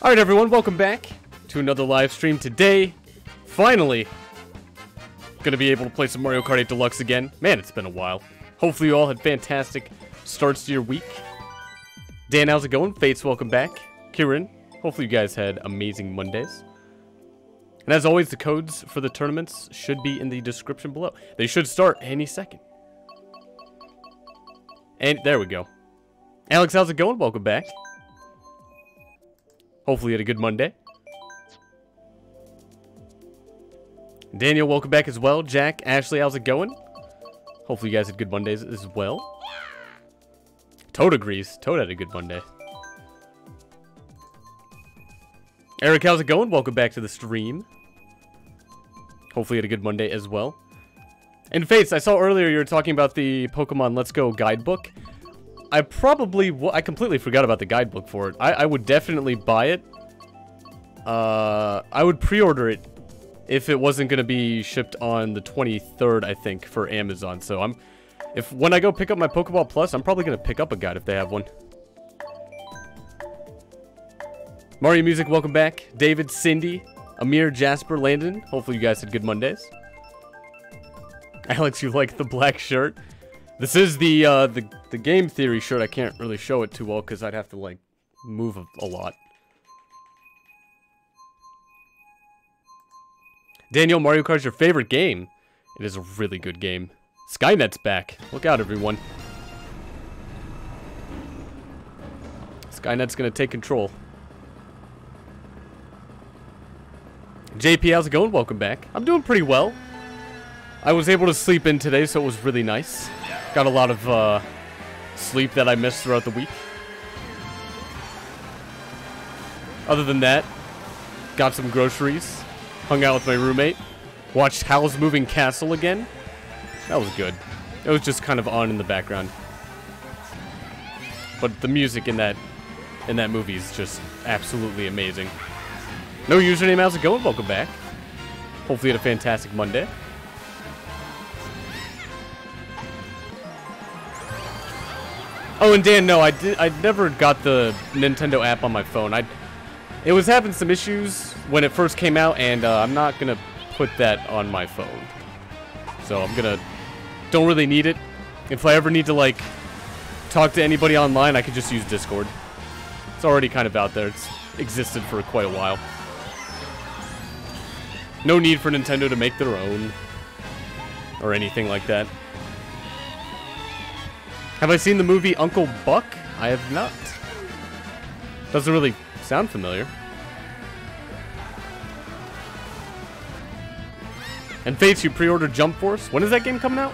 Alright everyone, welcome back to another live stream. Today, finally, gonna be able to play some Mario Kart 8 Deluxe again. Man, it's been a while. Hopefully you all had fantastic starts to your week. Dan, how's it going? Fates, welcome back. Kieran, hopefully you guys had amazing Mondays. And as always, the codes for the tournaments should be in the description below. They should start any second. And there we go. Alex, how's it going? Welcome back. Hopefully you had a good Monday. Daniel, welcome back as well. Jack, Ashley, how's it going? Hopefully you guys had good Mondays as well. Toad agrees. Toad had a good Monday. Eric, how's it going? Welcome back to the stream. Hopefully you had a good Monday as well. And Fates, I saw earlier you were talking about the Pokemon Let's Go guidebook. I completely forgot about the guidebook for it. I would definitely buy it. I would pre-order it if it wasn't going to be shipped on the 23rd, I think, for Amazon. So when I go pick up my Pokeball Plus, I'm probably going to pick up a guide if they have one. Mario Music, welcome back. David, Cindy, Amir, Jasper, Landon. Hopefully you guys had good Mondays. Alex, you like the black shirt? This is the game theory shirt. I can't really show it too well because I'd have to, like, move a lot. Daniel, Mario Kart's your favorite game. It is a really good game. Skynet's back. Look out, everyone. Skynet's gonna take control. JP, how's it going? Welcome back. I'm doing pretty well. I was able to sleep in today, so it was really nice. Got a lot of sleep that I missed throughout the week. Other than that, got some groceries, hung out with my roommate, watched Howl's Moving Castle again. That was good. It was just kind of on in the background. But the music in that movie is just absolutely amazing. No username, how's it going? Welcome back. Hopefully you had a fantastic Monday. Oh, and Dan, no, I never got the Nintendo app on my phone. It was having some issues when it first came out, and I'm not gonna put that on my phone. So don't really need it. If I ever need to, like, talk to anybody online, I could just use Discord. It's already kind of out there. It's existed for quite a while. No need for Nintendo to make their own or anything like that. Have I seen the movie Uncle Buck? I have not. Doesn't really sound familiar. And Fates, you pre-ordered Jump Force? When is that game coming out?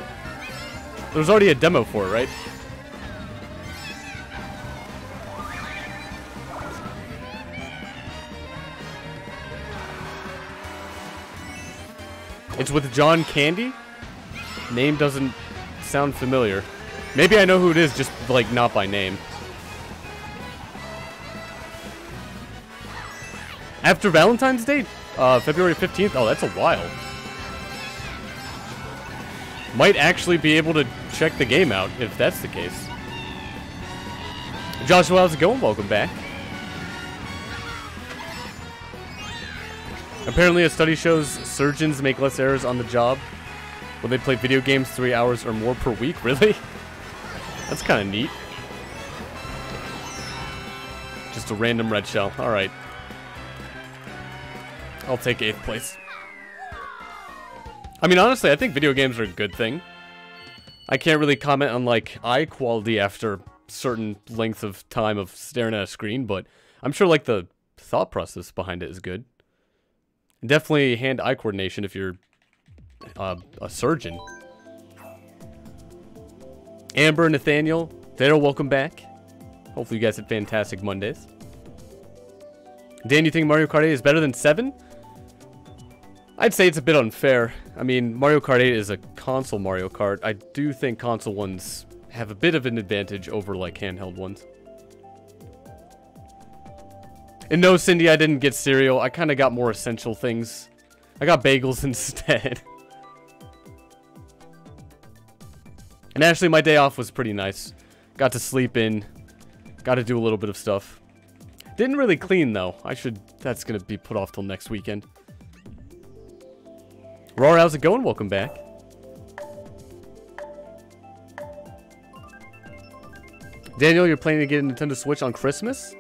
There's already a demo for it, right? It's with John Candy? Name doesn't sound familiar. Maybe I know who it is, just, like, not by name. After Valentine's Day? February 15th? Oh, that's a while. Might actually be able to check the game out, if that's the case. Joshua, how's it going? Welcome back. Apparently a study shows surgeons make less errors on the job when they play video games 3 hours or more per week. Really? That's kind of neat. Just a random red shell. Alright. I'll take 8th place. I mean, honestly, I think video games are a good thing. I can't really comment on, like, eye quality after certain length of time of staring at a screen, but I'm sure, like, the thought process behind it is good. Definitely hand-eye coordination if you're a surgeon. Amber, Nathaniel, Daryl, welcome back. Hopefully you guys had fantastic Mondays. Dan, you think Mario Kart 8 is better than 7? I'd say it's a bit unfair. I mean, Mario Kart 8 is a console Mario Kart. I do think console ones have a bit of an advantage over, like, handheld ones. And no, Cindy, I didn't get cereal. I kind of got more essential things. I got bagels instead. And actually, my day off was pretty nice. Got to sleep in. Got to do a little bit of stuff. Didn't really clean, though. That's gonna be put off till next weekend. Roar, how's it going? Welcome back. Daniel, you're planning to get a Nintendo Switch on Christmas?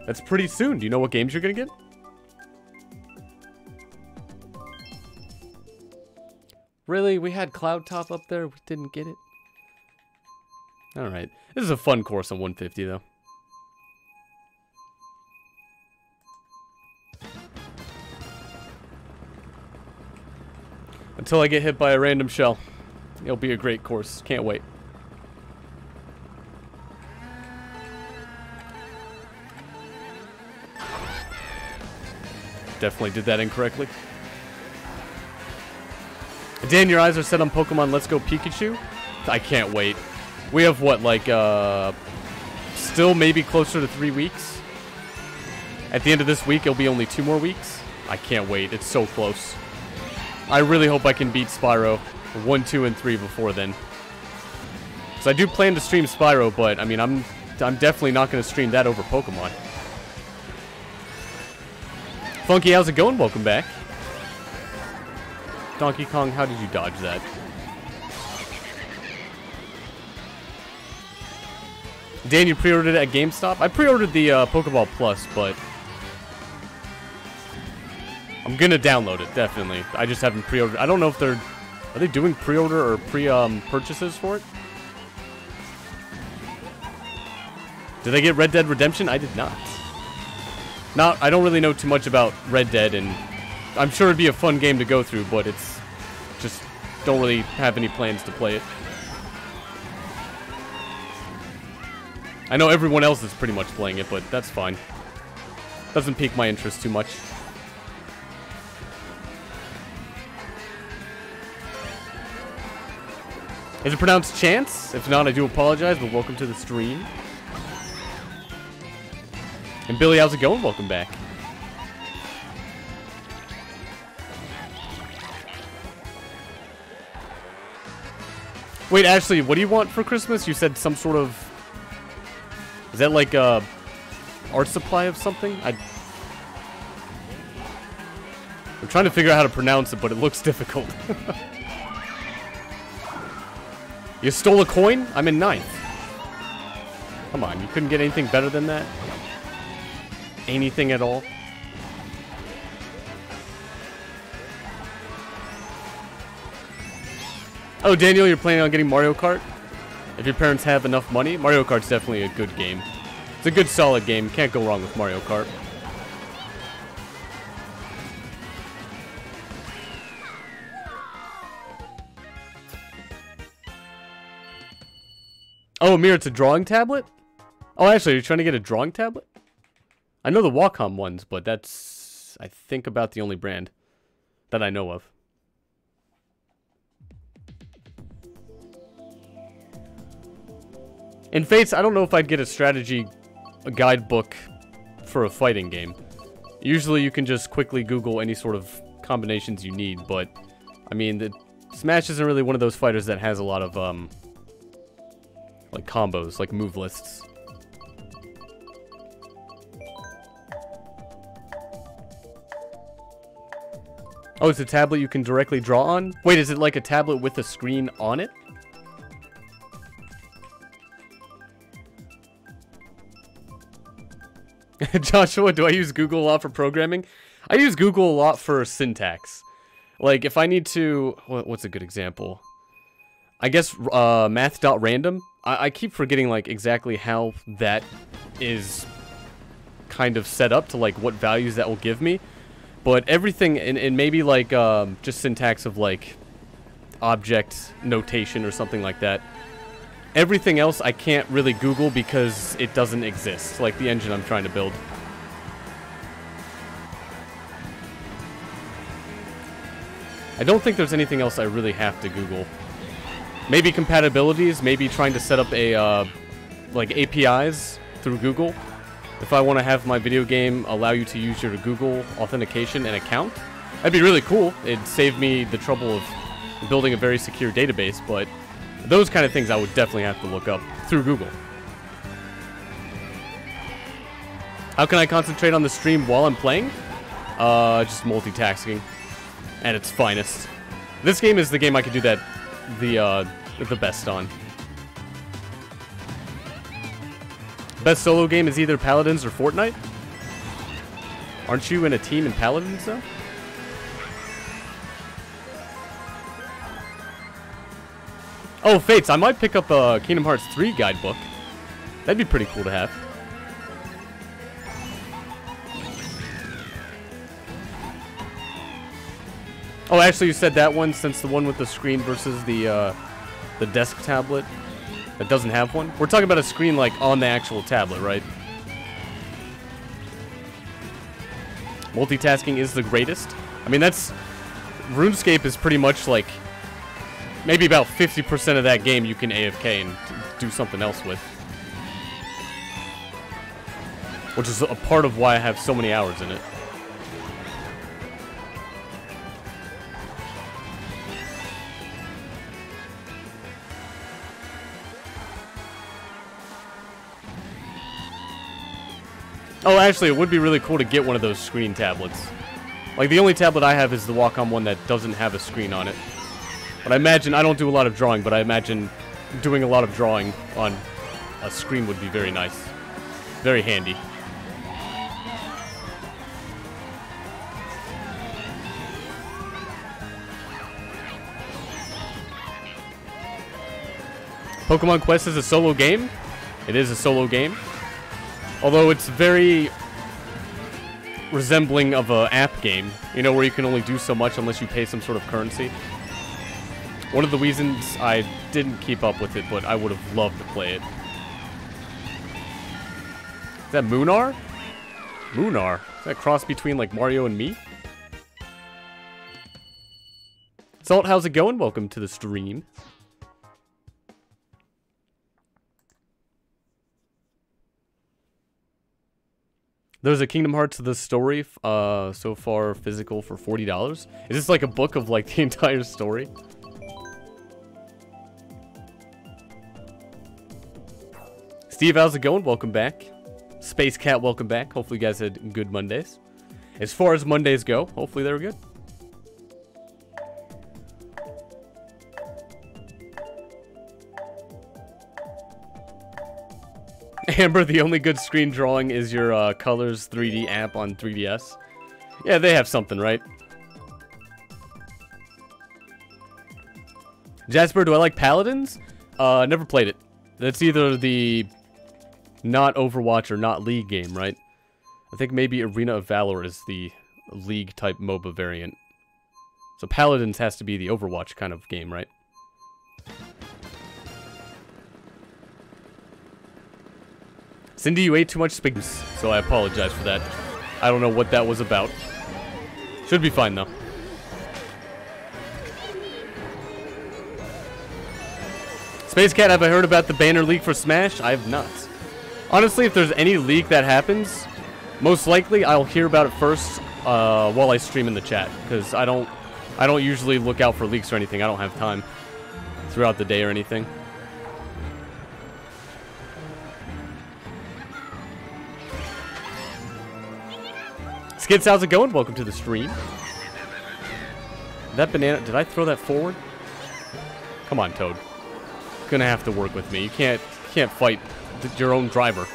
That's pretty soon. Do you know what games you're gonna get? Really? We had Cloud Top up there? We didn't get it? Alright. This is a fun course on 150, though. Until I get hit by a random shell. It'll be a great course. Can't wait. Definitely did that incorrectly. Dan, your eyes are set on Pokemon Let's Go Pikachu? I can't wait. We have what, like, still maybe closer to 3 weeks? At the end of this week, it'll be only 2 more weeks? I can't wait. It's so close. I really hope I can beat Spyro 1, 2, and 3 before then. So I do plan to stream Spyro, but, I mean, I'm definitely not going to stream that over Pokemon. Funky, how's it going? Welcome back. Donkey Kong, how did you dodge that? Dan, you pre-ordered it at GameStop? I pre-ordered the Pokeball Plus, but I'm gonna download it, definitely. I just haven't pre-ordered. I don't know if are they doing pre-order or purchases for it? Did I get Red Dead Redemption? I did not. I don't really know too much about Red Dead, and I'm sure it'd be a fun game to go through, but it's just don't really have any plans to play it. I know everyone else is pretty much playing it, but that's fine. Doesn't pique my interest too much. Is it pronounced Chance? If not, I do apologize, but welcome to the stream. And Billy, how's it going? Welcome back. Wait, Ashley, what do you want for Christmas? You said some sort of... Is that like a art supply of something? I'm trying to figure out how to pronounce it, but it looks difficult. You stole a coin? I'm in 9th. Come on, you couldn't get anything better than that? Anything at all? Oh, Daniel, you're planning on getting Mario Kart? If your parents have enough money? Mario Kart's definitely a good game. It's a good, solid game. Can't go wrong with Mario Kart. Oh, Amir, it's a drawing tablet? Oh, actually, you're trying to get a drawing tablet? I know the Wacom ones, but that's, I think, about the only brand that I know of. In Fates, I don't know if I'd get a guidebook for a fighting game. Usually you can just quickly Google any sort of combinations you need, but, I mean, Smash isn't really one of those fighters that has a lot of, like combos, like move lists. Oh, it's a tablet you can directly draw on? Wait, is it like a tablet with a screen on it? Joshua, do I use Google a lot for programming? I use Google a lot for syntax. Like, if I need to... What's a good example? I guess math.random. I keep forgetting, like, exactly how that is kind of set up to, like, what values that will give me. But everything, and maybe, like, just syntax of, like, object notation or something like that. Everything else I can't really Google because it doesn't exist, like the engine I'm trying to build. I don't think there's anything else I really have to Google. Maybe compatibilities, maybe trying to set up a, like APIs through Google. If I want to have my video game allow you to use your Google authentication and account, that'd be really cool. It'd save me the trouble of building a very secure database, but those kind of things I would definitely have to look up through Google. How can I concentrate on the stream while I'm playing? Just multitasking. At its finest. This game is the game I could do that the best on. Best solo game is either Paladins or Fortnite. Aren't you in a team in Paladins though? Oh, Fates, I might pick up a Kingdom Hearts 3 guidebook. That'd be pretty cool to have. Oh, actually, you said that one since the one with the screen versus the desk tablet that doesn't have one. We're talking about a screen like on the actual tablet, right? Multitasking is the greatest. I mean, that's RuneScape is pretty much like maybe about 50% of that game you can AFK and do something else with. Which is a part of why I have so many hours in it. Oh, actually, it would be really cool to get one of those screen tablets. Like, the only tablet I have is the Wacom one that doesn't have a screen on it. But I imagine, I don't do a lot of drawing, but I imagine doing a lot of drawing on a screen would be very nice. Very handy. Pokemon Quest is a solo game. It is a solo game. Although it's very resembling of an app game, you know, where you can only do so much unless you pay some sort of currency. One of the reasons I didn't keep up with it, but I would have loved to play it. Is that Moonar? Moonar? Is that a cross between like Mario and me? Salt, how's it going? Welcome to the stream. There's a Kingdom Hearts The Story, so far physical for $40. Is this like a book of like the entire story? Steve, how's it going? Welcome back. Space Cat, welcome back. Hopefully you guys had good Mondays. As far as Mondays go, hopefully they were good. Amber, the only good screen drawing is your Colors 3D app on 3DS. Yeah, they have something, right? Jasper, do I like Paladins? Never played it. That's either the not Overwatch or not League game, right? I think maybe Arena of Valor is the League-type MOBA variant. So Paladins has to be the Overwatch kind of game, right? Cindy, you ate too much spaghetti, so I apologize for that. I don't know what that was about. Should be fine, though. Space Cat, have I heard about the banner leak for Smash? I have not. Honestly, if there's any leak that happens, most likely I'll hear about it first while I stream in the chat, because I don't usually look out for leaks or anything. I don't have time throughout the day or anything. Skids, how's it going? Welcome to the stream. That banana, did I throw that forward? Come on, Toad. Gonna have to work with me. You can't fight your own driver.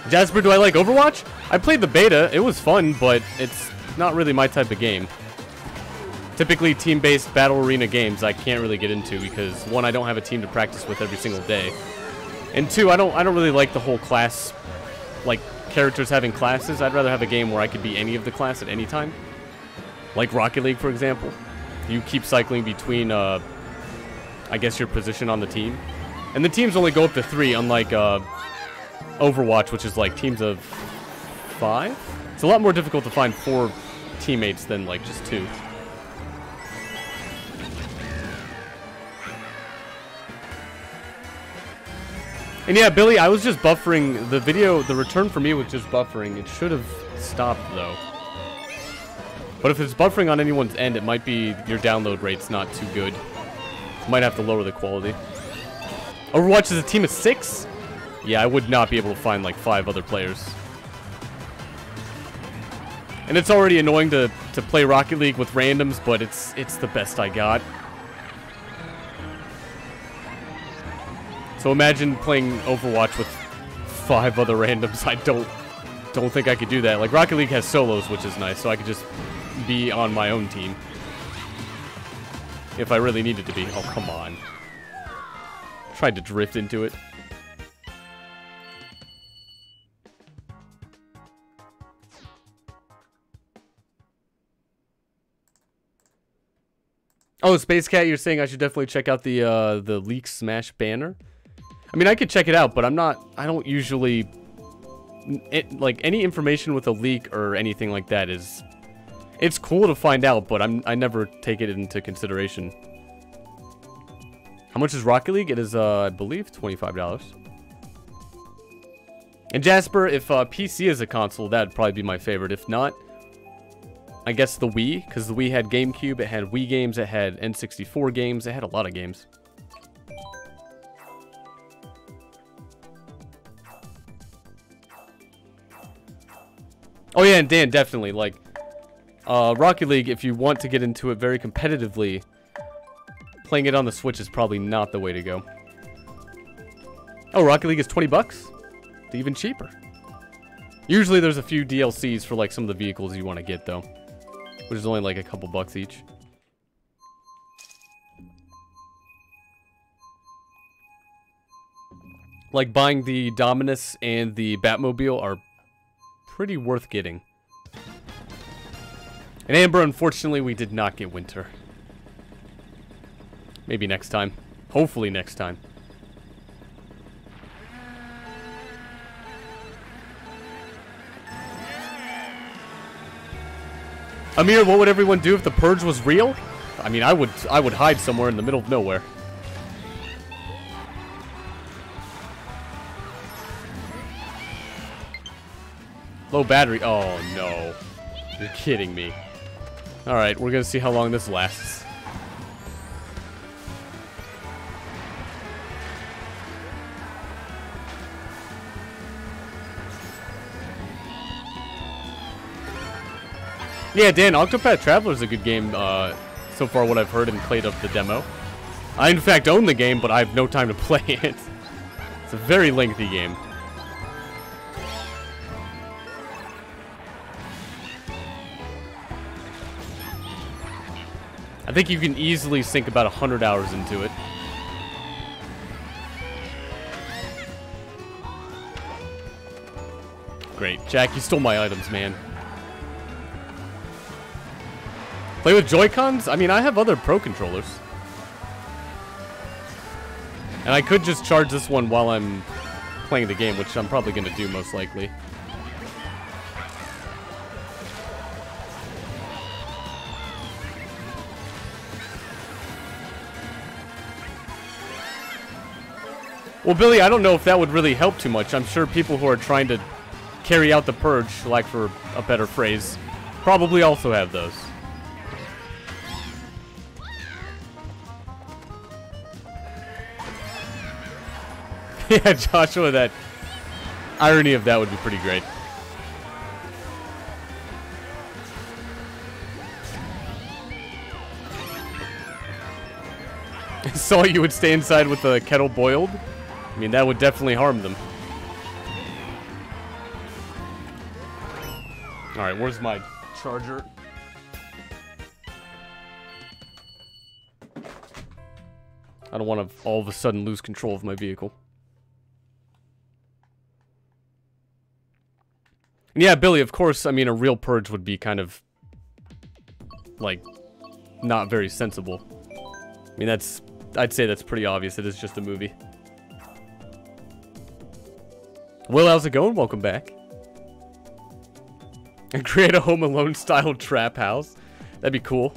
Jasper, do I like Overwatch? I played the beta. It was fun, but it's not really my type of game. Typically, team-based battle arena games I can't really get into because, one, I don't have a team to practice with every single day. And two, I don't really like the whole class, like, characters having classes. I'd rather have a game where I could be any of the class at any time. Like Rocket League, for example. You keep cycling between, I guess, your position on the team. And the teams only go up to 3, unlike Overwatch, which is like teams of 5? It's a lot more difficult to find 4 teammates than, like, just 2. And yeah, Billy, I was just buffering. The video, the return for me was just buffering. It should have stopped, though. But if it's buffering on anyone's end, it might be your download rate's not too good. Might have to lower the quality. Overwatch is a team of 6? Yeah, I would not be able to find like 5 other players. And it's already annoying to play Rocket League with randoms, but it's the best I got. So imagine playing Overwatch with 5 other randoms. I don't think I could do that. Like, Rocket League has solos, which is nice, so I could just be on my own team. If I really needed to be. Oh, come on. Tried to drift into it. Oh, Space Cat, you're saying I should definitely check out the Leak Smash banner? I mean, I could check it out, but I don't usually... like, any information with a leak or anything like that is... It's cool to find out, but I never take it into consideration. How much is Rocket League? It is, I believe, $25. And Jasper, if PC is a console, that'd probably be my favorite. If not, I guess the Wii, because the Wii had GameCube, it had Wii games, it had N64 games, it had a lot of games. Oh yeah, and Dan, definitely, like, Rocket League, if you want to get into it very competitively, playing it on the Switch is probably not the way to go. Oh, Rocket League is 20 bucks? It's even cheaper. Usually there's a few DLCs for, like, some of the vehicles you want to get, though. Which is only like a couple bucks each. Like, buying the Dominus and the Batmobile are pretty worth getting. And Amber, unfortunately, we did not get Winter. Maybe next time. Hopefully next time. Amir, what would everyone do if the Purge was real? I mean, I would hide somewhere in the middle of nowhere. Low battery. Oh, no. You're kidding me. Alright, we're gonna see how long this lasts. Yeah, Dan, Octopath Traveler is a good game, so far what I've heard and played of the demo. I, in fact, own the game, but I have no time to play it. It's a very lengthy game. I think you can easily sink about 100 hours into it. Great. Jack, you stole my items, man. Play with Joy-Cons? I mean, I have other Pro controllers. And I could just charge this one while I'm playing the game, which I'm probably going to do most likely. Well, Billy, I don't know if that would really help too much. I'm sure people who are trying to carry out the Purge, like for a better phrase, probably also have those. Yeah, Joshua, that irony of that would be pretty great. I saw you would stay inside with the kettle boiled. I mean, that would definitely harm them. Alright, where's my charger? I don't want to all of a sudden lose control of my vehicle. And yeah, Billy, of course, I mean, a real Purge would be kind of, like, not very sensible. I mean, I'd say that's pretty obvious. It is just a movie. Will, how's it going? Welcome back. And create a Home Alone style trap house. That'd be cool.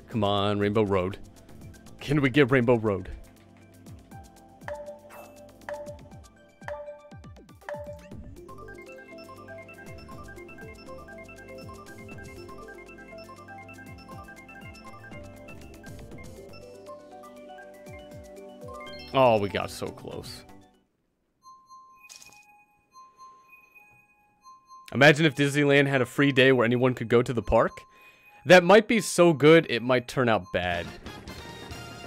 Come on, Rainbow Road. Can we get Rainbow Road? Oh, we got so close. Imagine if Disneyland had a free day where anyone could go to the park. That might be so good, it might turn out bad.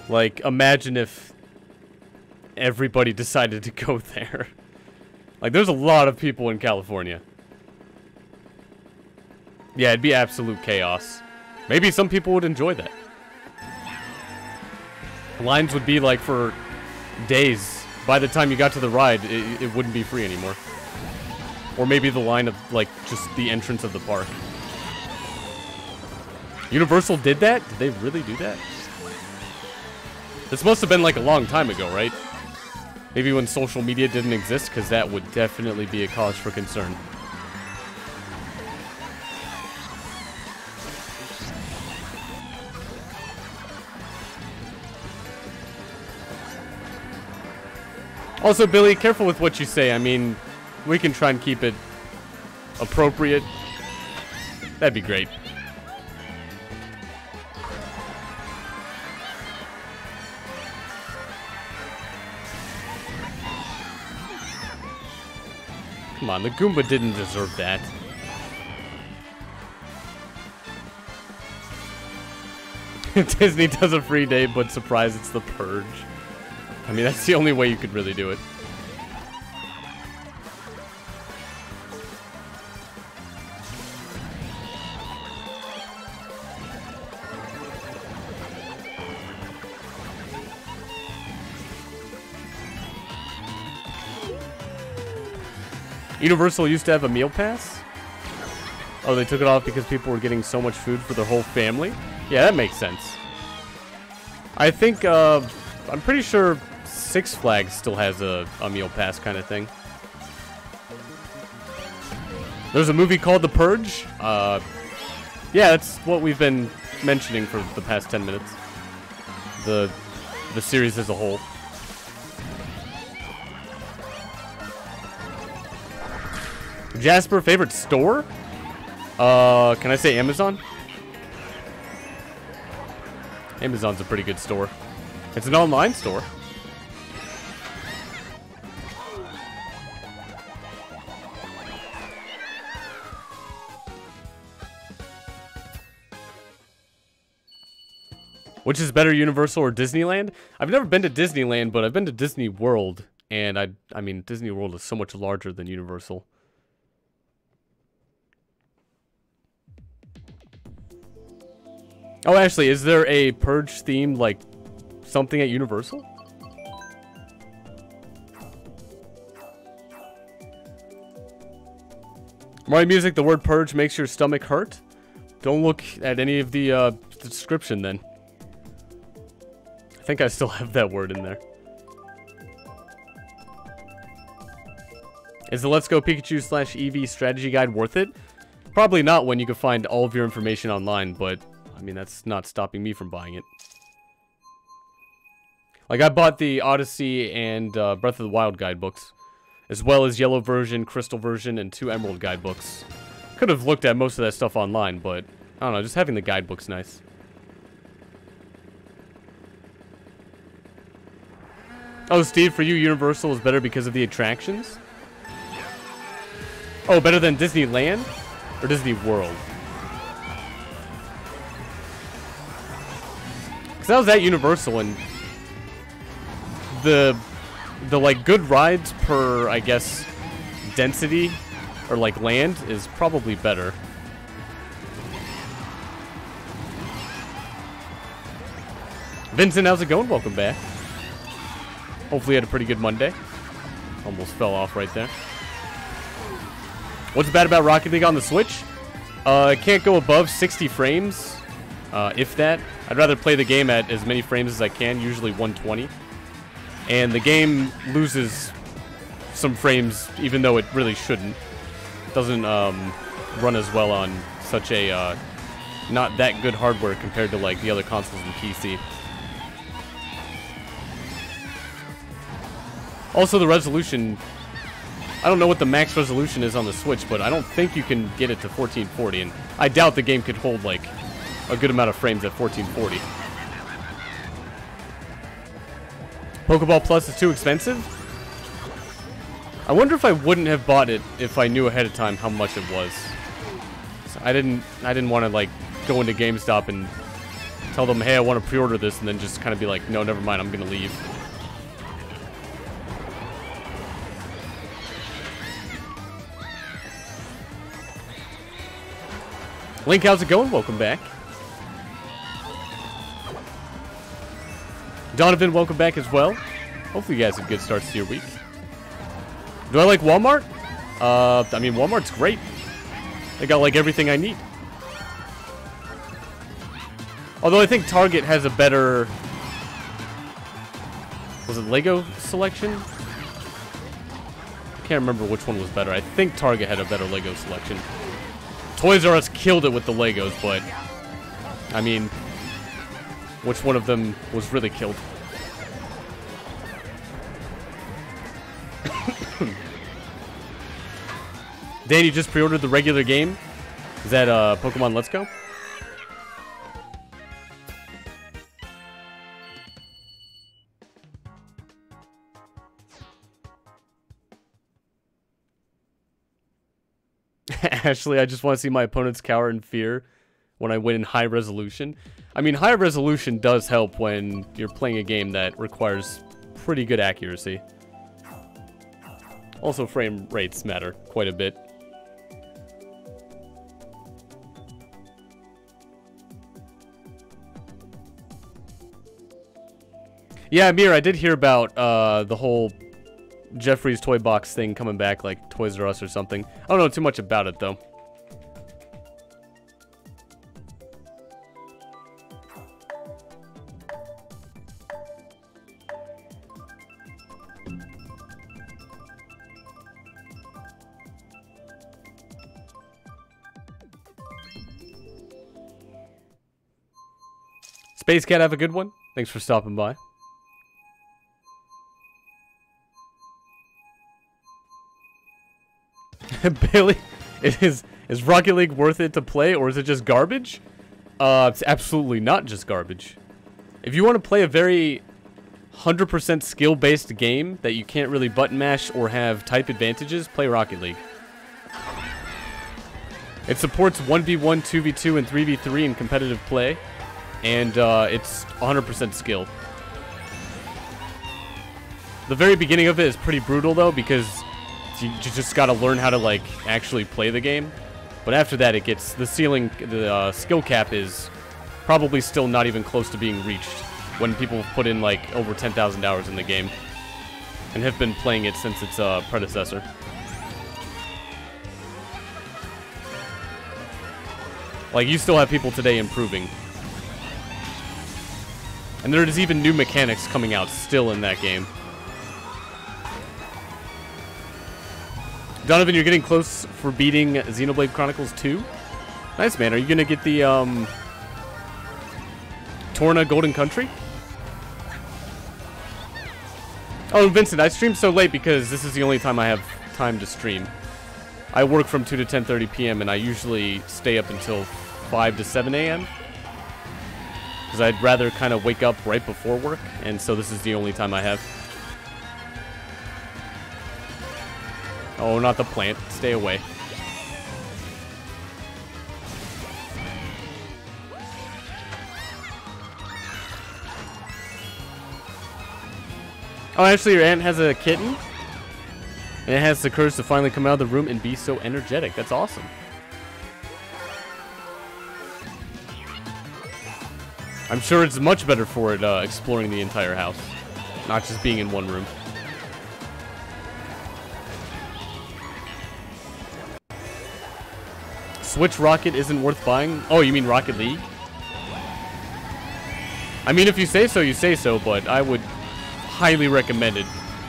Like, imagine if everybody decided to go there. Like, there's a lot of people in California. Yeah, it'd be absolute chaos. Maybe some people would enjoy that. Lines would be like for days. By the time you got to the ride, it wouldn't be free anymore. Or maybe the line of, like, just the entrance of the park. Universal did that? Did they really do that? This must have been, like, a long time ago, right? Maybe when social media didn't exist, because that would definitely be a cause for concern. Also, Billy, careful with what you say. I mean, we can try and keep it appropriate. That'd be great. Come on, the Goomba didn't deserve that. Disney does a free day, but surprise, it's the Purge. I mean, that's the only way you could really do it. Universal used to have a meal pass? Oh, they took it off because people were getting so much food for their whole family? Yeah, that makes sense. I think, I'm pretty sure Six Flags still has a meal pass kind of thing. There's a movie called The Purge. Yeah, that's what we've been mentioning for the past 10 minutes. The series as a whole. Jasper, favorite store? Can I say Amazon? Amazon's a pretty good store. It's an online store. Which is better, Universal or Disneyland? I've never been to Disneyland, but I've been to Disney World. And I mean, Disney World is so much larger than Universal. Oh, actually, is there a Purge themed, like, something at Universal? Mario music, the word Purge makes your stomach hurt? Don't look at any of the description, then. I think I still have that word in there. Is the Let's Go Pikachu / Eevee strategy guide worth it? Probably not when you can find all of your information online, but... I mean, that's not stopping me from buying it. Like, I bought the Odyssey and Breath of the Wild guidebooks, as well as Yellow version, Crystal version, and 2 Emerald guidebooks. Could have looked at most of that stuff online, but I don't know, just having the guidebook's nice. Oh, Steve, for you, Universal is better because of the attractions? Oh, better than Disneyland? Or Disney World? Because I was at Universal, and the like good rides per, I guess, density or like land is probably better. Vincent, how's it going? Welcome back. Hopefully you had a pretty good Monday. Almost fell off right there. What's bad about Rocket League on the Switch? It can't go above 60 frames, if that. I'd rather play the game at as many frames as I can, usually 120. And the game loses some frames, even though it really shouldn't. It doesn't run as well on such a not that good hardware compared to like the other consoles and PC. Also, the resolution, I don't know what the max resolution is on the Switch, but I don't think you can get it to 1440, and I doubt the game could hold, like, a good amount of frames at 1440. Pokeball Plus is too expensive? I wonder if I wouldn't have bought it if I knew ahead of time how much it was. So I didn't want to, like, go into GameStop and tell them, hey, I want to pre-order this, and then just kind of be like, no, never mind, I'm gonna leave. Link, how's it going? Welcome back. Donovan, welcome back as well. Hopefully you guys have good starts to your week. Do I like Walmart? I mean, Walmart's great. They got, like, everything I need. Although I think Target has a better... Was it Lego selection? I can't remember which one was better. I think Target had a better Lego selection. Toys R Us killed it with the Legos, but... I mean... Which one of them was really killed? Dan, you just pre-ordered the regular game? Is that Pokemon Let's Go? Ashley, I just want to see my opponents cower in fear when I win in high resolution. I mean, high resolution does help when you're playing a game that requires pretty good accuracy. Also, frame rates matter quite a bit. Yeah, Amir, I did hear about the whole Jeffrey's Toy Box thing coming back, like Toys R Us or something. I don't know too much about it, though. Space Cat, have a good one. Thanks for stopping by. Bailey, is Rocket League worth it to play, or is it just garbage? It's absolutely not just garbage. If you want to play a very 100% skill-based game that you can't really button mash or have type advantages, play Rocket League. It supports 1v1, 2v2, and 3v3 in competitive play, and it's 100% skill. The very beginning of it is pretty brutal, though, because you just gotta learn how to, like, actually play the game. But after that, it gets... The ceiling, the skill cap is probably still not even close to being reached when people put in, like, over 10,000 hours in the game and have been playing it since its predecessor. Like, you still have people today improving. And there's even new mechanics coming out still in that game. Donovan, you're getting close for beating Xenoblade Chronicles 2. Nice, man. Are you going to get the Torna Golden Country? Oh, Vincent, I stream so late because this is the only time I have time to stream. I work from 2 to 10:30 p.m. and I usually stay up until 5 to 7 a.m. because I'd rather kind of wake up right before work, and so this is the only time I have. Oh, not the plant. Stay away. Oh, actually, your aunt has a kitten? And it has the courage to finally come out of the room and be so energetic. That's awesome. I'm sure it's much better for it exploring the entire house, not just being in one room. Switch Rocket isn't worth buying? Oh, you mean Rocket League? I mean, if you say so, you say so, but I would highly recommend it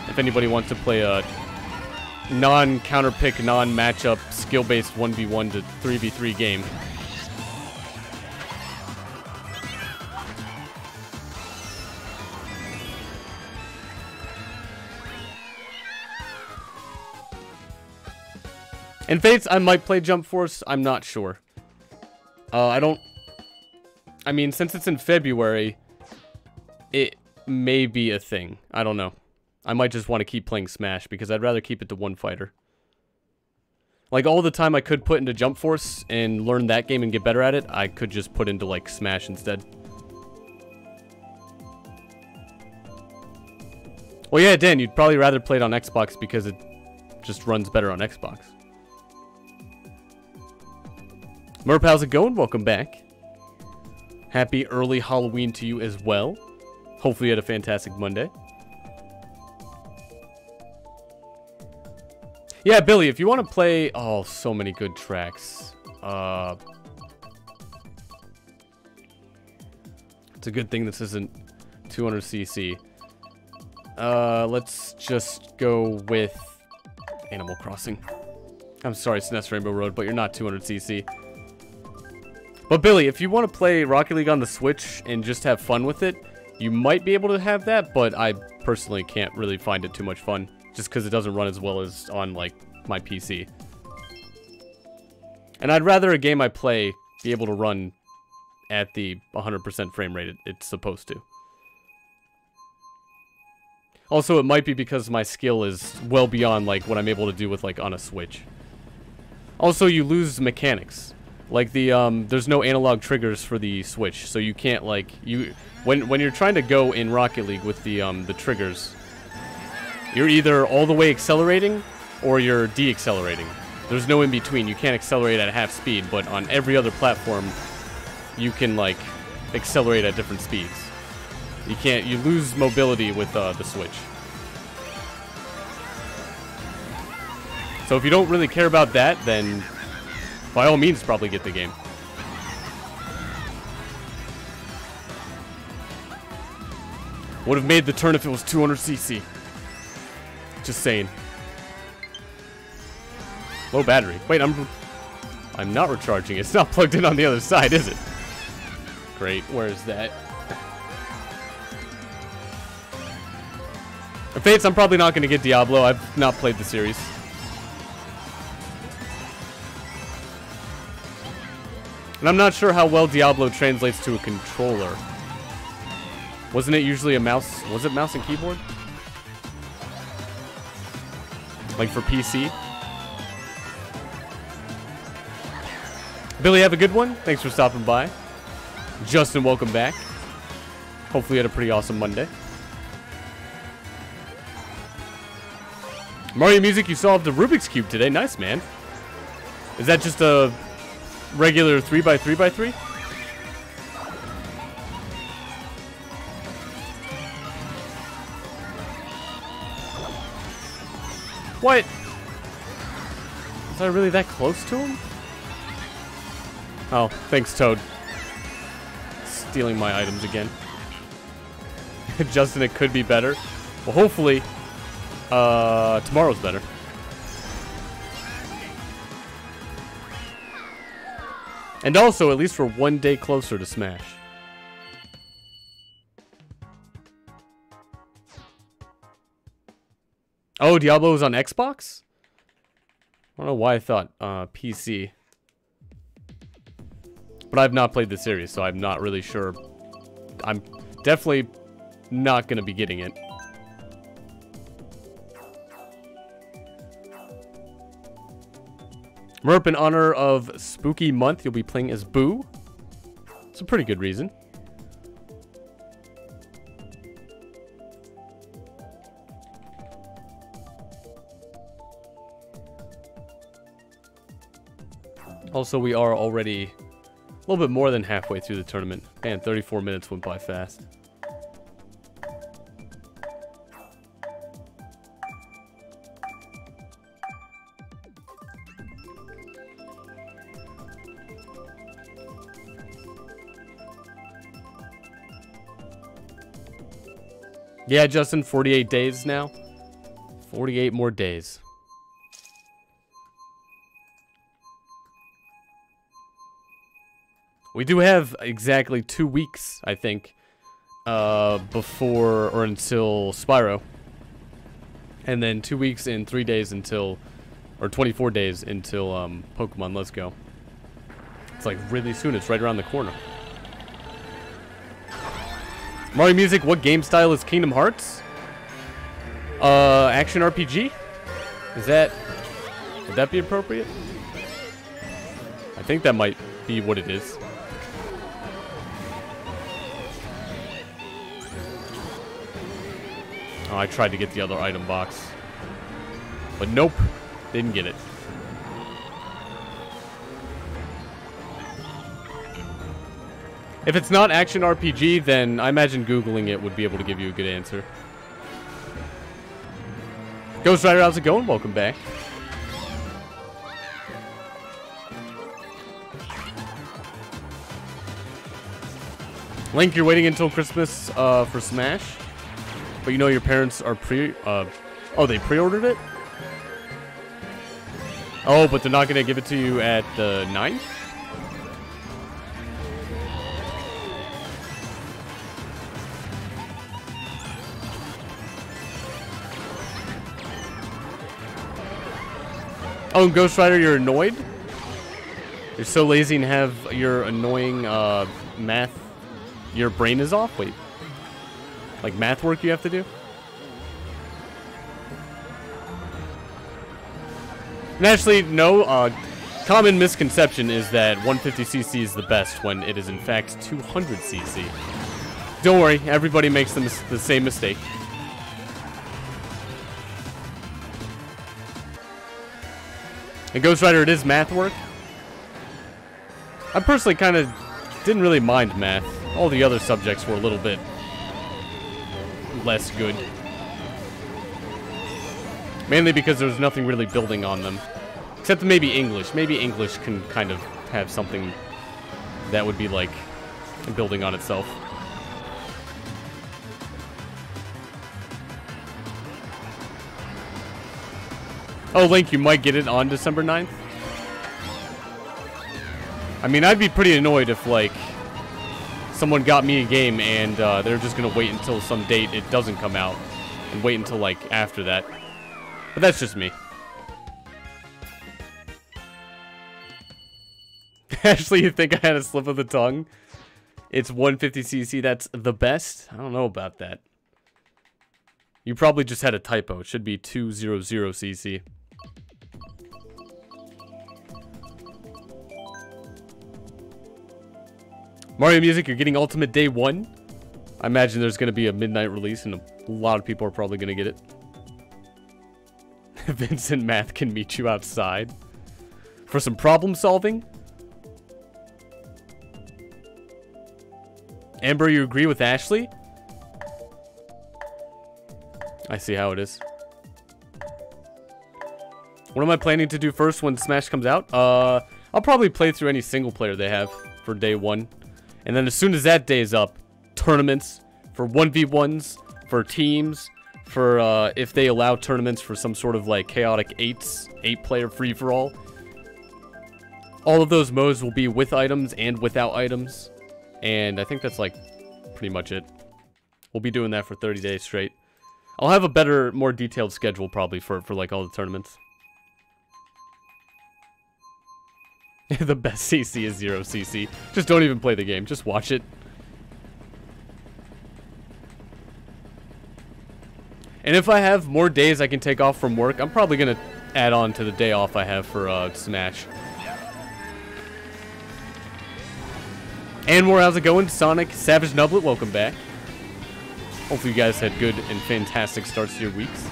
if anybody wants to play a non-counter-pick, non-matchup, skill-based 1v1 to 3v3 game. And Fates, I might play Jump Force. I'm not sure. I mean, since it's in February, it may be a thing. I don't know. I might just want to keep playing Smash because I'd rather keep it to one fighter. Like, all the time I could put into Jump Force and learn that game and get better at it, I could just put into, like, Smash instead. Well, yeah, Dan, you'd probably rather play it on Xbox because it just runs better on Xbox. Merp, how's it going? Welcome back. Happy early Halloween to you as well. Hopefully you had a fantastic Monday. Yeah, Billy, if you want to play... Oh, so many good tracks. It's a good thing this isn't 200cc. Let's just go with Animal Crossing. I'm sorry, SNES Rainbow Road, but you're not 200cc. But Billy, if you want to play Rocket League on the Switch and just have fun with it, you might be able to have that, but I personally can't really find it too much fun, just because it doesn't run as well as on, like, my PC. And I'd rather a game I play be able to run at the 100% frame rate it's supposed to. Also, it might be because my skill is well beyond, like, what I'm able to do with, like, on a Switch. Also, you lose mechanics. Like, there's no analog triggers for the Switch, so you can't, like, when you're trying to go in Rocket League with the triggers, you're either all the way accelerating, or you're de-accelerating. There's no in-between. You can't accelerate at half speed, but on every other platform, you can, like, accelerate at different speeds. You lose mobility with the Switch. So if you don't really care about that, then by all means probably get the game. Would have made the turn if it was 200cc. Just saying. Low battery. Wait, I'm not recharging. It's not plugged in on the other side, is it? Great. Where is that? Fates, I'm probably not going to get Diablo. I've not played the series. And I'm not sure how well Diablo translates to a controller. Wasn't it usually a mouse? Was it mouse and keyboard? Like for PC? Billy, have a good one. Thanks for stopping by. Justin, welcome back. Hopefully you had a pretty awesome Monday. Mario Music, you solved the Rubik's Cube today. Nice, man. Is that just a regular 3x3x3? What? Was I really that close to him? Oh, thanks, Toad. Stealing my items again. Justin, it could be better. Well, hopefully, tomorrow's better. And also, at least we're one day closer to Smash. Oh, Diablo is on Xbox? I don't know why I thought PC. But I've not played the series, so I'm not really sure. I'm definitely not going to be getting it. Merp, in honor of Spooky Month, you'll be playing as Boo. It's a pretty good reason. Also, we are already a little bit more than halfway through the tournament. Man, 34 minutes went by fast. Yeah, Justin, 48 days now. 48 more days. We do have exactly 2 weeks, I think, before or until Spyro. And then 2 weeks and 3 days until or 24 days until Pokemon Let's Go. It's like really soon. It's right around the corner. Mario Music, what game style is Kingdom Hearts? Action RPG? Would that be appropriate? I think that might be what it is. Oh, I tried to get the other item box. But nope, didn't get it. If it's not action RPG, then I imagine Googling it would be able to give you a good answer. Ghost Rider, how's it going? Welcome back. Link, you're waiting until Christmas for Smash, but you know your parents are oh, they pre-ordered it? Oh, but they're not going to give it to you at the 9th? Oh, Ghost Rider, you're annoyed? You're so lazy and have your annoying math. Your brain is off? Wait. Like math work you have to do? And actually, no. Common misconception is that 150cc is the best when it is in fact 200cc. Don't worry, everybody makes the same mistake. And Ghost Rider, it is math work. I personally kind of didn't really mind math. All the other subjects were a little bit less good. Mainly because there was nothing really building on them. Except maybe English. Maybe English can kind of have something that would be like building on itself. Oh, Link, you might get it on December 9th? I mean, I'd be pretty annoyed if, like, someone got me a game and they're just gonna wait until some date it doesn't come out and wait until, like, after that. But that's just me. Actually, you think I had a slip of the tongue? It's 150cc, that's the best? I don't know about that. You probably just had a typo. It should be 200cc. Mario Music, you're getting Ultimate Day 1. I imagine there's going to be a midnight release, and a lot of people are probably going to get it. Vincent Math can meet you outside. For some problem solving? Amber, you agree with Ashley? I see how it is. What am I planning to do first when Smash comes out? I'll probably play through any single player they have for day 1. And then as soon as that day is up, tournaments for 1v1s, for teams, for if they allow tournaments for some sort of like chaotic 8-player free-for-all. All of those modes will be with items and without items. And I think that's like pretty much it. We'll be doing that for 30 days straight. I'll have a better, more detailed schedule probably for like all the tournaments. The best CC is 0cc. Just don't even play the game. Just watch it. And if I have more days I can take off from work, I'm probably going to add on to the day off I have for Smash. And more, how's it going? Sonic, Savage Nublet, welcome back. Hopefully you guys had good and fantastic starts to your weeks.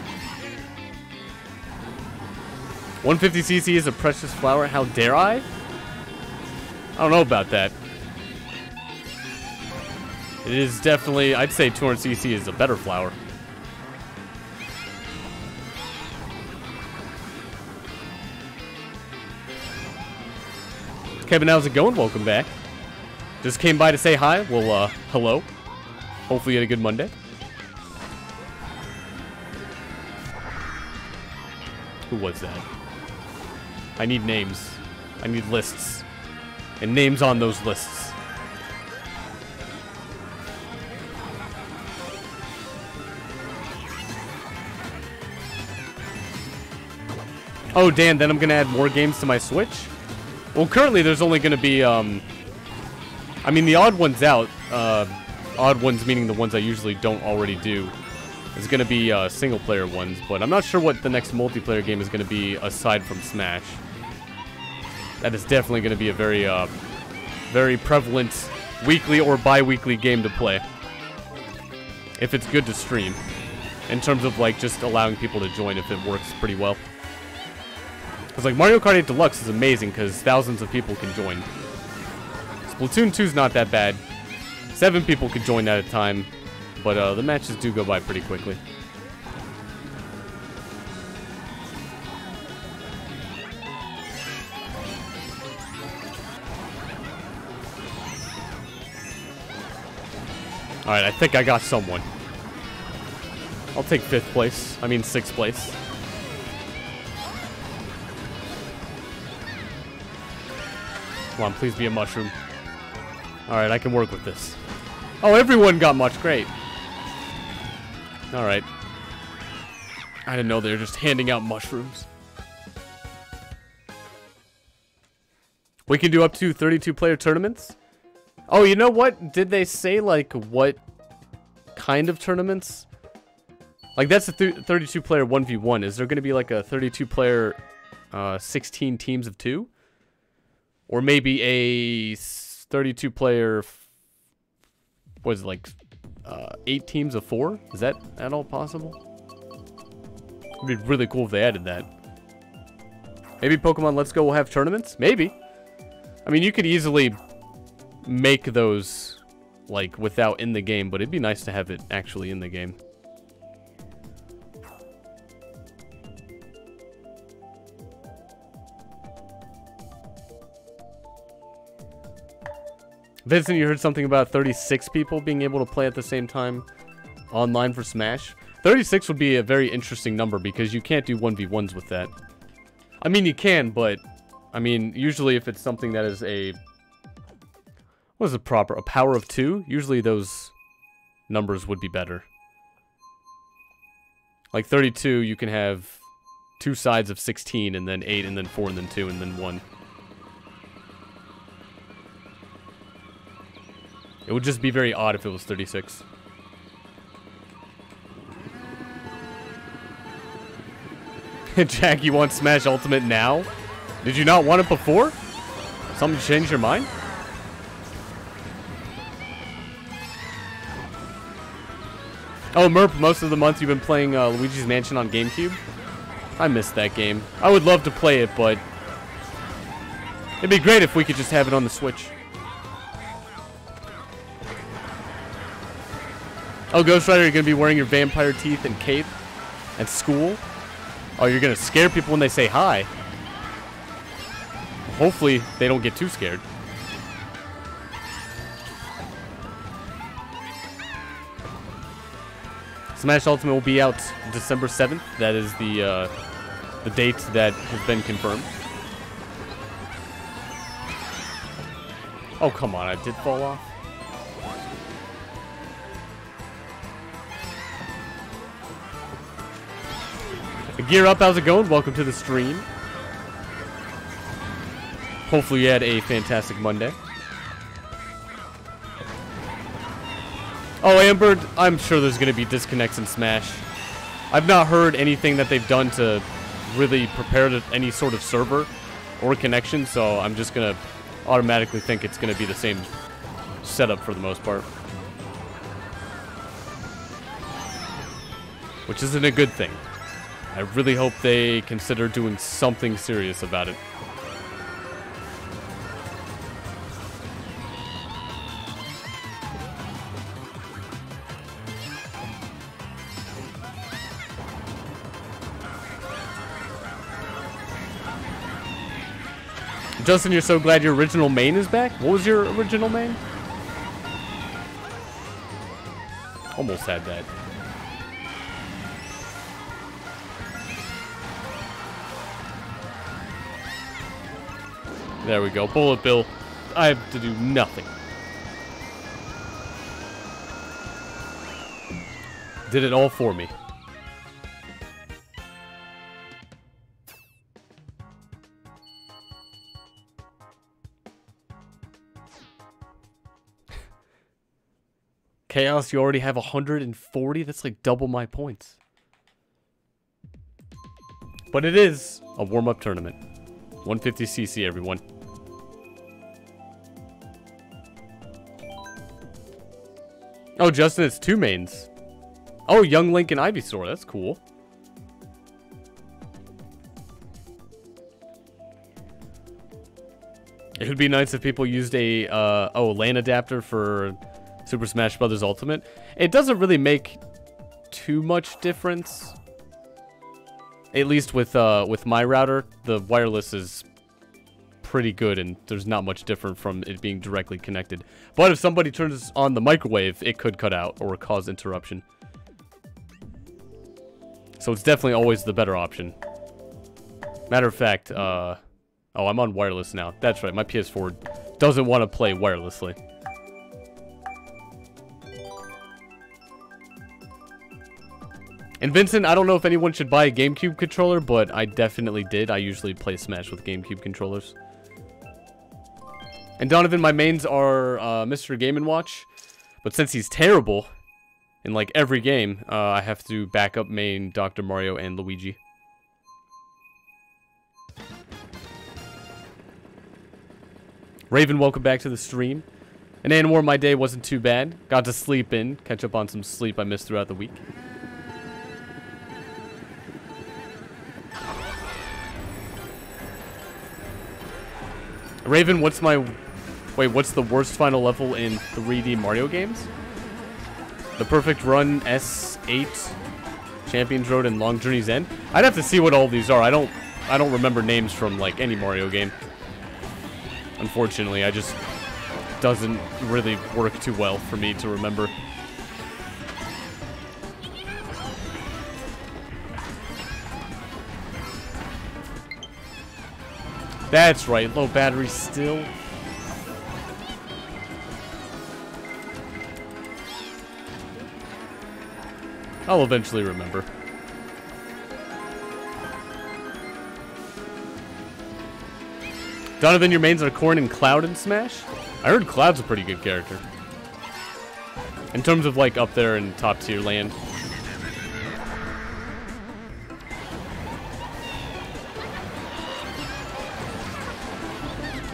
150cc is a precious flower. How dare I? I don't know about that. It is definitely, I'd say 200cc is a better flower. Kevin, how's it going? Welcome back. Just came by to say hi. Well, hello. Hopefully you had a good Monday. Who was that? I need names. I need lists. And names on those lists. Oh, damn, then I'm gonna add more games to my Switch? Well, currently there's only gonna be, I mean, the odd ones out, odd ones meaning the ones I usually don't already do, is gonna be, single-player ones, but I'm not sure what the next multiplayer game is gonna be aside from Smash. That is definitely gonna be a very, very prevalent weekly or bi-weekly game to play. If it's good to stream. In terms of, like, just allowing people to join if it works pretty well. Because, like, Mario Kart 8 Deluxe is amazing because thousands of people can join. Splatoon 2 is not that bad. 7 people can join at a time. But, the matches do go by pretty quickly. Alright, I think I got someone. I'll take 5th place. I mean 6th place. Come on, please be a mushroom. Alright, I can work with this. Oh, everyone got much. Great. Alright. I didn't know they were just handing out mushrooms. We can do up to 32-player tournaments? Oh, you know what? Did they say, like, what kind of tournaments? Like, that's a 32-player 1v1. Is there going to be, like, a 32-player 16 teams of 2? Or maybe a 32-player, what is it, like, 8 teams of 4? Is that at all possible? It'd be really cool if they added that. Maybe Pokemon Let's Go will have tournaments? Maybe. I mean, you could easily make those, like, without in the game, but it'd be nice to have it actually in the game. Vincent, you heard something about 36 people being able to play at the same time online for Smash? 36 would be a very interesting number because you can't do 1v1s with that. I mean, you can, but, I mean, usually if it's something that is a... What is it proper? A power of 2? Usually those numbers would be better. Like 32, you can have 2 sides of 16, and then 8, and then 4, and then 2, and then 1. It would just be very odd if it was 36. Jack, you want Smash Ultimate now? Did you not want it before? Something changed your mind? Oh, Merp, most of the month you've been playing Luigi's Mansion on GameCube? I missed that game. I would love to play it, but it'd be great if we could just have it on the Switch. Oh, Ghost Rider, you're going to be wearing your vampire teeth and cape at school? Oh, you're going to scare people when they say hi. Hopefully, they don't get too scared. Smash Ultimate will be out December 7th. That is the date that has been confirmed. Oh, come on. I did fall off. Gear Up, how's it going? Welcome to the stream. Hopefully you had a fantastic Monday. Oh, Amber, I'm sure there's going to be disconnects in Smash. I've not heard anything that they've done to really prepare to any sort of server or connection, so I'm just going to automatically think it's going to be the same setup for the most part. Which isn't a good thing. I really hope they consider doing something serious about it. Justin, you're so glad your original main is back? What was your original main? Almost had that. There we go. Bullet Bill. I have to do nothing. Did it all for me. Chaos, you already have 140? That's like double my points. But it is a warm-up tournament. 150cc, everyone. Oh, Justin, it's 2 mains. Oh, Young Link and Ivysaur. That's cool. It would be nice if people used a, LAN adapter for Super Smash Bros. Ultimate. It doesn't really make too much difference. At least with my router, the wireless is pretty good, and there's not much different from it being directly connected. But if somebody turns on the microwave, it could cut out or cause interruption. So it's definitely always the better option. Matter of fact, oh, I'm on wireless now. That's right, my PS4 doesn't want to play wirelessly. And Vincent, I don't know if anyone should buy a GameCube controller, but I definitely did. I usually play Smash with GameCube controllers. And Donovan, my mains are Mr. Game & Watch, but since he's terrible in like every game, I have to back up main Dr. Mario and Luigi. Raven, welcome back to the stream. And Anwar, my day wasn't too bad. Got to sleep in, catch up on some sleep I missed throughout the week. Raven, what's the worst final level in 3D Mario games? The Perfect Run, S8, Champions Road, and Long Journey's End? I'd have to see what all these are. I don't remember names from like any Mario game. Unfortunately, I just doesn't really work too well for me to remember. That's right, low battery still. I'll eventually remember. Donovan, your mains are Corn and Cloud in Smash? I heard Cloud's a pretty good character. In terms of like up there in top tier land.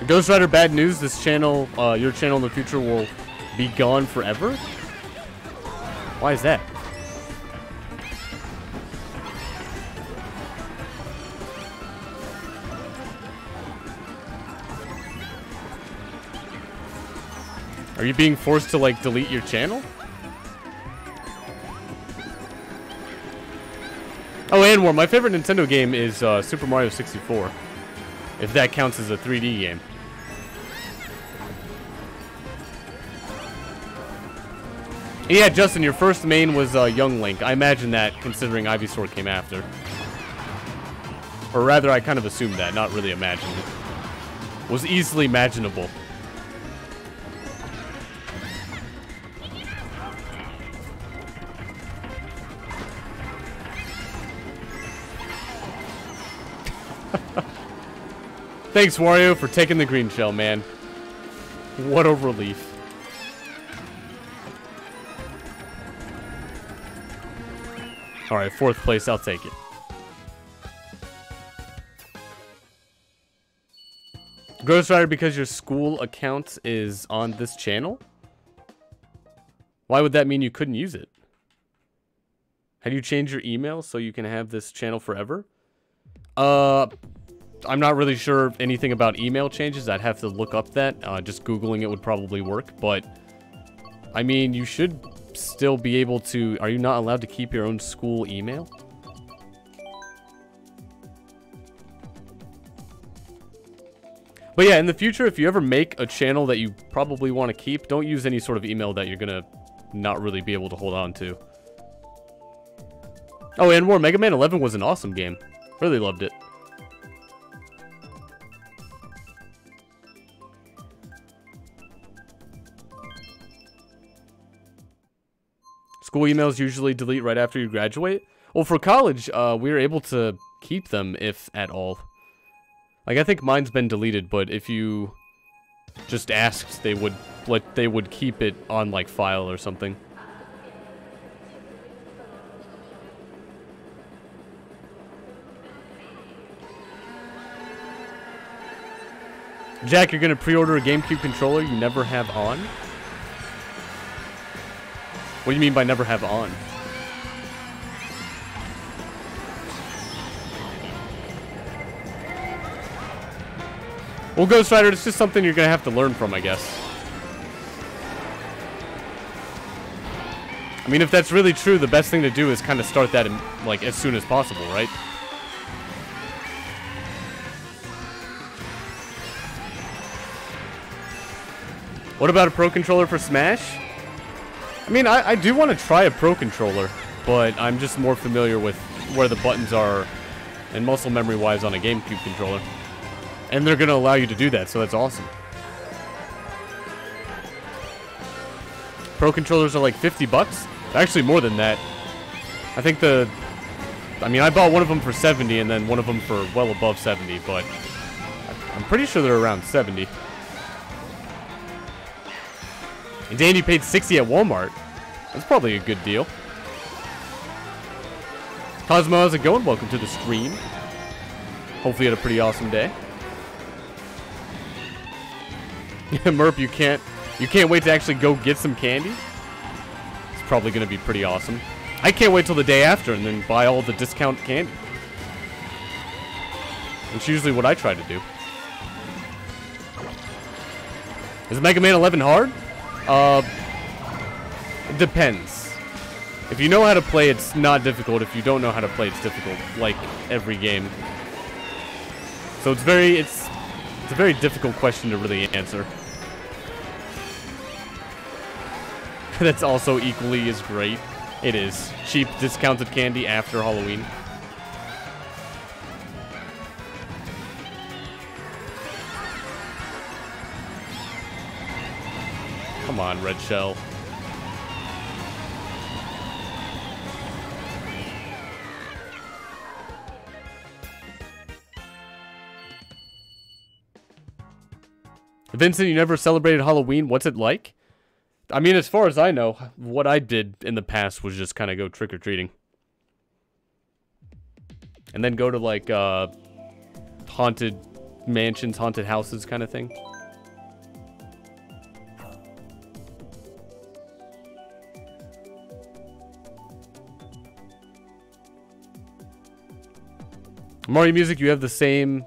Ghost Rider, bad news. This channel, your channel in the future will be gone forever? Why is that? Are you being forced to, like, delete your channel? Oh, Anwar, my favorite Nintendo game is Super Mario 64. If that counts as a 3D game. Yeah, Justin, your first main was Young Link. I imagine that, considering Ivysaur came after. Or rather, I kind of assumed that, not really imagined it. Was easily imaginable. Thanks, Wario, for taking the green shell, man. What a relief. Alright, 4th place, I'll take it. Ghost Rider, because your school account is on this channel? Why would that mean you couldn't use it? Have you changed your email so you can have this channel forever? I'm not really sure anything about email changes. I'd have to look up that. Just Googling it would probably work. But, I mean, you should still be able to... Are you not allowed to keep your own school email? But yeah, in the future, if you ever make a channel that you probably want to keep, don't use any sort of email that you're going to not really be able to hold on to. Oh, and more, Mega Man 11 was an awesome game. Really loved it. School emails usually delete right after you graduate. Well, for college, we were able to keep them, if at all. Like, I think mine's been deleted, but if you just asked, they would keep it on, like, file or something. Jack, you're gonna pre-order a GameCube controller you never have on? What do you mean by never have on? Well, Ghost Rider, it's just something you're gonna have to learn from, I guess. I mean, if that's really true, the best thing to do is kind of start that in, like, as soon as possible, right? What about a Pro Controller for Smash? I mean, I do want to try a Pro Controller, but I'm just more familiar with where the buttons are and muscle memory-wise on a GameCube controller. And they're going to allow you to do that, so that's awesome. Pro Controllers are like 50 bucks? Actually, more than that. I think I mean, I bought one of them for 70 and then one of them for well above 70, but I'm pretty sure they're around 70. And Danny paid 60 at Walmart. That's probably a good deal. Cosmo, how's it going? Welcome to the stream. Hopefully you had a pretty awesome day. Merp, you can't wait to actually go get some candy? It's probably going to be pretty awesome. I can't wait till the day after and then buy all the discount candy. It's usually what I try to do. Is Mega Man 11 hard? It depends. If you know how to play, it's not difficult. If you don't know how to play, it's difficult, like every game. So it's a very difficult question to really answer. That's also equally as great. It is. Cheap, discounted candy after Halloween. Come on, Red Shell. Vincent, you never celebrated Halloween. What's it like? I mean, as far as I know, what I did in the past was just kind of go trick-or-treating. And then go to, like, haunted mansions, haunted houses kind of thing. Mario Music, you have the same...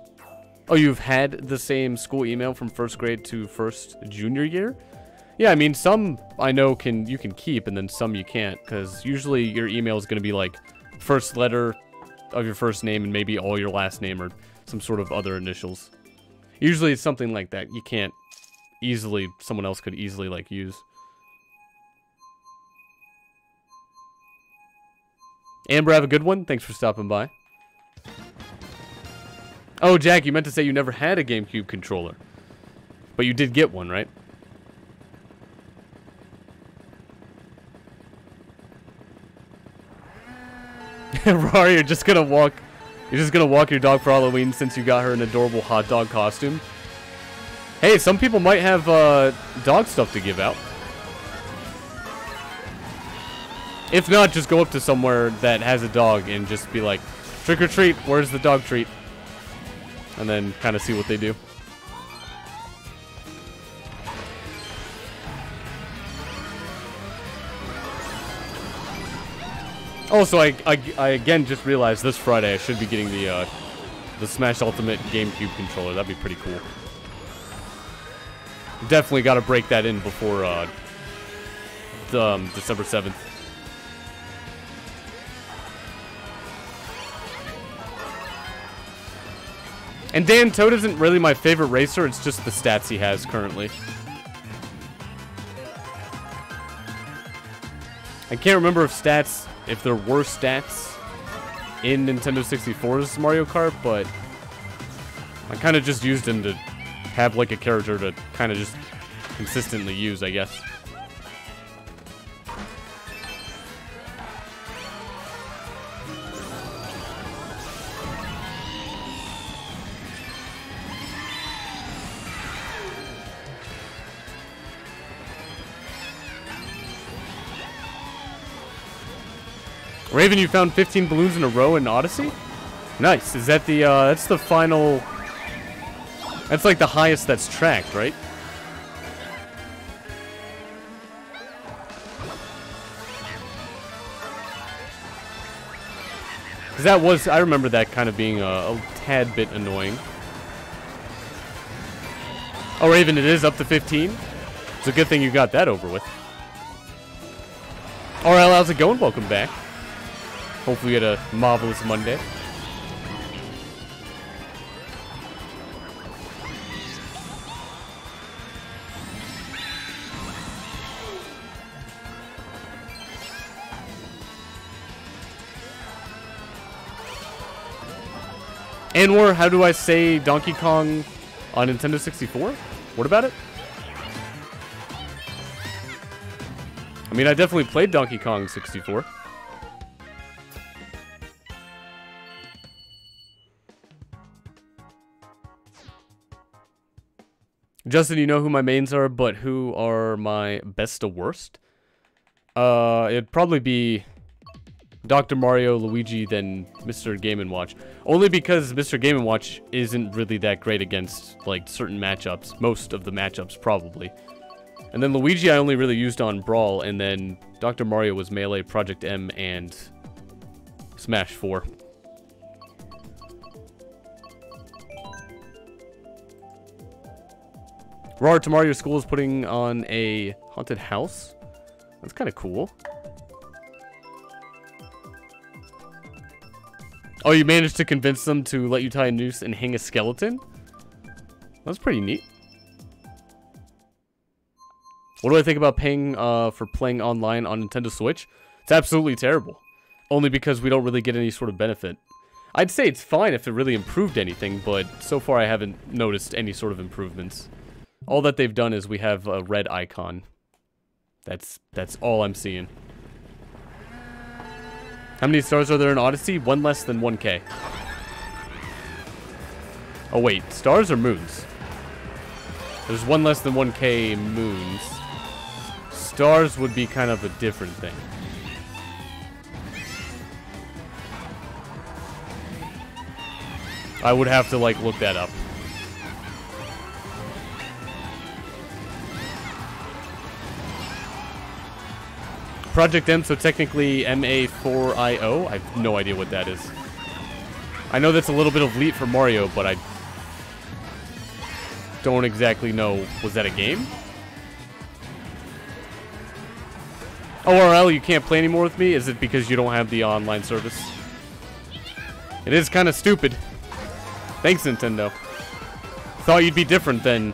Oh, you've had the same school email from first grade to first junior year? Yeah, I mean, some I know you can keep, and then some you can't, because usually your email is going to be like first letter of your first name and maybe all your last name or some sort of other initials. Usually it's something like that. You can't easily, someone else could easily like use. Amber, have a good one. Thanks for stopping by. Oh, Jack, you meant to say you never had a GameCube controller. But you did get one, right? Rory, you're just gonna walk your dog for Halloween since you got her an adorable hot dog costume. Hey, some people might have dog stuff to give out. If not, just go up to somewhere that has a dog and just be like, trick or treat, where's the dog treat? And then kind of see what they do. Also, I again just realized this Friday I should be getting the Smash Ultimate GameCube controller. That'd be pretty cool. Definitely got to break that in before December 7th. And Dan, Toad isn't really my favorite racer, it's just the stats he has currently. I can't remember if there were stats in Nintendo 64's Mario Kart, but I kind of just used him to have like a character to kind of just consistently use, I guess. Raven, you found 15 balloons in a row in Odyssey? Nice. Is that the, that's the final... That's like the highest that's tracked, right? Because that was, I remember that kind of being a tad bit annoying. Oh, Raven, it is up to 15. It's a good thing you got that over with. Alright, how's it going? Welcome back. Hopefully you had a marvelous Monday. Anwar, how do I say Donkey Kong on Nintendo 64? What about it? I mean, I definitely played Donkey Kong 64. Justin, you know who my mains are, but who are my best to worst? It'd probably be Dr. Mario, Luigi, then Mr. Game & Watch. Only because Mr. Game & Watch isn't really that great against, like, certain matchups. Most of the matchups, probably. And then Luigi I only really used on Brawl, and then Dr. Mario was Melee, Project M, and Smash 4. Rar, tomorrow your school is putting on a haunted house? That's kind of cool. Oh, you managed to convince them to let you tie a noose and hang a skeleton? That's pretty neat. What do I think about paying for playing online on Nintendo Switch? It's absolutely terrible. Only because we don't really get any sort of benefit. I'd say it's fine if it really improved anything, but so far I haven't noticed any sort of improvements. All that they've done is we have a red icon. That's all I'm seeing. How many stars are there in Odyssey? One less than 1K. Oh wait, stars or moons? There's one less than 1K moons. Stars would be kind of a different thing. I would have to, like, look that up. Project M, so technically MA4IO? I have no idea what that is. I know that's a little bit of leap for Mario, but I don't exactly know. Was that a game? ORL, you can't play anymore with me? Is it because you don't have the online service? It is kind of stupid. Thanks, Nintendo. Thought you'd be different than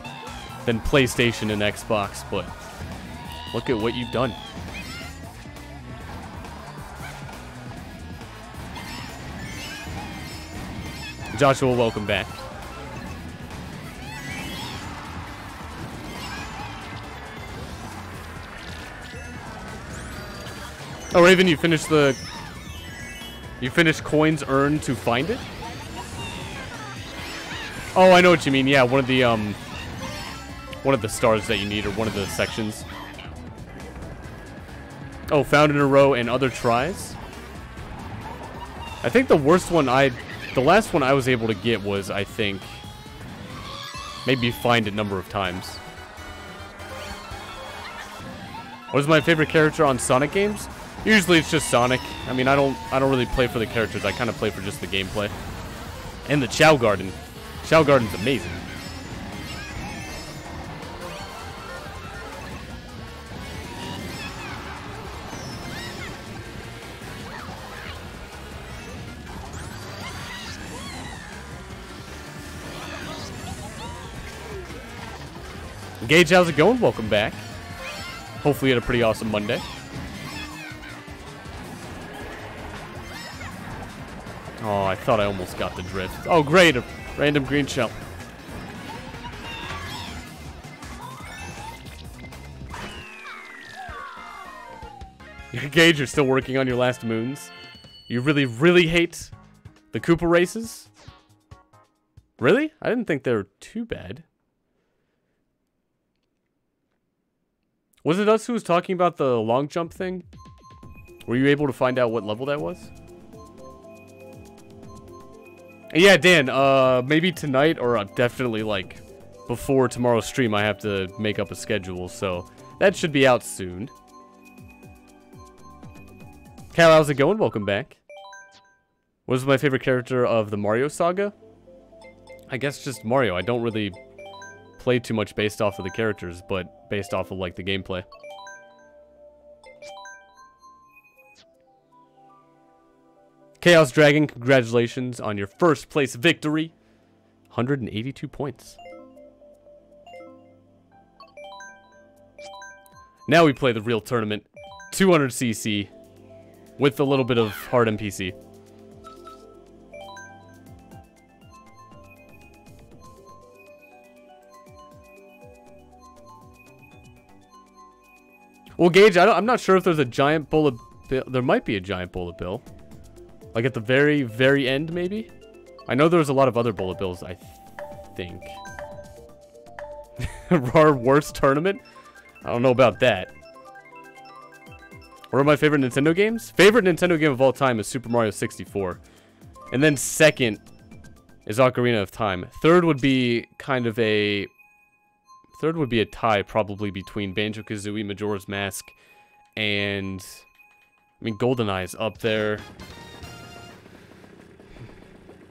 PlayStation and Xbox, but look at what you've done. Joshua, welcome back. Oh, Raven, you finished coins earned to find it? Oh, I know what you mean. Yeah, one of the stars that you need, or one of the sections. Oh, found in a row and other tries. I think the worst one the last one I was able to get was, I think, maybe find it a number of times. What is my favorite character on Sonic games? Usually it's just Sonic. I mean, I don't really play for the characters. I kind of play for just the gameplay. And the Chow Garden. Chow Garden's amazing. Gage, how's it going? Welcome back. Hopefully you had a pretty awesome Monday. Oh, I thought I almost got the drift. Oh, great. A random green shell. Gage, you're still working on your last moons. You really, really hate the Koopa races? Really? I didn't think they were too bad. Was it us who was talking about the long jump thing? Were you able to find out what level that was? Yeah, Dan, maybe tonight, or definitely, like, before tomorrow's stream, I have to make up a schedule, so that should be out soon. Cal, how's it going? Welcome back. What is my favorite character of the Mario saga? I guess just Mario. I don't really play too much based off of the characters, but based off of, like, the gameplay. Chaos Dragon, congratulations on your first place victory. 182 points. Now we play the real tournament. 200cc with a little bit of hard NPC. Well, Gage, I'm not sure if there's a giant bullet bill. There might be a giant bullet bill. Like at the very, very end, maybe? I know there's a lot of other bullet bills, I think. Our worst tournament? I don't know about that. What are my favorite Nintendo games? Favorite Nintendo game of all time is Super Mario 64. And then second is Ocarina of Time. Third would be kind of a... Third would be a tie, probably, between Banjo-Kazooie, Majora's Mask, and... I mean, GoldenEye's up there.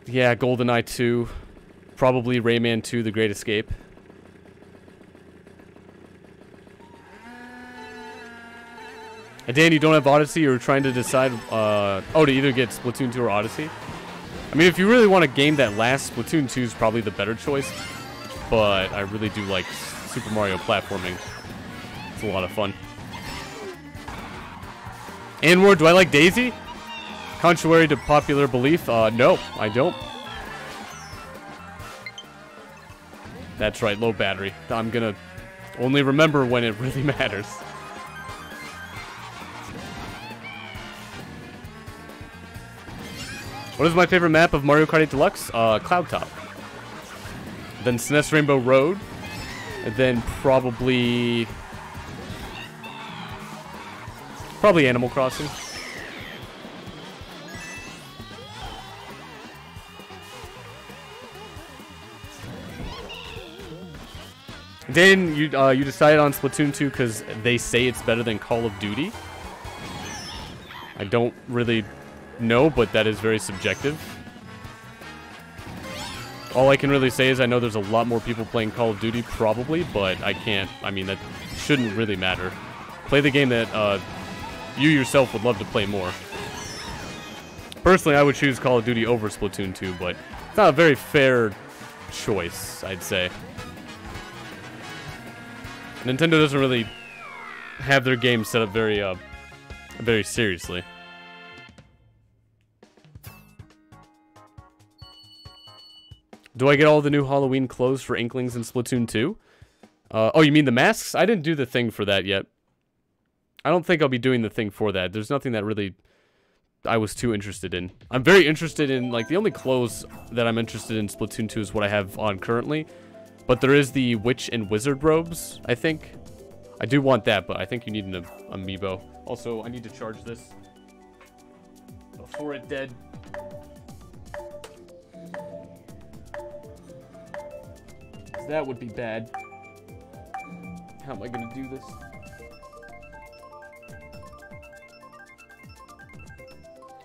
Yeah, GoldenEye 2. Probably Rayman 2, The Great Escape. And Dan, you don't have Odyssey, or trying to decide, to either get Splatoon 2 or Odyssey? I mean, if you really want a game that lasts, Splatoon 2 is probably the better choice. But I really do like Super Mario platforming. It's a lot of fun. Anwar, do I like Daisy? Contrary to popular belief, no, I don't. That's right, low battery. I'm gonna only remember when it really matters. What is my favorite map of Mario Kart 8 Deluxe? Cloud Top. Then SNES Rainbow Road. And then probably Animal Crossing. Dan, you decided on Splatoon 2 because they say it's better than Call of Duty. I don't really know, but that is very subjective. All I can really say is I know there's a lot more people playing Call of Duty, probably, but I can't, I mean, that shouldn't really matter. Play the game that you yourself would love to play more. Personally, I would choose Call of Duty over Splatoon 2, but it's not a very fair choice, I'd say. Nintendo doesn't really have their games set up very seriously. Do I get all the new Halloween clothes for Inklings in Splatoon 2? Oh, you mean the masks? I didn't do the thing for that yet. I don't think I'll be doing the thing for that. There's nothing that really I was too interested in. I'm very interested in, like, the only clothes that I'm interested in Splatoon 2 is what I have on currently. But there is the Witch and Wizard robes, I think. I do want that, but I think you need an amiibo. Also, I need to charge this before it dead. That would be bad. How am I gonna do this?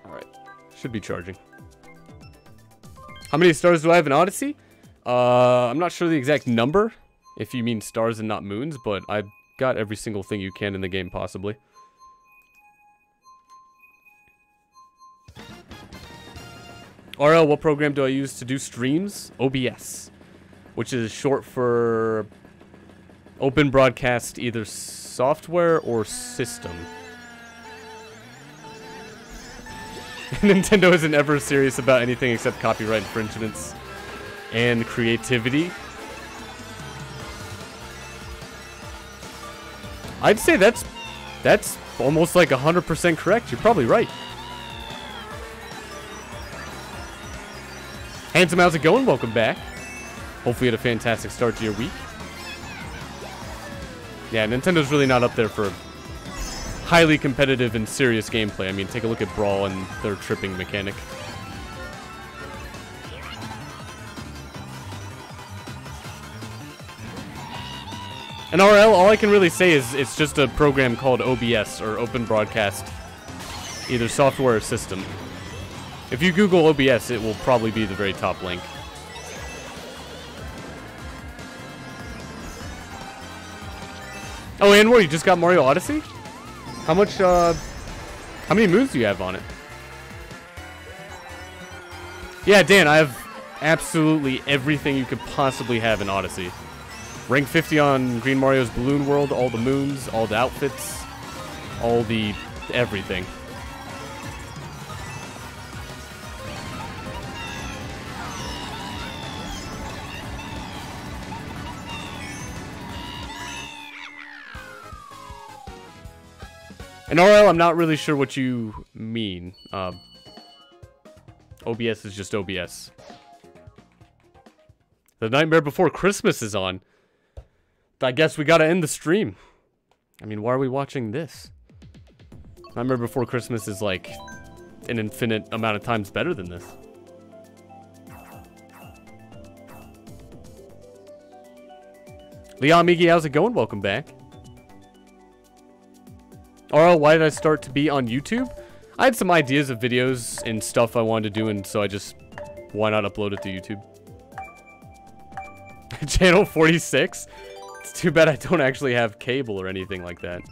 Alright. Should be charging. How many stars do I have in Odyssey? I'm not sure the exact number, if you mean stars and not moons, but I've got every single thing you can in the game, possibly. RL, what program do I use to do streams? OBS, which is short for Open Broadcast either software or system. Nintendo isn't ever serious about anything except copyright infringements and creativity. I'd say that's almost like 100% correct. You're probably right. Handsome, how's it going? Welcome back. Hopefully you had a fantastic start to your week. Yeah, Nintendo's really not up there for highly competitive and serious gameplay. I mean, take a look at Brawl and their tripping mechanic. And RL, all I can really say is it's just a program called OBS, or Open Broadcast, either software or system. If you Google OBS, it will probably be the very top link. Oh, and what, you just got Mario Odyssey? How much, how many moves do you have on it? Yeah, Dan, I have absolutely everything you could possibly have in Odyssey. Rank 50 on Green Mario's Balloon World, all the moons, all the outfits, all the everything. And RL, I'm not really sure what you mean. OBS is just OBS. The Nightmare Before Christmas is on. I guess we gotta end the stream. I mean, why are we watching this? Nightmare Before Christmas is like an infinite amount of times better than this. Leon Migi, how's it going? Welcome back. RL, why did I start to be on YouTube? I had some ideas of videos and stuff I wanted to do, and so I just... Why not upload it to YouTube? Channel 46? It's too bad I don't actually have cable or anything like that.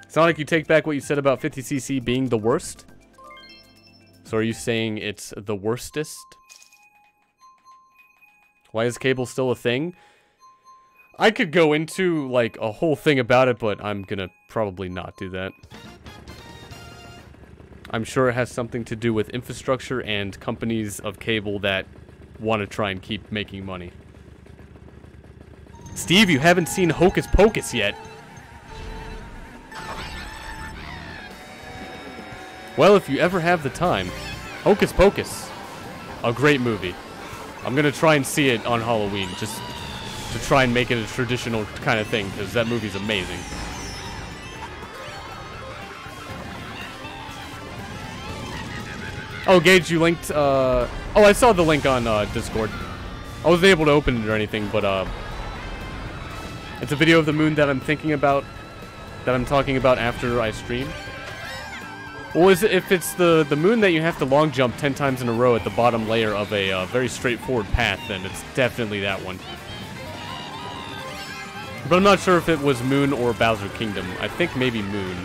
Sonic, you take back what you said about 50cc being the worst? So are you saying it's the worstest? Why is cable still a thing? I could go into, like, a whole thing about it, but I'm gonna probably not do that. I'm sure it has something to do with infrastructure and companies of cable that want to try and keep making money. Steve, you haven't seen Hocus Pocus yet. Well, if you ever have the time, Hocus Pocus, a great movie. I'm gonna try and see it on Halloween, just to try and make it a traditional kind of thing, because that movie's amazing. Oh, Gage, you linked, oh, I saw the link on, Discord. I wasn't able to open it or anything, but, it's a video of the moon that I'm thinking about, that I'm talking about after I stream. Well, if it's the moon that you have to long jump 10 times in a row at the bottom layer of a very straightforward path, then it's definitely that one. But I'm not sure if it was Moon or Bowser Kingdom. I think maybe Moon.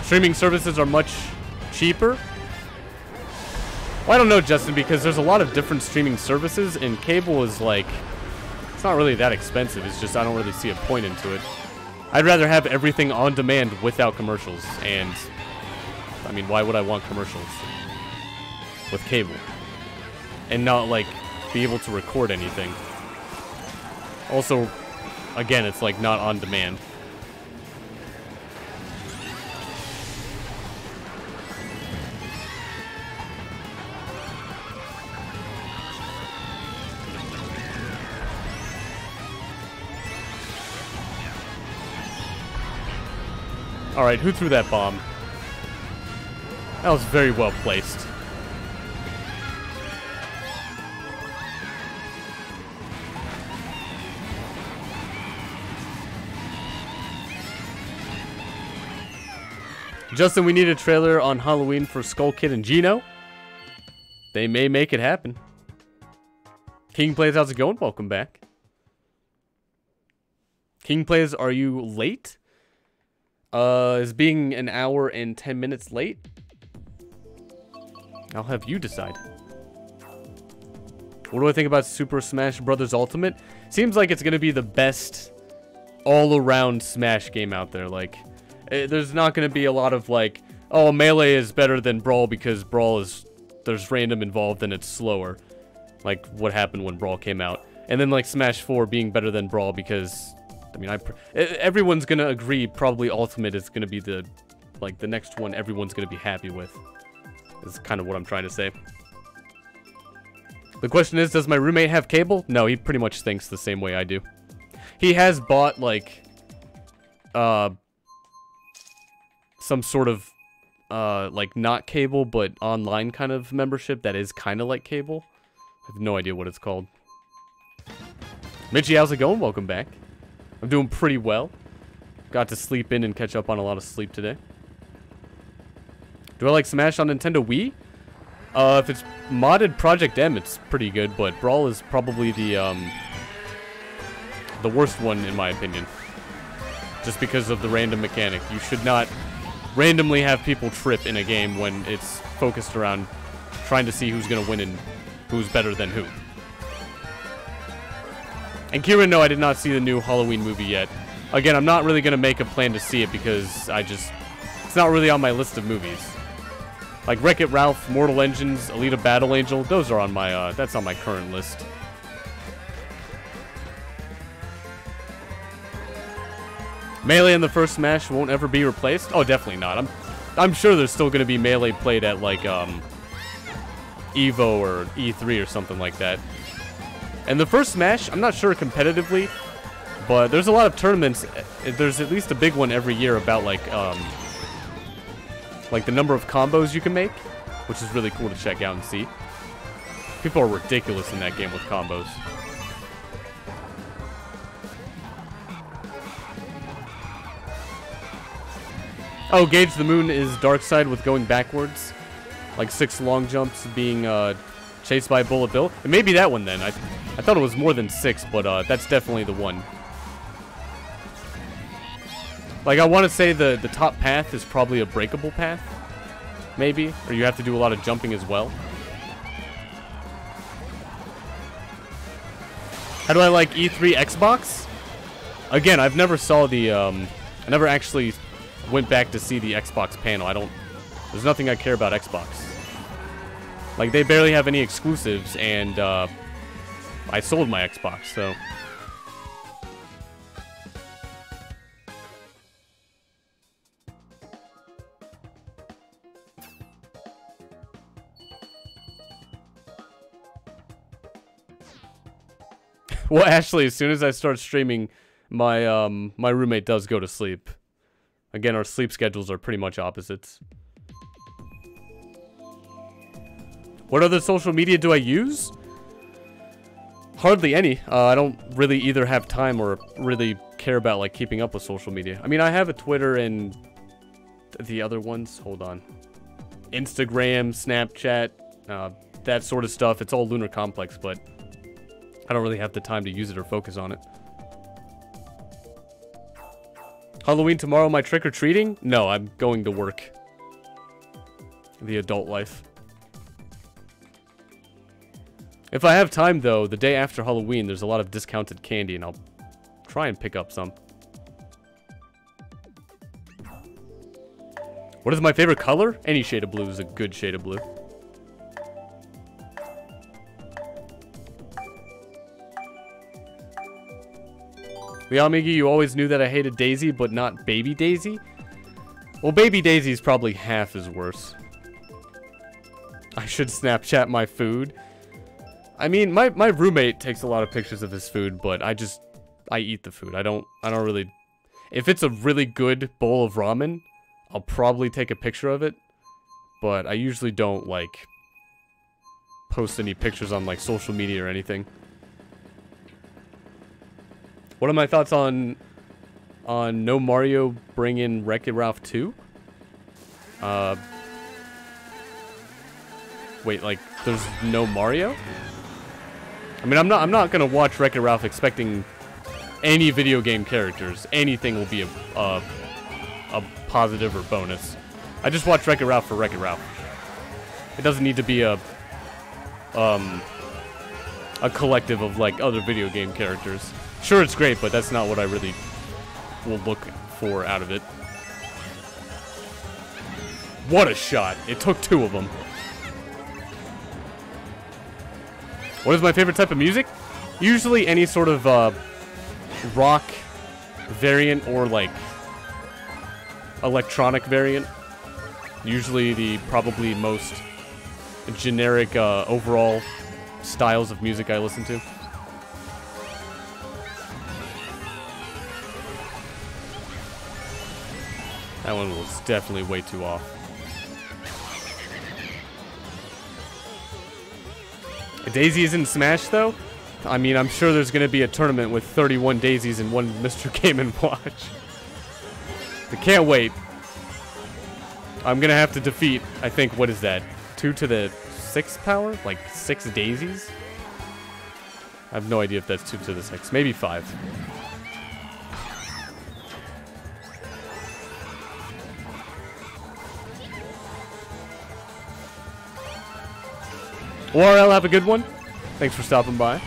Streaming services are much cheaper. Well, I don't know, Justin, because there's a lot of different streaming services, and cable is like, it's not really that expensive. It's just I don't really see a point into it. I'd rather have everything on demand without commercials, and I mean, why would I want commercials with cable and not like be able to record anything? Also, again, it's like not on demand. Alright, who threw that bomb? That was very well placed. Justin, we need a trailer on Halloween for Skull Kid and Gino. They may make it happen. King Plays, how's it going? Welcome back. King Plays, are you late? Is being an hour and 10 minutes late? I'll have you decide. What do I think about Super Smash Bros. Ultimate? Seems like it's gonna be the best all-around Smash game out there. Like, there's not gonna be a lot of like, oh, Melee is better than Brawl because Brawl is, there's random involved and it's slower. Like what happened when Brawl came out. And then like Smash 4 being better than Brawl because, I mean, everyone's gonna agree probably Ultimate is gonna be the, like, the next one everyone's gonna be happy with. Is kind of what I'm trying to say. The question is, does my roommate have cable? No, he pretty much thinks the same way I do. He has bought, like, some sort of like not cable but online kind of membership that is kind of like cable. I have no idea what it's called. Mitchie, how's it going? Welcome back. I'm doing pretty well. Got to sleep in and catch up on a lot of sleep today. Do I like Smash on Nintendo Wii? If it's modded Project M, it's pretty good, but Brawl is probably the worst one in my opinion. Just because of the random mechanic. You should not randomly have people trip in a game when it's focused around trying to see who's going to win and who's better than who. And Kieran, no, I did not see the new Halloween movie yet. Again, I'm not really going to make a plan to see it because it's not really on my list of movies. Like Wreck-It Ralph, Mortal Engines, Alita Battle Angel, those are on my, that's on my current list. Melee in the first Smash won't ever be replaced? Oh, definitely not. I'm sure there's still going to be Melee played at, like, EVO or E3 or something like that. And the first Smash, I'm not sure competitively, but there's a lot of tournaments. There's at least a big one every year about, like the number of combos you can make, which is really cool to check out and see. People are ridiculous in that game with combos. Oh, Gauge the Moon is Dark Side with going backwards. Like 6 long jumps being chased by Bullet Bill. It may be that one then. I thought it was more than 6, but that's definitely the one. Like, I want to say the top path is probably a breakable path. Maybe. Or you have to do a lot of jumping as well. How do I like E3 Xbox? Again, I've never saw the, I never actually went back to see the Xbox panel. There's nothing I care about Xbox. Like, they barely have any exclusives, and, I sold my Xbox, so. Well, Ashley, as soon as I start streaming, my my roommate does go to sleep. Again, our sleep schedules are pretty much opposites. What other social media do I use? Hardly any. I don't really either have time or really care about, like, keeping up with social media. I mean, I have a Twitter and the other ones. Hold on. Instagram, Snapchat, that sort of stuff. It's all Lunarcomplex, but I don't really have the time to use it or focus on it. Halloween tomorrow, my trick-or-treating? No, I'm going to work. The adult life. If I have time, though, the day after Halloween, there's a lot of discounted candy, and I'll try and pick up some. What is my favorite color? Any shade of blue is a good shade of blue. Leomigi, you always knew that I hated Daisy, but not Baby Daisy? Well, Baby Daisy is probably half as worse. I should Snapchat my food. I mean, my roommate takes a lot of pictures of his food, but I eat the food. I don't really... If it's a really good bowl of ramen, I'll probably take a picture of it. But I usually don't, like, post any pictures on, like, social media or anything. What are my thoughts on No Mario bring in Wreck-It Ralph 2? Wait, like, there's no Mario? I mean, I'm not gonna watch Wreck-It Ralph expecting any video game characters. Anything will be a positive or bonus. I just watch Wreck-It Ralph for Wreck-It Ralph. It doesn't need to be a collective of, like, other video game characters. Sure, it's great, but that's not what I really will look for out of it. What a shot. It took 2 of them. What is my favorite type of music? Usually any sort of rock variant or, like, electronic variant. Usually the probably most generic overall styles of music I listen to. That one was definitely way too off. Daisy is in Smash, though? I mean, I'm sure there's going to be a tournament with 31 Daisies and one Mr. Game & Watch. I can't wait. I'm going to have to defeat, I think, what is that? 2 to the 6th power? Like 6 Daisies? I have no idea if that's 2 to the 6. Maybe 5. ORL, have a good one. Thanks for stopping by.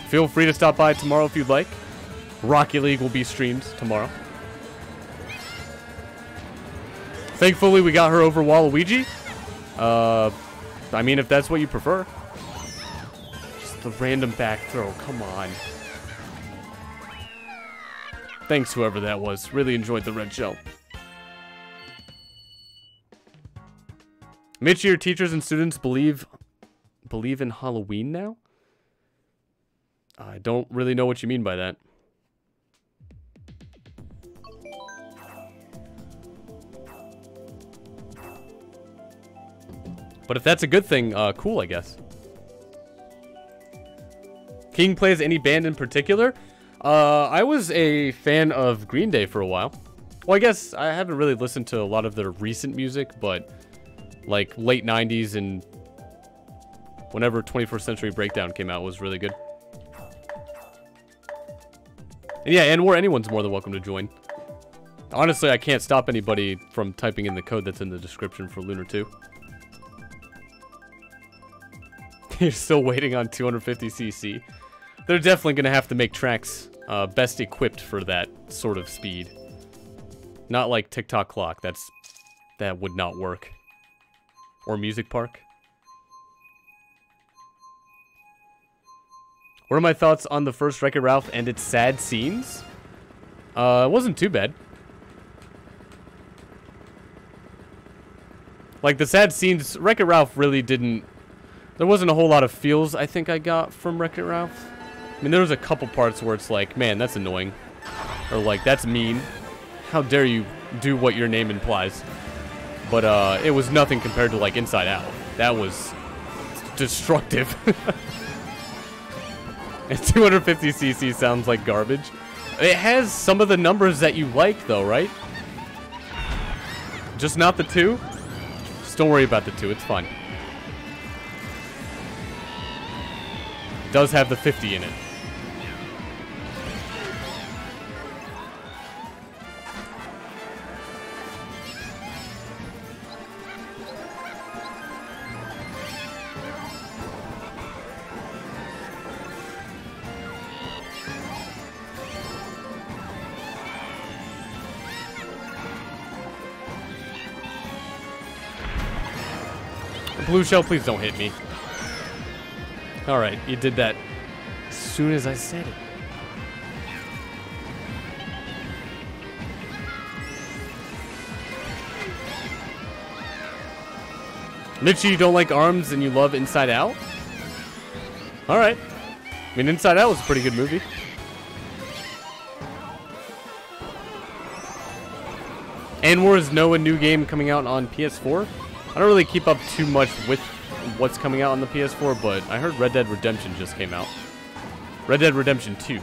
Feel free to stop by tomorrow if you'd like. Rocket League will be streamed tomorrow. Thankfully, we got her over Waluigi. I mean, if that's what you prefer. Just the random back throw, come on. Thanks, whoever that was. Really enjoyed the red shell. Mitch, your teachers and students believe in Halloween now? I don't really know what you mean by that. But if that's a good thing, cool, I guess. King plays any band in particular? I was a fan of Green Day for a while. Well, I guess I haven't really listened to a lot of their recent music, but like late 90s and whenever 21st Century Breakdown came out was really good. And yeah, and anyone's more than welcome to join. Honestly, I can't stop anybody from typing in the code that's in the description for Lunar 2. You're still waiting on 250cc. They're definitely going to have to make tracks best equipped for that sort of speed. Not like TikTok Clock. That would not work. Or Music Park. What are my thoughts on the first Wreck-It Ralph and its sad scenes? It wasn't too bad. Like, the sad scenes, Wreck-It Ralph really didn't... There wasn't a whole lot of feels I think I got from Wreck-It Ralph. I mean, there was a couple parts where it's like, man, that's annoying. Or like, that's mean. How dare you do what your name implies. But it was nothing compared to like Inside Out. That was destructive. And 250cc sounds like garbage. It has some of the numbers that you like though, right? Just not the 2? Just don't worry about the 2, it's fine. It does have the 50 in it. Blue shell, please don't hit me. Alright, you did that as soon as I said it. Mitchie, you don't like ARMS and you love Inside Out? Alright. I mean, Inside Out was a pretty good movie. And is no a new game coming out on PS4? I don't really keep up too much with what's coming out on the PS4, but I heard Red Dead Redemption just came out. Red Dead Redemption 2.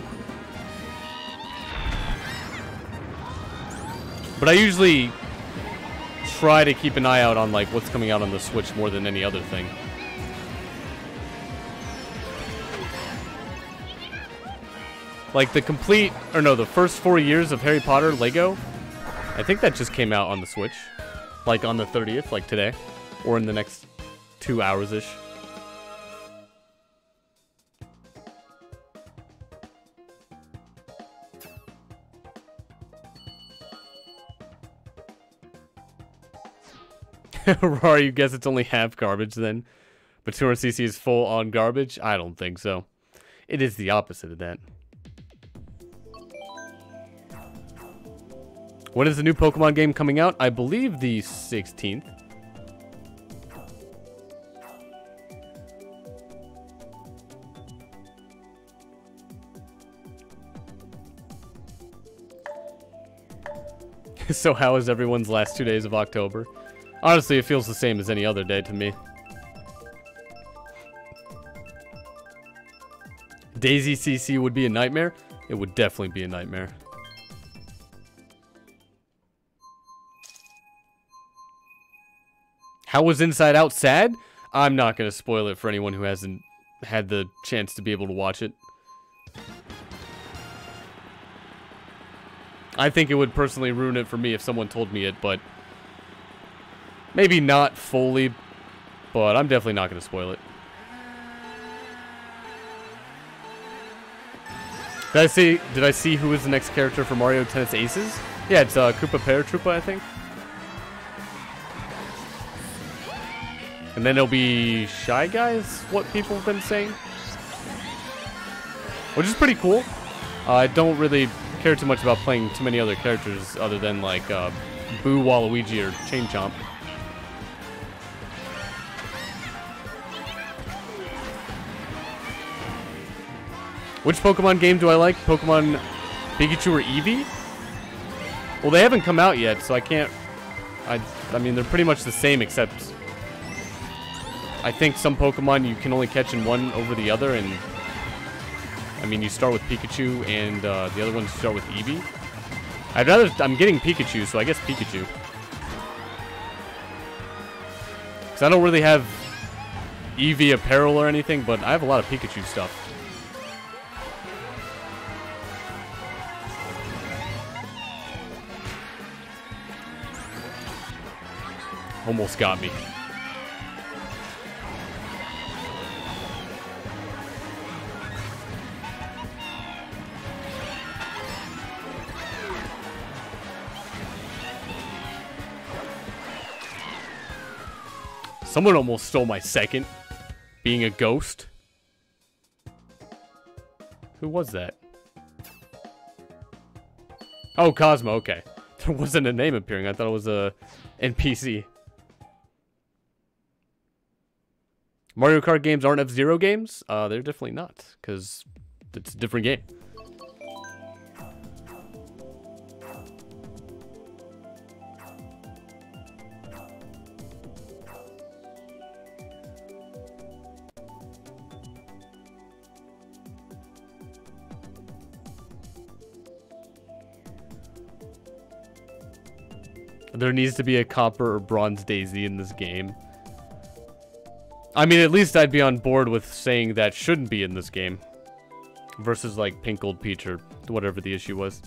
But I usually try to keep an eye out on like what's coming out on the Switch more than any other thing. Like the first 4 years of Harry Potter Lego, I think that just came out on the Switch. Like on the 30th, like today. Or in the next 2 hours-ish. Rory, you guess it's only half garbage then? But 200cc is full on garbage? I don't think so. It is the opposite of that. When is the new Pokemon game coming out? I believe the 16th. So how is everyone's last 2 days of October? Honestly, it feels the same as any other day to me. Daisy CC would be a nightmare? It would definitely be a nightmare. How was Inside Out sad? I'm not going to spoil it for anyone who hasn't had the chance to be able to watch it. I think it would personally ruin it for me if someone told me it, but maybe not fully, but I'm definitely not going to spoil it. Did I see who is the next character for Mario Tennis Aces? Yeah, it's Koopa Paratroopa, I think. And then it'll be Shy Guys, what people have been saying. Which is pretty cool. I don't really care too much about playing too many other characters other than like Boo, Waluigi, or Chain Chomp. Which Pokemon game do I like? Pokemon Pikachu or Eevee? Well, they haven't come out yet, so I can't... I mean, they're pretty much the same, except... I think some Pokemon you can only catch in one over the other, and... I mean, you start with Pikachu, and the other ones start with Eevee. I'm getting Pikachu, so I guess Pikachu. Because I don't really have Eevee apparel or anything, but I have a lot of Pikachu stuff. Almost got me. Someone almost stole my second. Being a ghost. Who was that? Oh, Cosmo, okay. There wasn't a name appearing. I thought it was a NPC. Mario Kart games aren't F-Zero games? They're definitely not, because it's a different game. There needs to be a copper or bronze Daisy in this game. I mean, at least I'd be on board with saying that shouldn't be in this game. Versus, like, Pink Gold Peach or whatever the issue was.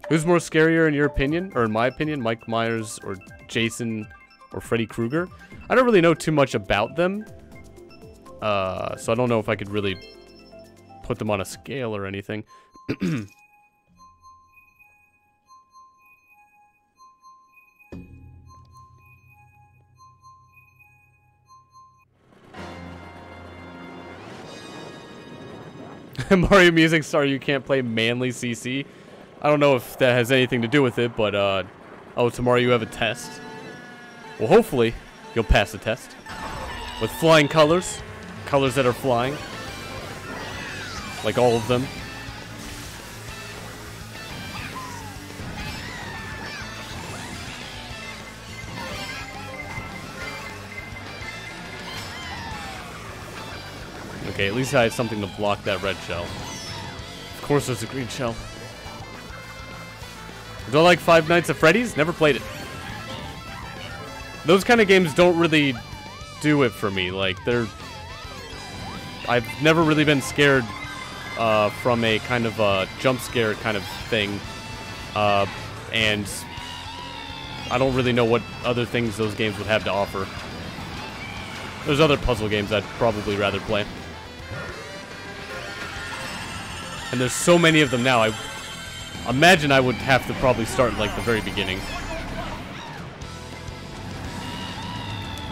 Who's more scarier in your opinion? Or in my opinion, Mike Myers or Jason or Freddy Krueger? I don't really know too much about them. So I don't know if I could really put them on a scale or anything. Mario Music, sorry you can't play Manly CC. I don't know if that has anything to do with it, but, oh, tomorrow you have a test. Well, hopefully, you'll pass the test. With flying colors. Colors that are flying. Like all of them. Okay, at least I had something to block that red shell. Of course there's a green shell. Do I like Five Nights at Freddy's? Never played it. Those kind of games don't really do it for me. Like, I've never really been scared from a kind of jump scare kind of thing. And I don't really know what other things those games would have to offer. There's other puzzle games I'd probably rather play. And there's so many of them now, I imagine I would have to probably start like the very beginning.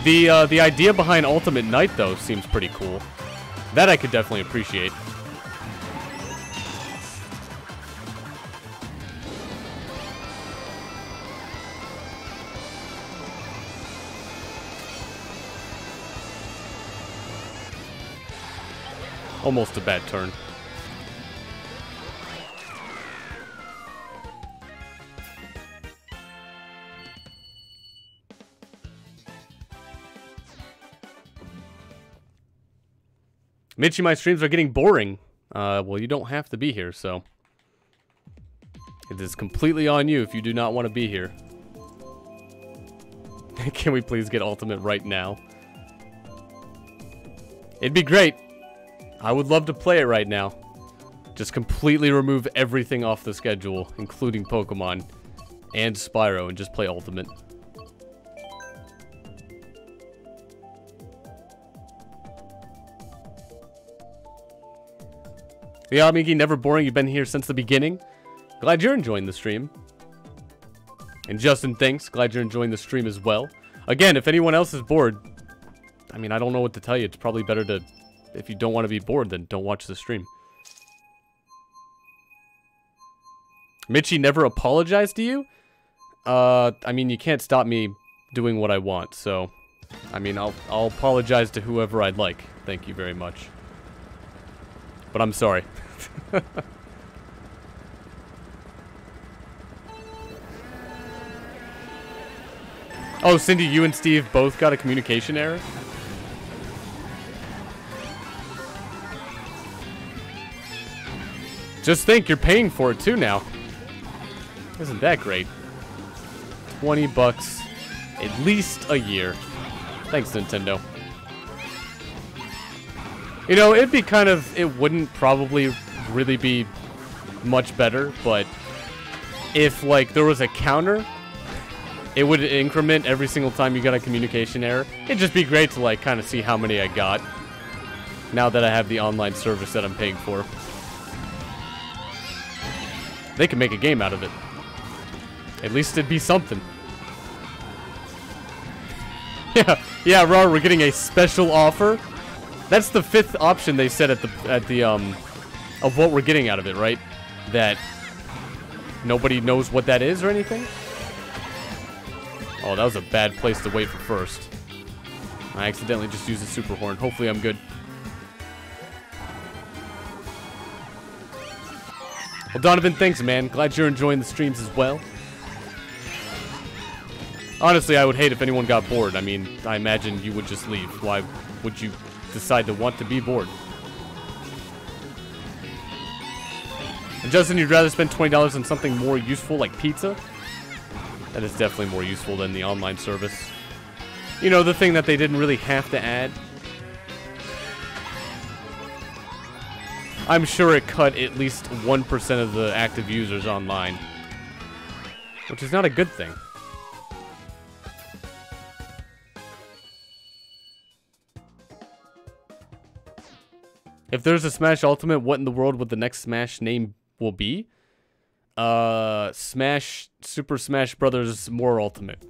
The idea behind Ultimate Night, though, seems pretty cool. That I could definitely appreciate. Almost a bad turn. Mitchie, my streams are getting boring. Well, you don't have to be here, so it is completely on you if you do not want to be here. Can we please get Ultimate right now? It'd be great. I would love to play it right now. Just completely remove everything off the schedule, including Pokemon and Spyro, and just play Ultimate. Yeah, Miki, never boring. You've been here since the beginning. Glad you're enjoying the stream. And Justin, thanks. Glad you're enjoying the stream as well. Again, if anyone else is bored, I mean, I don't know what to tell you. It's probably better to, if you don't want to be bored, then don't watch the stream. Mitchie never apologized to you? I mean, you can't stop me doing what I want, so, I mean, I'll apologize to whoever I'd like. Thank you very much. But I'm sorry. Oh, Cindy, you and Steve both got a communication error? Just think, you're paying for it too now. Isn't that great? 20 bucks at least a year. Thanks, Nintendo. You know, it'd be kind of, it wouldn't probably really be much better, but if, like, there was a counter, it would increment every single time you got a communication error. It'd just be great to, like, kind of see how many I got now that I have the online service that I'm paying for. They can make a game out of it. At least it'd be something. Yeah, Rar, we're getting a special offer. That's the 5th option they said at the of what we're getting out of it, right? That nobody knows what that is or anything? Oh, that was a bad place to wait for first. I accidentally just used a super horn. Hopefully I'm good. Well, Donovan, thanks, man. Glad you're enjoying the streams as well. Honestly, I would hate if anyone got bored. I mean, I imagine you would just leave. Why would you decide to want to be bored? And Justin, you'd rather spend $20 on something more useful like pizza? That is definitely more useful than the online service. You know, the thing that they didn't really have to add. I'm sure it cut at least 1% of the active users online. Which is not a good thing. If there's a Smash Ultimate, what in the world would the next Smash name will be? Smash, Super Smash Brothers More Ultimate.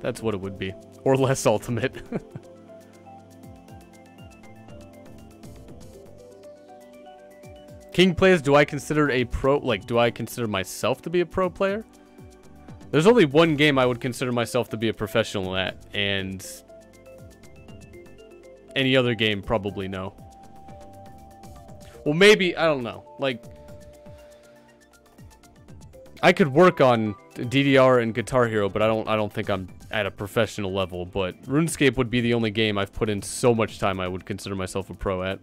That's what it would be. Or less Ultimate. King plays, do I consider a pro, like, do I consider myself to be a pro player? There's only one game I would consider myself to be a professional at, and any other game, probably no. Well, maybe, I don't know. Like, I could work on DDR and Guitar Hero, but I don't think I'm at a professional level. But RuneScape would be the only game I've put in so much time I would consider myself a pro at.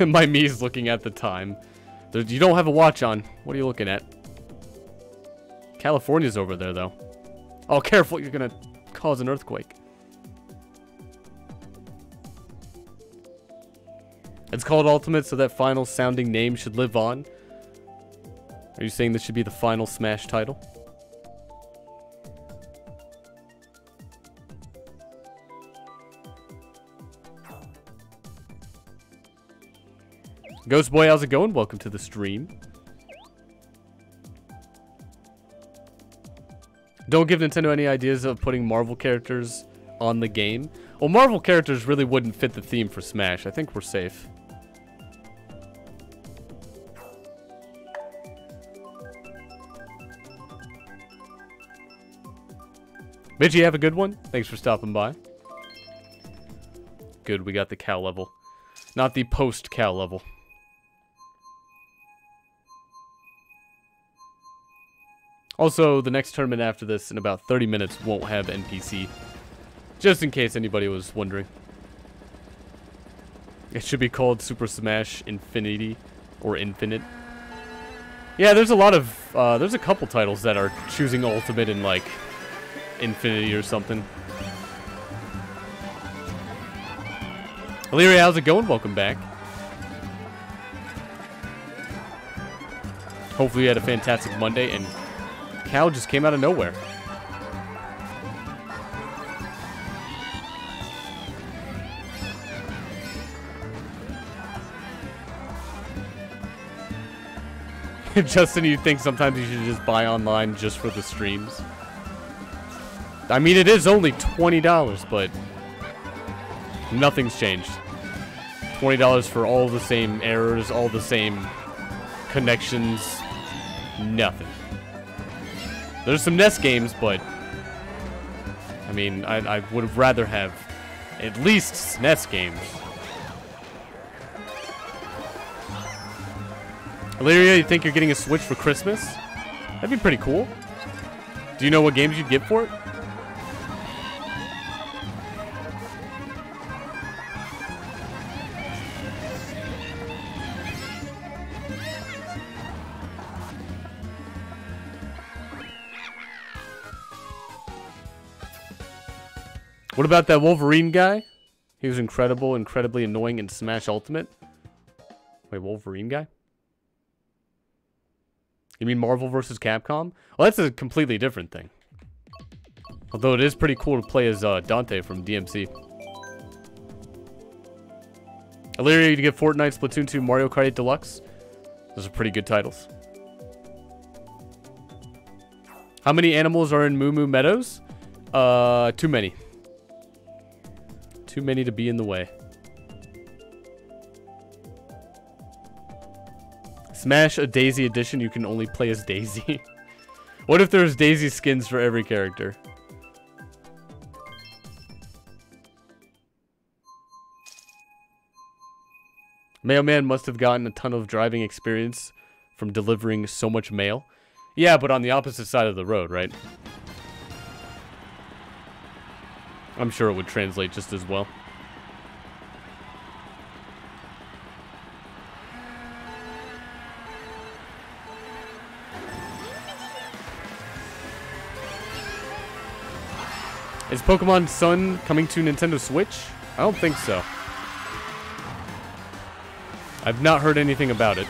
My Mii's looking at the time. You don't have a watch on. What are you looking at? California's over there, though. Oh, careful. You're going to cause an earthquake. It's called Ultimate, so that final sounding name should live on. Are you saying this should be the final Smash title? Ghost Boy, how's it going? Welcome to the stream. Don't give Nintendo any ideas of putting Marvel characters on the game. Well, Marvel characters really wouldn't fit the theme for Smash. I think we're safe. Midgie, have a good one. Thanks for stopping by. Good, we got the cow level. Not the post-cow level. Also, the next tournament after this in about 30 minutes won't have NPC. Just in case anybody was wondering. It should be called Super Smash Infinity or Infinite. Yeah, there's a lot of, there's a couple titles that are choosing Ultimate in, like, Infinity or something. Illyria, how's it going? Welcome back. Hopefully you had a fantastic Monday, and Cal just came out of nowhere. Justin, you think sometimes you should just buy online just for the streams? I mean, it is only $20, but nothing's changed. $20 for all the same errors, all the same connections, nothing. There's some NES games, but I mean, I would have rather have at least SNES games. Illyria, you think you're getting a Switch for Christmas? That'd be pretty cool. Do you know what games you'd get for it? What about that Wolverine guy? He was incredible, incredibly annoying in Smash Ultimate. Wait, Wolverine guy? You mean Marvel vs. Capcom? Well, that's a completely different thing. Although it is pretty cool to play as Dante from DMC. Illyria, you get Fortnite, Splatoon 2, Mario Kart 8 Deluxe. Those are pretty good titles. How many animals are in Moo Moo Meadows? Too many. Too many to be in the way. Smash a Daisy edition, you can only play as Daisy. What if there's Daisy skins for every character? Mailman must have gotten a ton of driving experience from delivering so much mail. Yeah, but on the opposite side of the road, right? I'm sure it would translate just as well. Is Pokemon Sun coming to Nintendo Switch? I don't think so. I've not heard anything about it.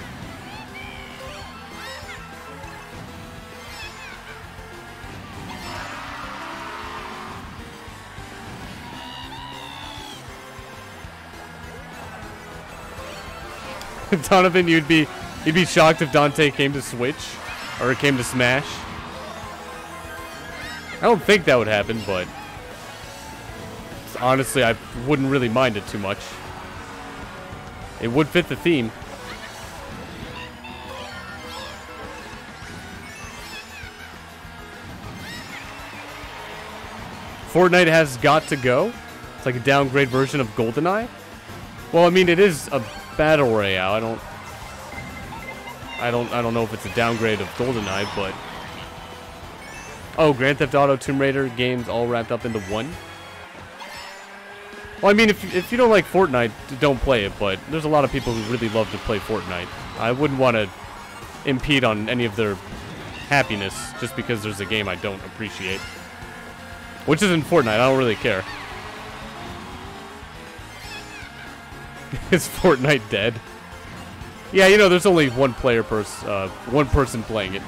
Donovan, you'd be shocked if Dante came to Switch or came to Smash. I don't think that would happen, but honestly, I wouldn't really mind it too much. It would fit the theme. Fortnite has got to go. It's like a downgrade version of GoldenEye. Well, I mean, it is a battle royale. I don't know if it's a downgrade of GoldenEye, but oh, Grand Theft Auto, Tomb Raider games all wrapped up into one. Well, I mean, if you don't like Fortnite, don't play it, but there's a lot of people who really love to play Fortnite. I wouldn't want to impede on any of their happiness just because there's a game I don't appreciate. Which isn't Fortnite, I don't really care. Is Fortnite dead? Yeah, you know, there's only one person playing it.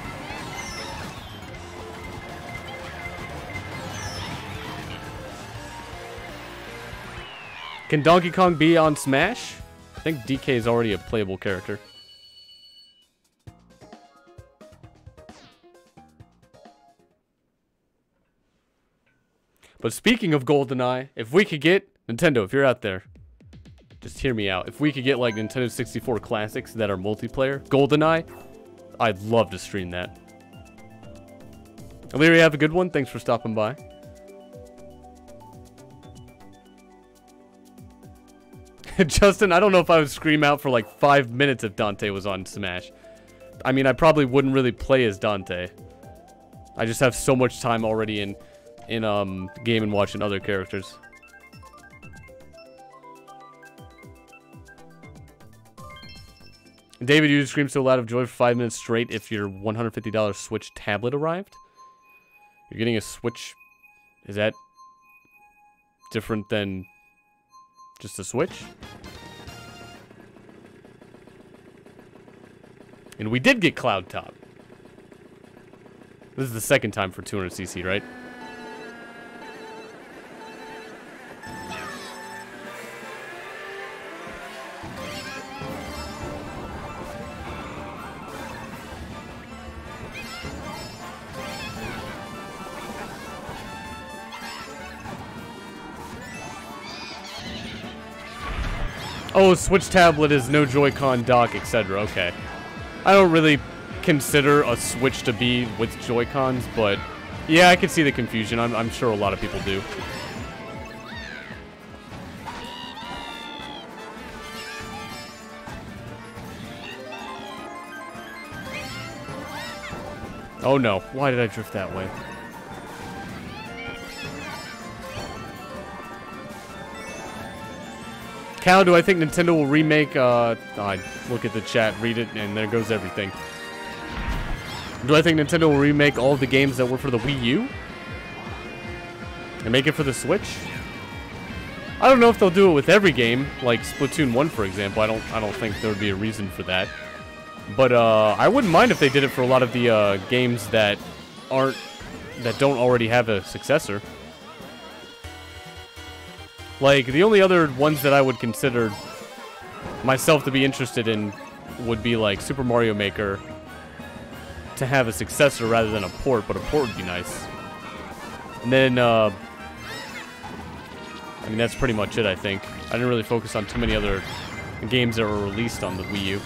Can Donkey Kong be on Smash? I think DK is already a playable character. But speaking of GoldenEye, if we could get Nintendo, if you're out there, just hear me out. If we could get like Nintendo 64 classics that are multiplayer, GoldenEye, I'd love to stream that. Illyria, have a good one. Thanks for stopping by. Justin, I don't know if I would scream out for like 5 minutes if Dante was on Smash. I mean, I probably wouldn't really play as Dante. I just have so much time already in Game and watching other characters. David, you scream so loud of joy for 5 minutes straight if your $150 Switch tablet arrived. You're getting a Switch. Is that different than just a Switch? And we did get Cloud Top. This is the second time for 200cc, right? Oh, Switch tablet is no Joy-Con dock, etc. Okay. I don't really consider a Switch to be with Joy-Cons, but yeah, I can see the confusion. I'm sure a lot of people do. Oh no, why did I drift that way? Cal, do I think Nintendo will remake, I look at the chat, read it, and there goes everything. Do I think Nintendo will remake all of the games that were for the Wii U? And make it for the Switch? I don't know if they'll do it with every game, like Splatoon 1, for example. I don't think there would be a reason for that. But, I wouldn't mind if they did it for a lot of the, games that don't already have a successor. Like, the only other ones that I would consider myself to be interested in would be, like, Super Mario Maker to have a successor rather than a port, but a port would be nice. And then, I mean, that's pretty much it, I think. I didn't really focus on too many other games that were released on the Wii U.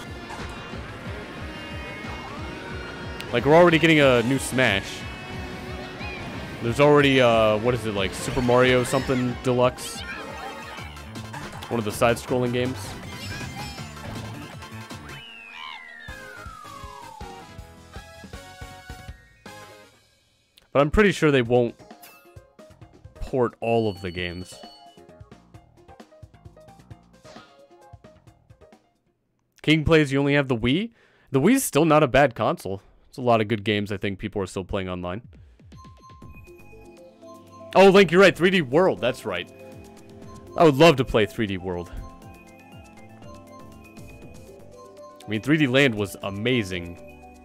Like, we're already getting a new Smash. There's already, what is it, like, Super Mario something Deluxe? One of the side-scrolling games. But I'm pretty sure they won't port all of the games. King plays, you only have the Wii? The Wii's still not a bad console. It's a lot of good games I think people are still playing online. Oh, Link, you're right. 3D World, that's right. I would love to play 3D World. I mean, 3D Land was amazing,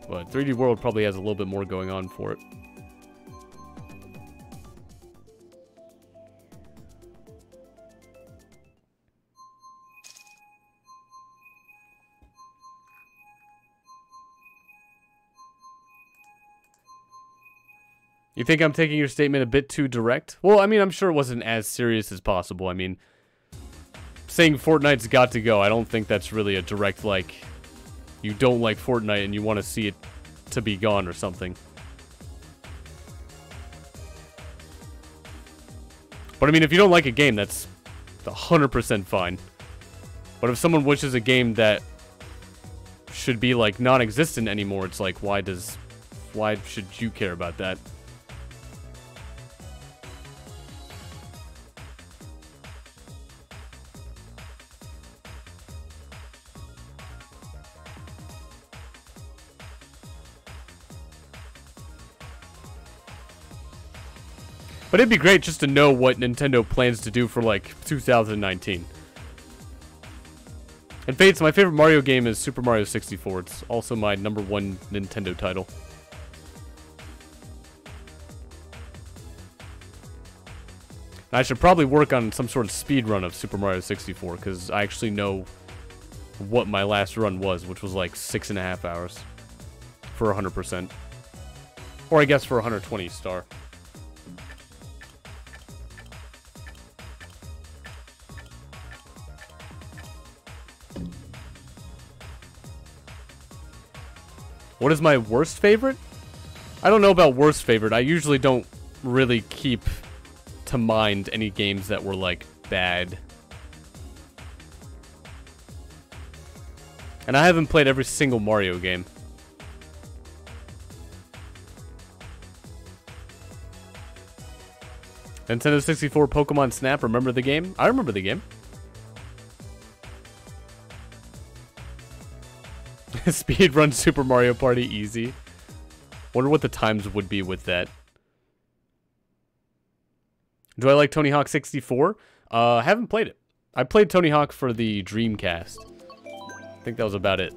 but 3D World probably has a little bit more going on for it. You think I'm taking your statement a bit too direct? Well, I mean, I'm sure it wasn't as serious as possible. I mean, saying Fortnite's got to go, I don't think that's really a direct, like, you don't like Fortnite and you want to see it to be gone or something. But I mean, if you don't like a game, that's 100% fine. But if someone wishes a game that should be, like, non-existent anymore, it's like, why should you care about that? But it'd be great just to know what Nintendo plans to do for, like, 2019. And Fates, my favorite Mario game is Super Mario 64. It's also my #1 Nintendo title. And I should probably work on some sort of speed run of Super Mario 64, because I actually know what my last run was, which was like 6.5 hours for 100%. Or I guess for 120 star. What is my worst favorite? I don't know about worst favorite. I usually don't really keep to mind any games that were, like, bad. And I haven't played every single Mario game. Nintendo 64 Pokemon Snap, remember the game? I remember the game. Speedrun Super Mario Party easy. Wonder what the times would be with that. Do I like Tony Hawk 64? Haven't played it. I played Tony Hawk for the Dreamcast. I think that was about it.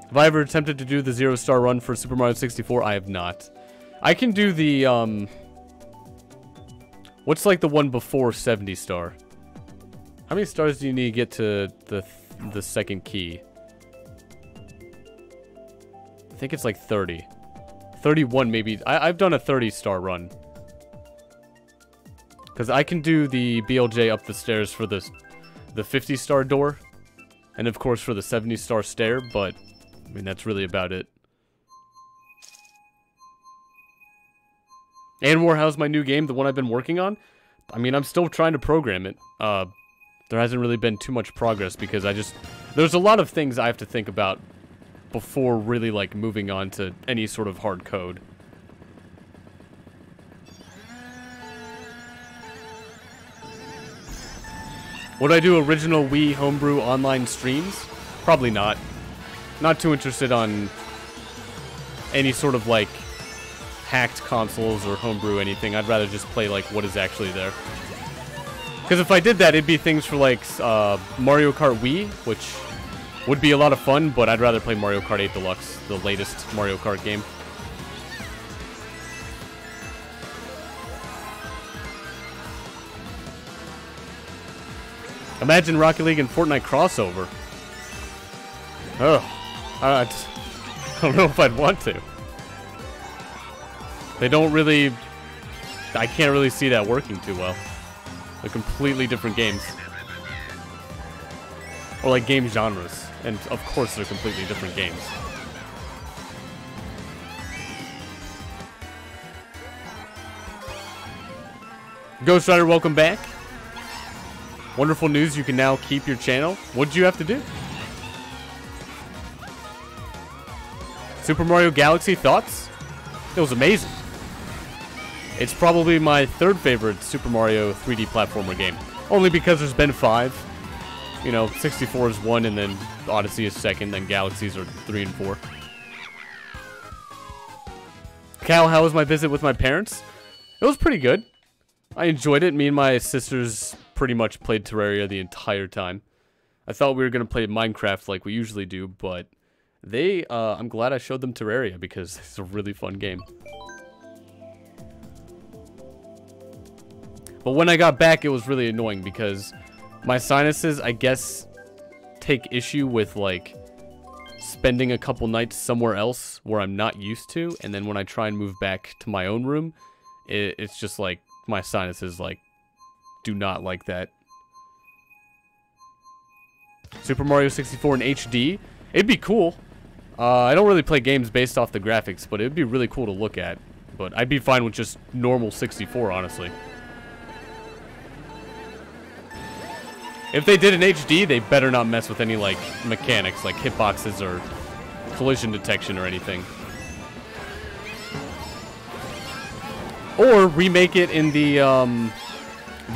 Have I ever attempted to do the 0-star run for Super Mario 64? I have not. I can do the, what's like the one before 70-star? How many stars do you need to get to the second key? I think it's like 30. 31 maybe. I've done a 30-star run. Because I can do the BLJ up the stairs for the 50-star door. And of course for the 70-star stair, but I mean that's really about it. Anwar, how's my new game, the one I've been working on? I mean, I'm still trying to program it. There hasn't really been too much progress because there's a lot of things I have to think about before really, like, moving on to any sort of hard code. Would I do original Wii homebrew online streams? Probably not. Not too interested on any sort of, like, hacked consoles or homebrew anything. I'd rather just play, like, what is actually there. Because if I did that, it'd be things for, like, Mario Kart Wii, which would be a lot of fun, but I'd rather play Mario Kart 8 Deluxe, the latest Mario Kart game. Imagine Rocket League and Fortnite crossover. Oh, I don't know if I'd want to. They don't really... I can't really see that working too well. They're completely different games. Or like game genres. And of course they're completely different games. Ghost Rider, welcome back. Wonderful news, you can now keep your channel. What did you have to do? Super Mario Galaxy, thoughts? It was amazing. It's probably my third favorite Super Mario 3D platformer game. Only because there's been 5. You know, 64 is 1, and then Odyssey is 2nd, then Galaxies are 3 and 4. Cal, how was my visit with my parents? It was pretty good. I enjoyed it. Me and my sisters pretty much played Terraria the entire time. I thought we were going to play Minecraft like we usually do, but I'm glad I showed them Terraria because it's a really fun game. But when I got back, it was really annoying because my sinuses, I guess, take issue with, like, spending a couple nights somewhere else where I'm not used to, and then when I try and move back to my own room, it's just, like, my sinuses, like, do not like that. Super Mario 64 in HD? It'd be cool. I don't really play games based off the graphics, but it'd be really cool to look at. But I'd be fine with just normal 64, honestly. If they did an HD, they better not mess with any, like, mechanics, like hitboxes or collision detection or anything. Or remake it in the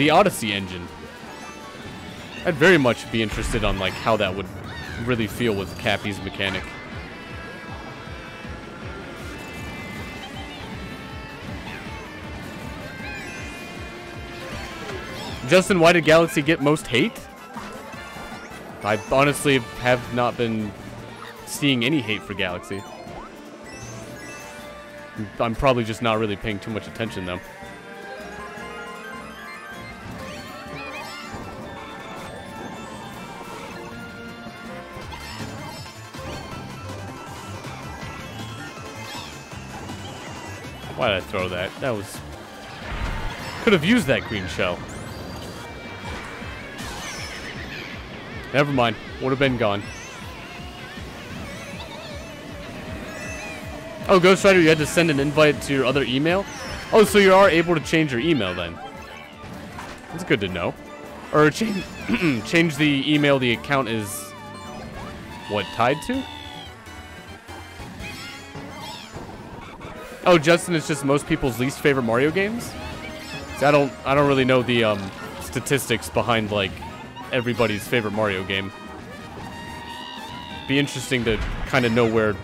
Odyssey engine. I'd very much be interested on, like, how that would really feel with Cappy's mechanic. Justin, why did Galaxy get most hate? I honestly have not been seeing any hate for Galaxy. I'm probably just not really paying too much attention, though. Why did I throw that? That was... Could have used that green shell. Never mind. Would have been gone. Oh, Ghost Rider, you had to send an invite to your other email? Oh, so you are able to change your email then. That's good to know. Or change, change the email the account is... What, tied to? Oh, Justin, it's just most people's least favorite Mario games? See, I don't really know the statistics behind like everybody's favorite Mario game. Be interesting to kind of know where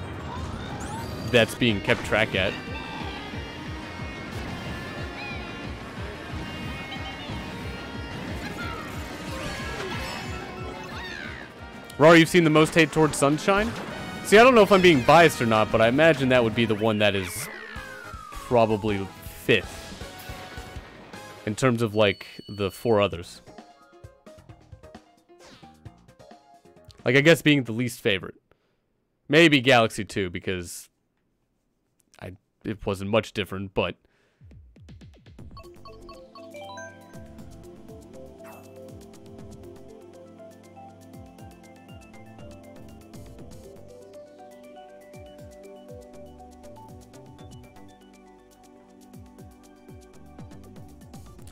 that's being kept track at. Rory, you've seen the most hate towards Sunshine? See, I don't know if I'm being biased or not, but I imagine that would be the one that is probably 5th in terms of, like, the 4 others. Like, I guess being the least favorite. Maybe Galaxy 2, because it wasn't much different, but...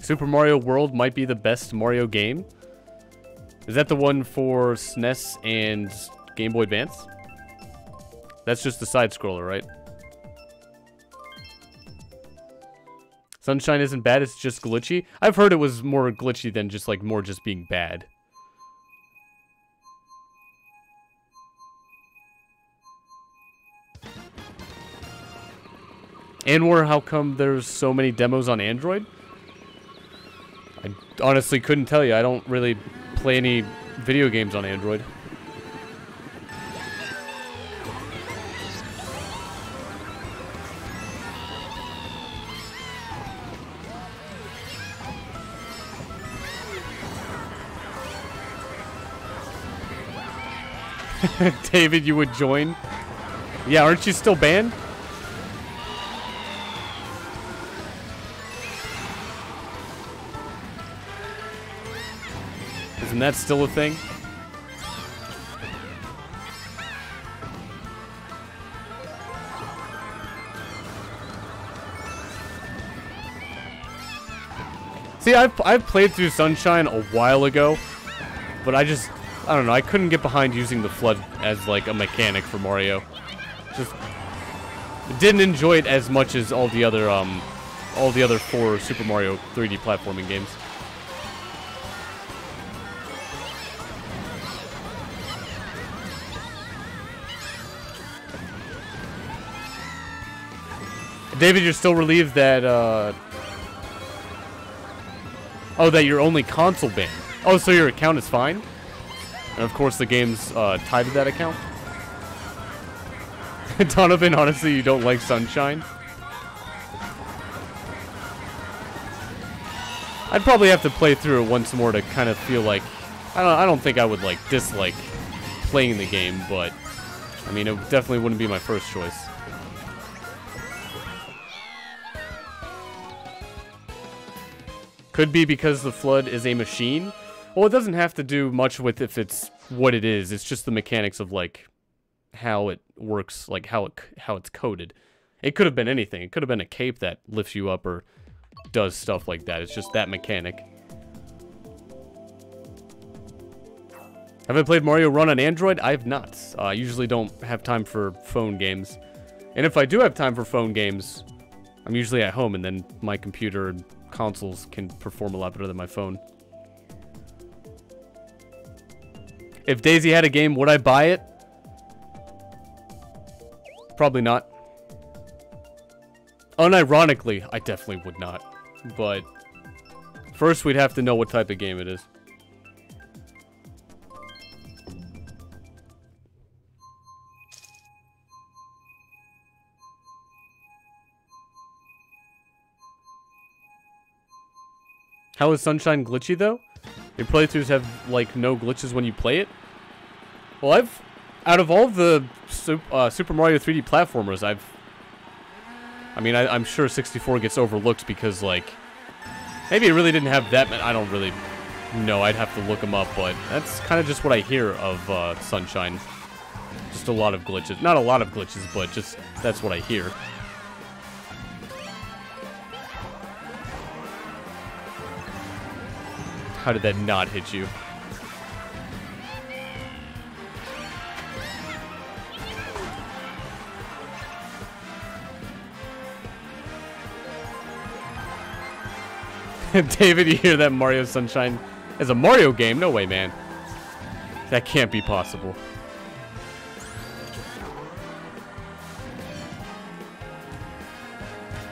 Super Mario World might be the best Mario game. Is that the one for SNES and Game Boy Advance? That's just the side-scroller, right? Sunshine isn't bad, it's just glitchy. I've heard it was more glitchy than just, like, more just being bad. Anwar, how come there's so many demos on Android? I honestly couldn't tell you. I don't really play any video games on Android. David, you would join? Yeah, aren't you still banned? Isn't that still a thing? See, I've played through Sunshine a while ago, but I don't know, I couldn't get behind using the FLUDD as, like, a mechanic for Mario. Just didn't enjoy it as much as all the other 4 Super Mario 3D platforming games. David, you're still relieved that, oh, that you're only console banned. Oh, so your account is fine? And of course the game's tied to that account? Donovan, honestly, you don't like Sunshine? I'd probably have to play through it once more to kind of feel like... I don't think I would, like, dislike playing the game, but... I mean, it definitely wouldn't be my first choice. Could be because the FLUDD is a machine. Well, it doesn't have to do much with if it's what it is. It's just the mechanics of, like, how it works, like, how it's coded. It could have been anything. It could have been a cape that lifts you up or does stuff like that. It's just that mechanic. Have I played Mario Run on Android? I have not. I usually don't have time for phone games. And if I do have time for phone games, I'm usually at home, and then my computer and consoles can perform a lot better than my phone. If Daisy had a game, would I buy it? Probably not. Unironically, I definitely would not. But first we'd have to know what type of game it is. How is Sunshine glitchy, though? Your playthroughs have, like, no glitches when you play it? Well, out of all the Super Mario 3D platformers, I mean, I'm sure 64 gets overlooked because, like, maybe it really didn't have that many. I don't really know. I'd have to look them up, but that's kind of just what I hear of Sunshine. Just a lot of glitches. Not a lot of glitches, but just that's what I hear. How did that not hit you? David, you hear that Mario Sunshine is a Mario game? No way, man. That can't be possible.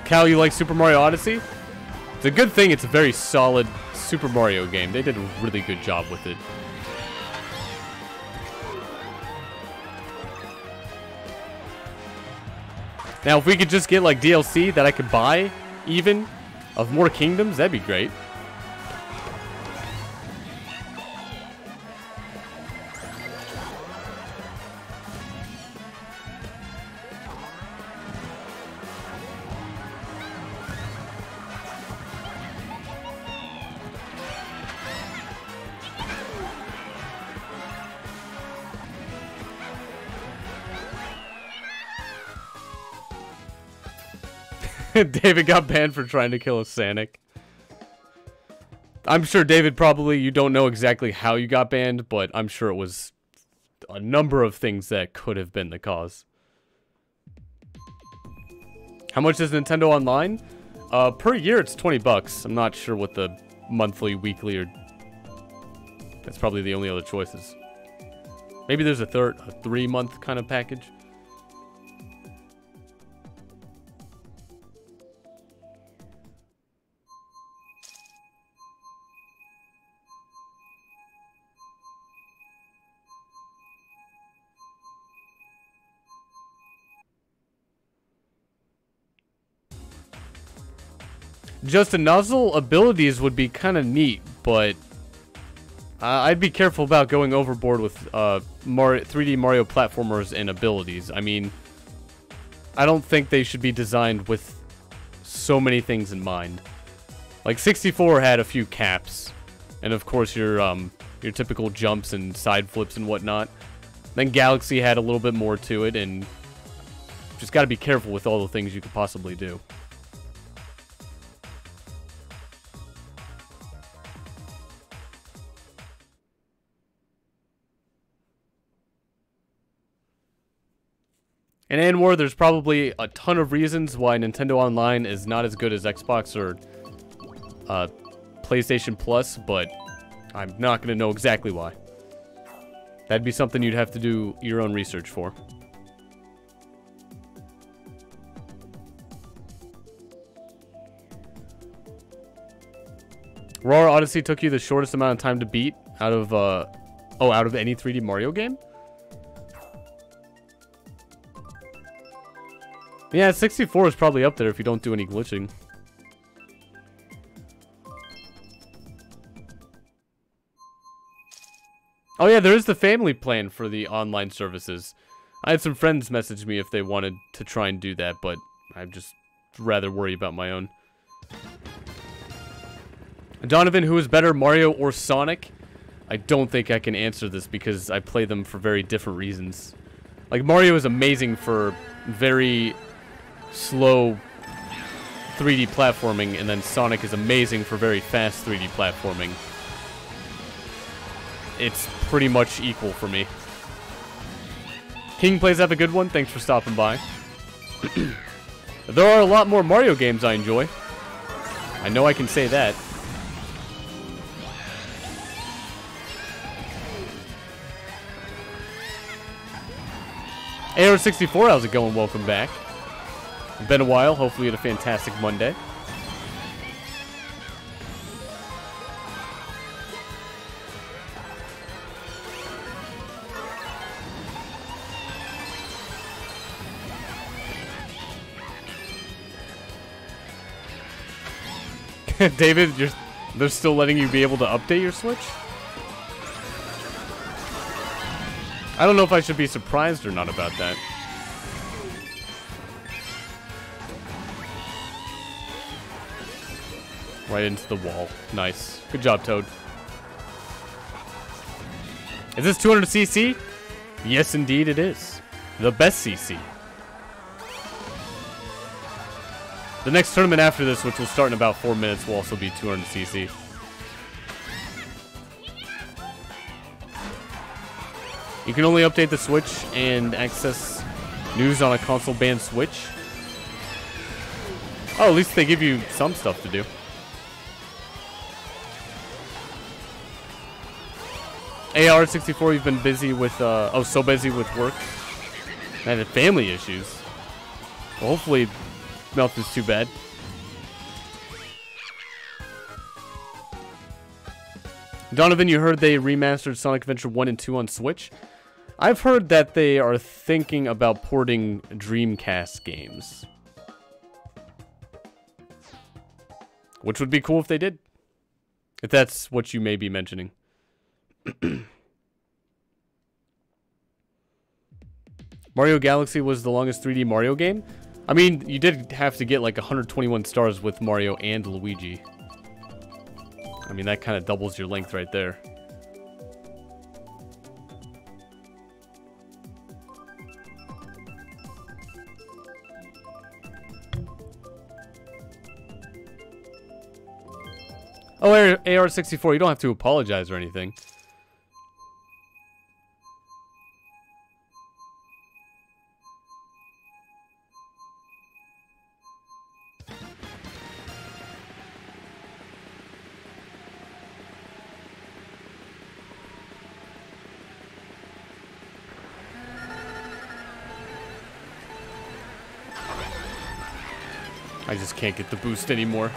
Cal, you like Super Mario Odyssey? It's a good thing it's a very solid Super Mario game. They did a really good job with it. Now, if we could just get, like, DLC that I could buy, even, of more kingdoms, that'd be great. David got banned for trying to kill a Sonic. I'm sure, David, probably you don't know exactly how you got banned, but I'm sure it was a number of things that could have been the cause. How much is Nintendo Online? Per year, it's 20 bucks. I'm not sure what the monthly, weekly, or... That's probably the only other choices. Maybe there's a 3-month kind of package. Just a nozzle abilities would be kind of neat, but I'd be careful about going overboard with 3D Mario platformers and abilities. I mean, I don't think they should be designed with so many things in mind. Like 64 had a few caps, and of course your typical jumps and side flips and whatnot. Then Galaxy had a little bit more to it, and just got to be careful with all the things you could possibly do. In Anwar, there's probably a ton of reasons why Nintendo Online is not as good as Xbox or PlayStation Plus, but I'm not going to know exactly why. That'd be something you'd have to do your own research for. Aurora Odyssey took you the shortest amount of time to beat out of any 3D Mario game? Yeah, 64 is probably up there if you don't do any glitching. Oh yeah, there is the family plan for the online services. I had some friends message me if they wanted to try and do that, but I'd just rather worry about my own. Donovan, who is better, Mario or Sonic? I don't think I can answer this because I play them for very different reasons. Like, Mario is amazing for very slow 3D platforming, and then Sonic is amazing for very fast 3D platforming. It's pretty much equal for me. King plays have a good one. Thanks for stopping by. There are a lot more Mario games I enjoy. I know I can say that. AR64, how's it going? Welcome back. Been a while. Hopefully you had a fantastic Monday. David, they're still letting you be able to update your Switch? I don't know if I should be surprised or not about that. Right into the wall. Nice. Good job, Toad. Is this 200cc? Yes, indeed it is. The best CC. The next tournament after this, which will start in about 4 minutes, will also be 200cc. You can only update the Switch and access news on a console-banned Switch. Oh, at least they give you some stuff to do. AR64, you've been busy with, oh, so busy with work. And family issues. Well, hopefully, nothing's too bad. Donovan, you heard they remastered Sonic Adventure 1 and 2 on Switch? I've heard that they are thinking about porting Dreamcast games. Which would be cool if they did. If that's what you may be mentioning. Mario Galaxy was the longest 3D Mario game? I mean, you did have to get like 121 stars with Mario and Luigi. I mean, that kind of doubles your length right there. Oh, AR64, you don't have to apologize or anything. I just can't get the boost anymore.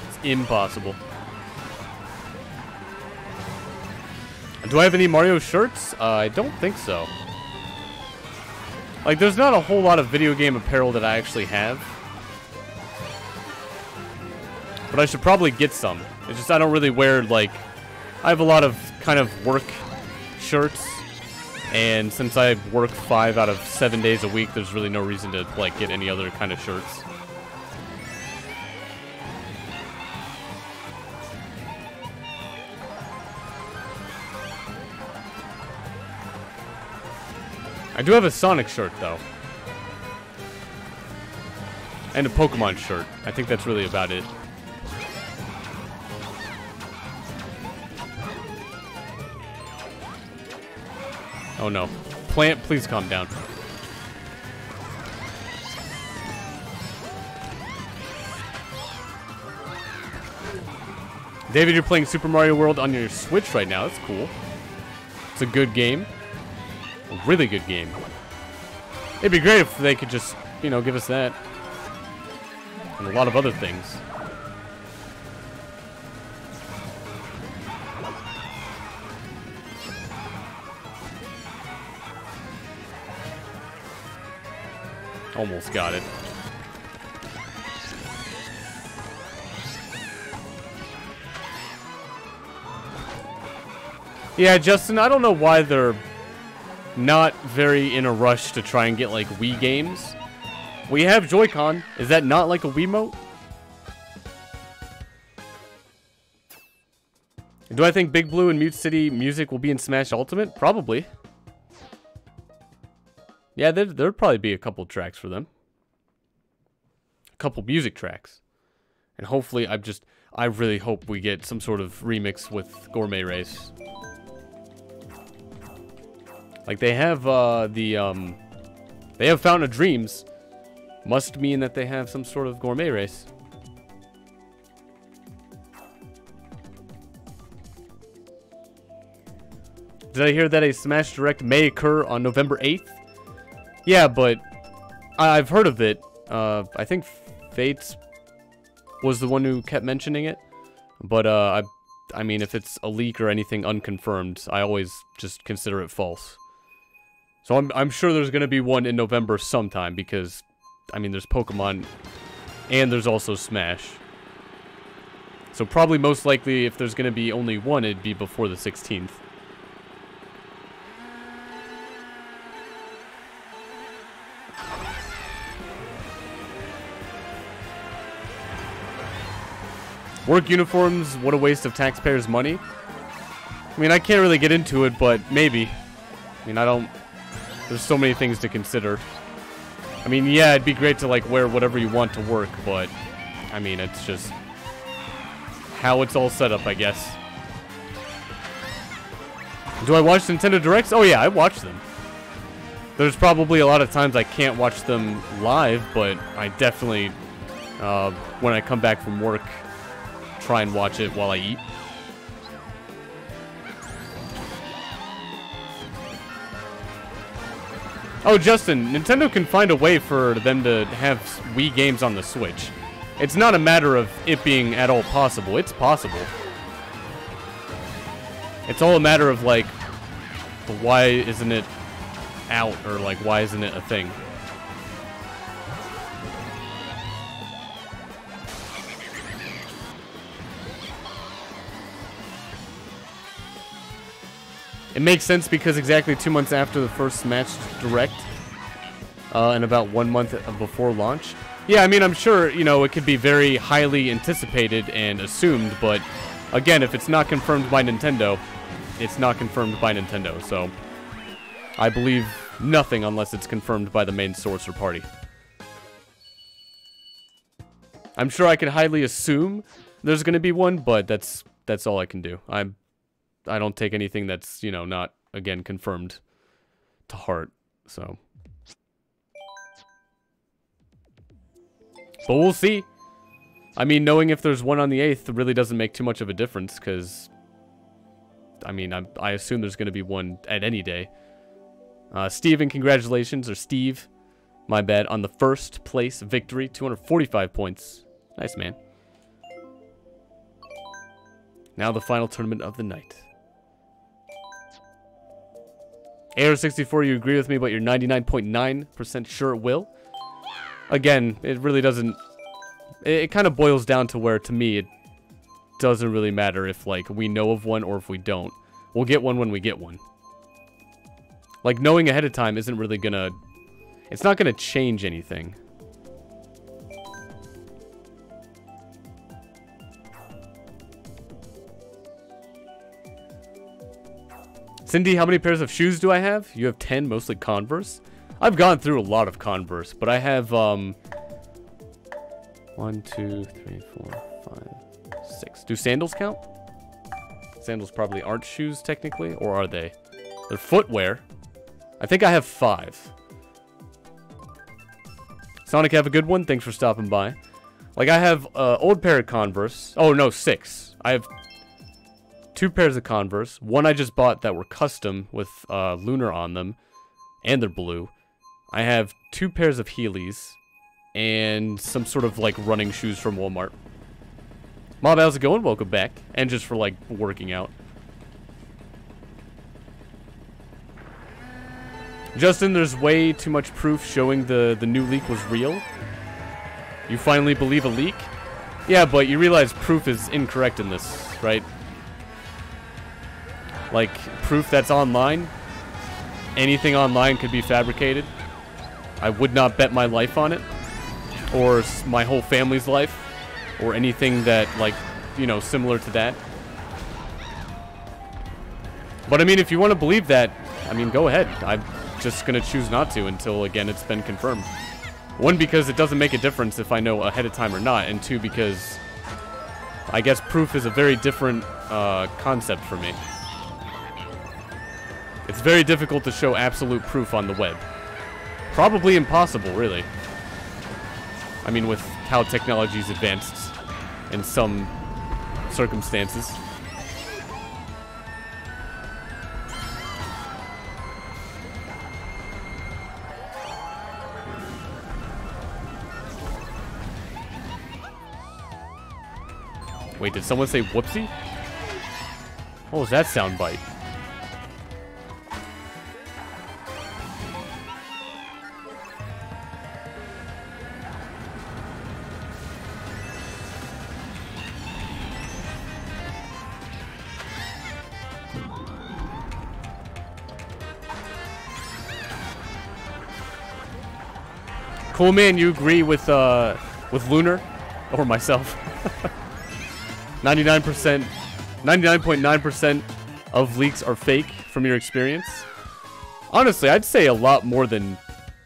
It's impossible. Do I have any Mario shirts? I don't think so. Like, there's not a whole lot of video game apparel that I actually have. But I should probably get some. It's just I don't really wear, like... I have a lot of kind of work shirts. And since I work 5 out of 7 days a week, there's really no reason to, like, get any other kind of shirts. I do have a Sonic shirt, though. And a Pokemon shirt. I think that's really about it. Oh, no. Plant, please calm down. David, you're playing Super Mario World on your Switch right now. That's cool. It's a good game. A really good game. It'd be great if they could just, you know, give us that. And a lot of other things. Almost got it. Yeah, Justin, I don't know why they're not very in a rush to try and get, like, Wii games. We have Joy-Con. Is that not like a Wiimote? Do I think Big Blue and Mute City music will be in Smash Ultimate? Probably. Yeah, there'd probably be a couple tracks for them. A couple music tracks. And hopefully, I really hope we get some sort of remix with Gourmet Race. Like, they have, they have Fountain of Dreams. Must mean that they have some sort of Gourmet Race. Did I hear that a Smash Direct may occur on November 8th? Yeah, but I've heard of it. I think Fates was the one who kept mentioning it. But, I mean, if it's a leak or anything unconfirmed, I always just consider it false. So I'm sure there's going to be one in November sometime because, I mean, there's Pokemon and there's also Smash. So probably most likely if there's going to be only one, it'd be before the 16th. Work uniforms, what a waste of taxpayers' money. I mean, I can't really get into it, but maybe. I mean, there's so many things to consider. I mean, yeah, it'd be great to, like, wear whatever you want to work, but, I mean, it's just how it's all set up, I guess. Do I watch Nintendo Directs? Oh, yeah, I watch them. There's probably a lot of times I can't watch them live, but I definitely, when I come back from work, try and watch it while I eat. Oh, Justin, Nintendo can find a way for them to have Wii games on the Switch. It's not a matter of it being at all possible. It's possible. It's all a matter of, like, why isn't it out, or, like, why isn't it a thing? It makes sense because exactly 2 months after the first Smash Direct, and about 1 month before launch. Yeah, I mean, I'm sure, you know, it could be very highly anticipated and assumed, but again, if it's not confirmed by Nintendo, it's not confirmed by Nintendo, so I believe nothing unless it's confirmed by the main source or party. I'm sure I can highly assume there's going to be one, but that's all I can do. I don't take anything that's, you know, not, again, confirmed to heart, so. But we'll see. I mean, knowing if there's one on the 8th really doesn't make too much of a difference, because, I mean, I assume there's going to be one at any day. Steven, congratulations, or Steve, my bad, on the first place victory, 245 points. Nice, man. Now the final tournament of the night. AR64, you agree with me, but you're 99.9% sure it will? Again, it really doesn't... It kind of boils down to where, to me, it doesn't really matter if, like, we know of one or if we don't. We'll get one when we get one. Like, knowing ahead of time isn't really gonna... It's not gonna change anything. Cindy, how many pairs of shoes do I have? You have 10, mostly Converse. I've gone through a lot of Converse, but I have, 1, 2, 3, 4, 5, 6. Do sandals count? Sandals probably aren't shoes, technically, or are they? They're footwear. I think I have 5. Sonic, have a good one. Thanks for stopping by. Like, I have old pair of Converse. Oh, no, 6. I have 2 pairs of Converse. One I just bought that were custom with Lunar on them, and they're blue. I have 2 pairs of Heelys, and some sort of, like, running shoes from Walmart. Mob, how's it going? Welcome back. And just for, like, working out. Justin, there's way too much proof showing the new leak was real. You finally believe a leak? Yeah, but you realize proof is incorrect in this, right? Like, proof that's online. Anything online could be fabricated. I would not bet my life on it. Or my whole family's life. Or anything that, like, you know, similar to that. But, I mean, if you want to believe that, I mean, go ahead. I'm just going to choose not to until, again, it's been confirmed. 1, because it doesn't make a difference if I know ahead of time or not. And 2, because I guess proof is a very different concept for me. It's very difficult to show absolute proof on the web. Probably impossible, really. I mean, with how technology's advanced in some circumstances. Wait, did someone say whoopsie? What was that soundbite? Cool, man, you agree with Lunar or myself? 99%, 99.9% of leaks are fake from your experience. Honestly, I'd say a lot more than,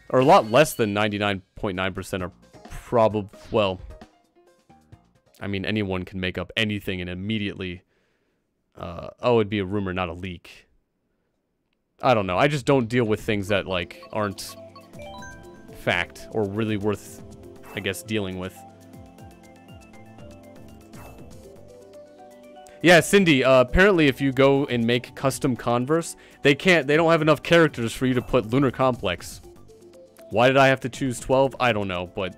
or a lot less than 99.9% are probably, well, I mean, anyone can make up anything and immediately, oh, it'd be a rumor, not a leak. I don't know. I just don't deal with things that, like, aren't fact or really worth, I guess, dealing with. Yeah, Cindy, apparently if you go and make custom Converse, they don't have enough characters for you to put Lunarcomplex. Why did I have to choose 12? I don't know, but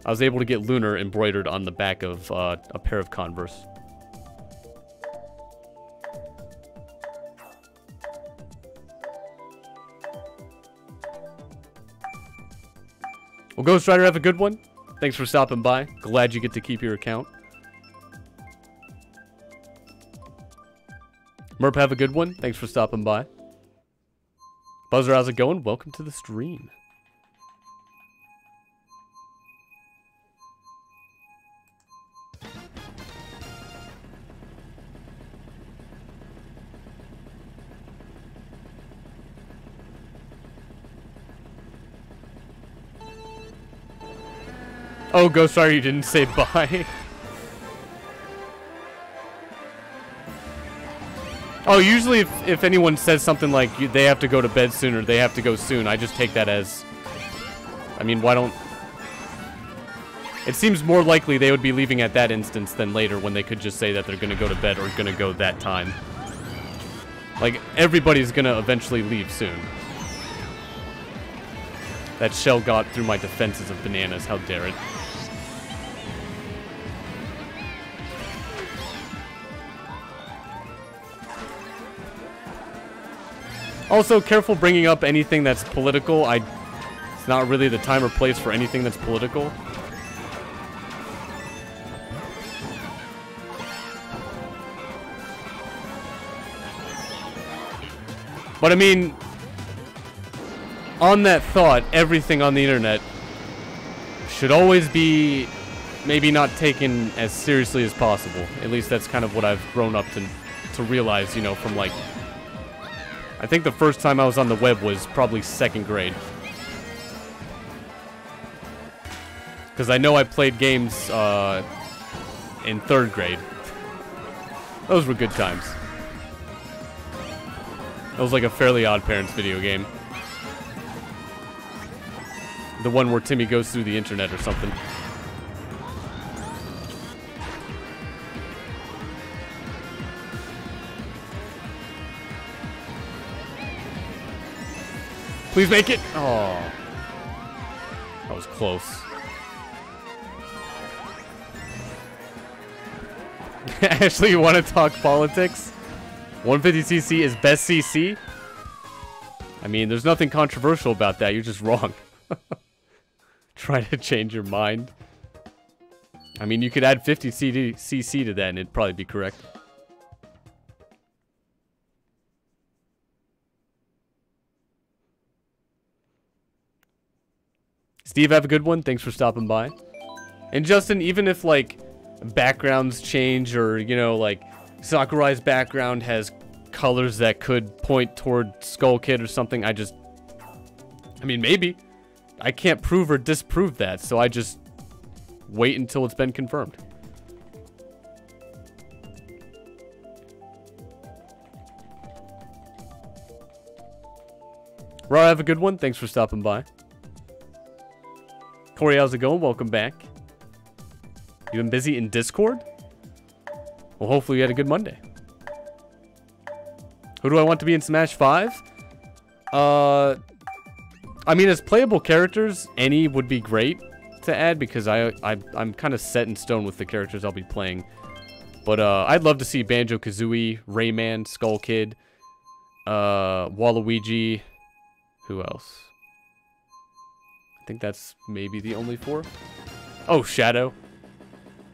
I was able to get Lunar embroidered on the back of a pair of Converse. Well, Ghost Rider, have a good one. Thanks for stopping by. Glad you get to keep your account. Merp, have a good one. Thanks for stopping by. Buzzer, how's it going? Welcome to the stream. Oh, Ghost Rider, you didn't say bye. Oh, usually if anyone says something like they have to go to bed soon or they have to go soon, I just take that as... I mean, why don't... It seems more likely they would be leaving at that instance than later when they could just say that they're going to go to bed or going to go that time. Like, everybody's going to eventually leave soon. That shell got through my defenses of bananas. How dare it. Also, careful bringing up anything that's political. It's not really the time or place for anything that's political. But I mean, on that thought, everything on the internet should always be maybe not taken as seriously as possible. At least that's kind of what I've grown up to realize, you know, from like... I think the first time I was on the web was probably 2nd grade. Because I know I played games in 3rd grade. Those were good times. That was like a Fairly Odd Parents video game. The one where Timmy goes through the internet or something. Please make it! Oh. That was close. Ashley, you want to talk politics? 150cc is best CC? I mean, there's nothing controversial about that. You're just wrong. Try to change your mind. I mean, you could add 50cc to that and it'd probably be correct. Steve, have a good one. Thanks for stopping by. And Justin, even if, like, backgrounds change or, you know, like, Sakurai's background has colors that could point toward Skull Kid or something, I mean, maybe. I can't prove or disprove that, so I just wait until it's been confirmed. Ra, have a good one. Thanks for stopping by. Corey, how's it going? Welcome back. You been busy in Discord? Well, hopefully you had a good Monday. Who do I want to be in Smash 5? I mean, as playable characters, any would be great to add because I'm kind of set in stone with the characters I'll be playing. But I'd love to see Banjo-Kazooie, Rayman, Skull Kid, Waluigi. Who else? I think that's maybe the only 4. Oh, Shadow.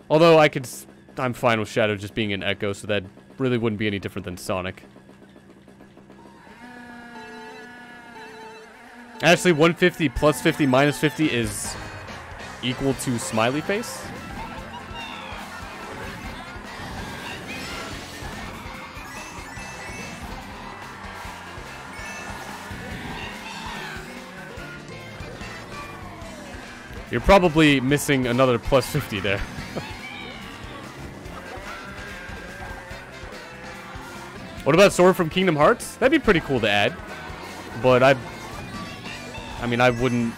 Although I'm fine with Shadow just being an Echo, so that really wouldn't be any different than Sonic. Actually, 150 plus 50 minus 50 is equal to Smiley Face. You're probably missing another plus 50 there. What about Sora from Kingdom Hearts? That'd be pretty cool to add. But I mean, I wouldn't...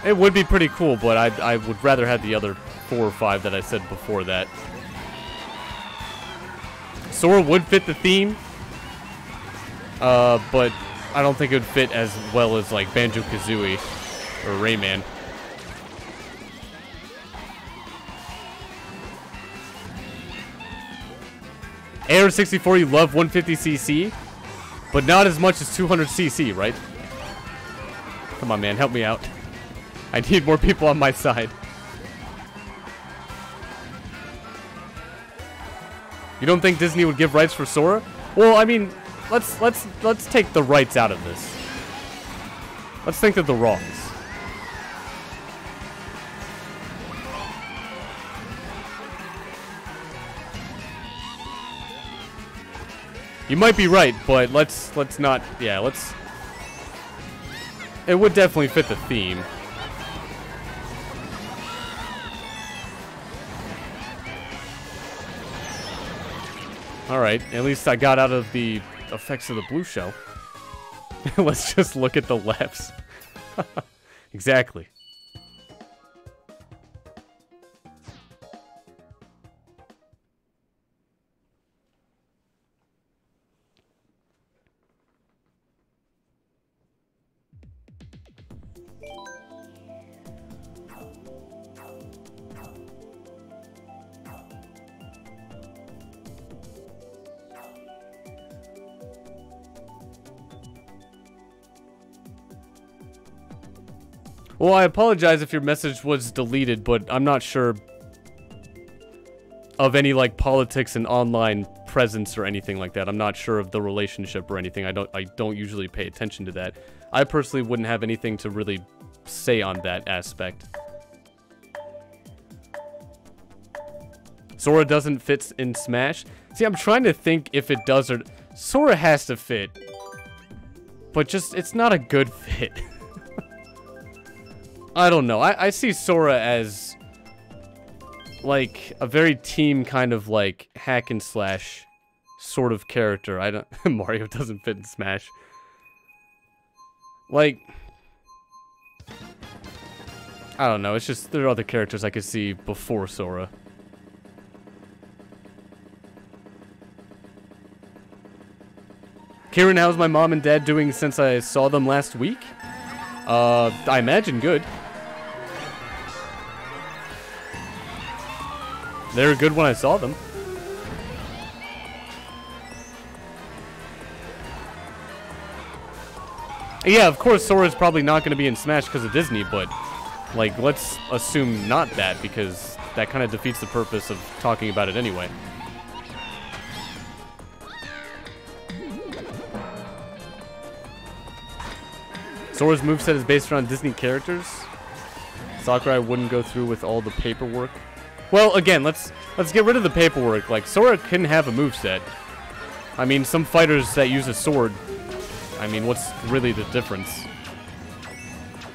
It would be pretty cool, but I would rather have the other 4 or 5 that I said before that. Sora would fit the theme. But I don't think it would fit as well as like Banjo-Kazooie or Rayman. AR64, you love 150cc, but not as much as 200cc, right? Come on, man, help me out. I need more people on my side. You don't think Disney would give rights for Sora? Well, I mean, let's take the rights out of this. Let's think of the wrongs. You might be right, but let's not. Yeah, let's. It would definitely fit the theme. Alright, at least I got out of the effects of the blue shell. Let's just look at the lefts. Exactly. Well, I apologize if your message was deleted, but I'm not sure of any, like, politics and online presence or anything like that. I'm not sure of the relationship or anything. I don't usually pay attention to that. I personally wouldn't have anything to really say on that aspect. Sora doesn't fit in Smash. See, I'm trying to think if it does or... Sora has to fit. But just, it's not a good fit. I don't know. I see Sora as, like, a very team kind of, like, hack and slash sort of character. I don't... Mario doesn't fit in Smash. Like... I don't know. It's just, there are other characters I could see before Sora. Kieran, how's my mom and dad doing since I saw them last week? I imagine good. They were good when I saw them. Yeah, of course Sora's probably not going to be in Smash because of Disney, but, like, let's assume not that, because that kind of defeats the purpose of talking about it anyway. Sora's moveset is based around Disney characters. Sakurai wouldn't go through with all the paperwork. Well, again, let's get rid of the paperwork. Like, Sora can have a moveset. I mean, some fighters that use a sword, I mean, what's really the difference?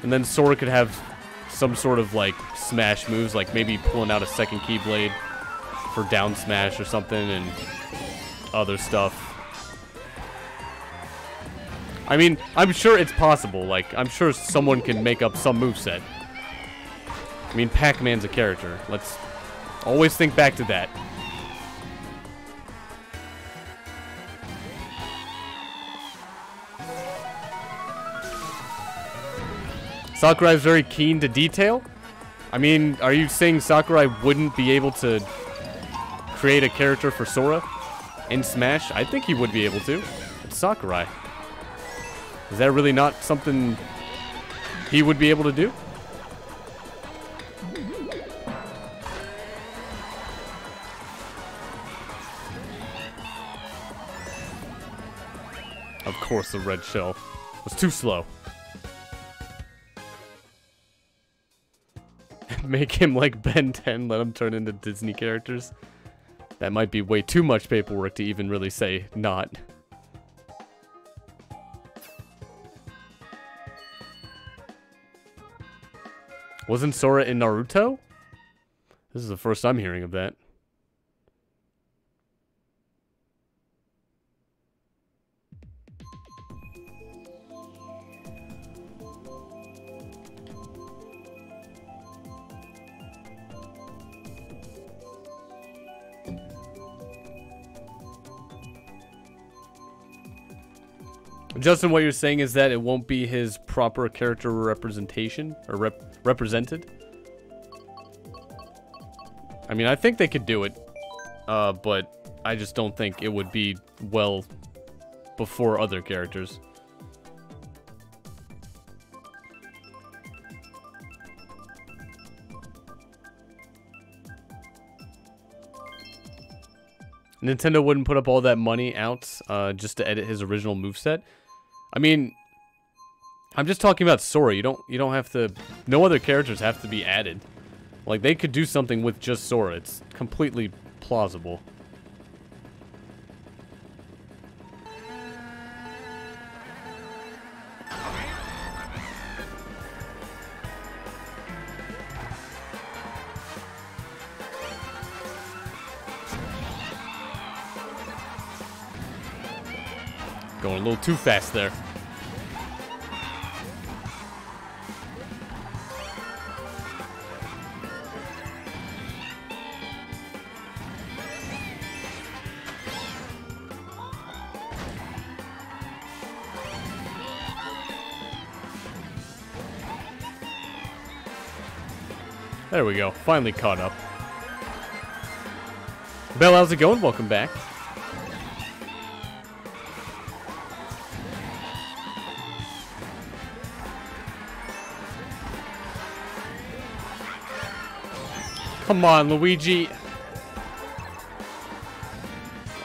And then Sora could have some sort of, like, smash moves, like maybe pulling out a second Keyblade for down smash or something, and other stuff. I mean, I'm sure it's possible. Like, I'm sure someone can make up some moveset. I mean, Pac-Man's a character. Let's always think back to that. Sakurai is very keen to detail. I mean, are you saying Sakurai wouldn't be able to create a character for Sora in Smash? I think he would be able to. It's Sakurai. Is that really not something he would be able to do? Of course the red shell was too slow. Make him like Ben 10, let him turn into Disney characters. That might be way too much paperwork to even really say not. Wasn't Sora in Naruto? This is the first I'm hearing of that. Justin, what you're saying is that it won't be his proper character representation or represented. I mean, I think they could do it, but I just don't think it would be well before other characters. Nintendo wouldn't put up all that money out just to edit his original moveset. I mean, I'm just talking about Sora. You don't have to. No other characters have to be added. Like, they could do something with just Sora. It's completely plausible. Going a little too fast there. There we go. Finally caught up. Belle, how's it going? Welcome back. Come on, Luigi.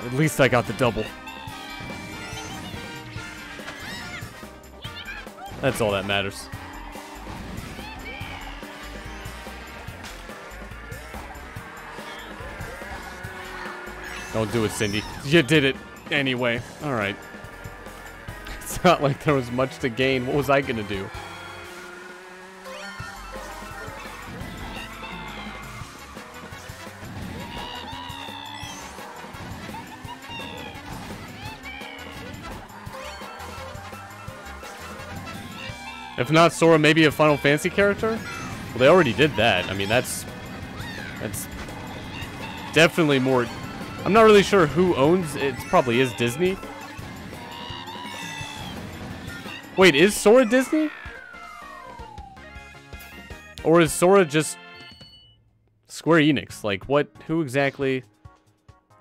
At least I got the double. That's all that matters. Don't do it, Cindy. You did it anyway. Alright. It's not like there was much to gain. What was I gonna do? If not Sora, maybe a Final Fantasy character? Well, they already did that. I mean, that's definitely more... I'm not really sure who owns it. It probably is Disney. Wait, is Sora Disney? Or is Sora just Square Enix? Like, what? Who exactly?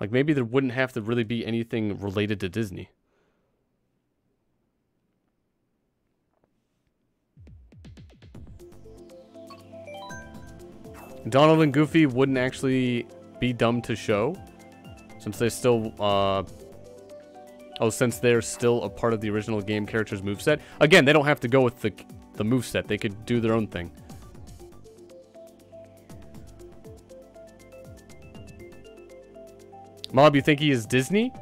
Like, maybe there wouldn't have to really be anything related to Disney. Donald and Goofy wouldn't actually be dumb to show, since they still, since they're still a part of the original game character's moveset. Again, they don't have to go with the moveset. They could do their own thing. Mob, you think he is Disney?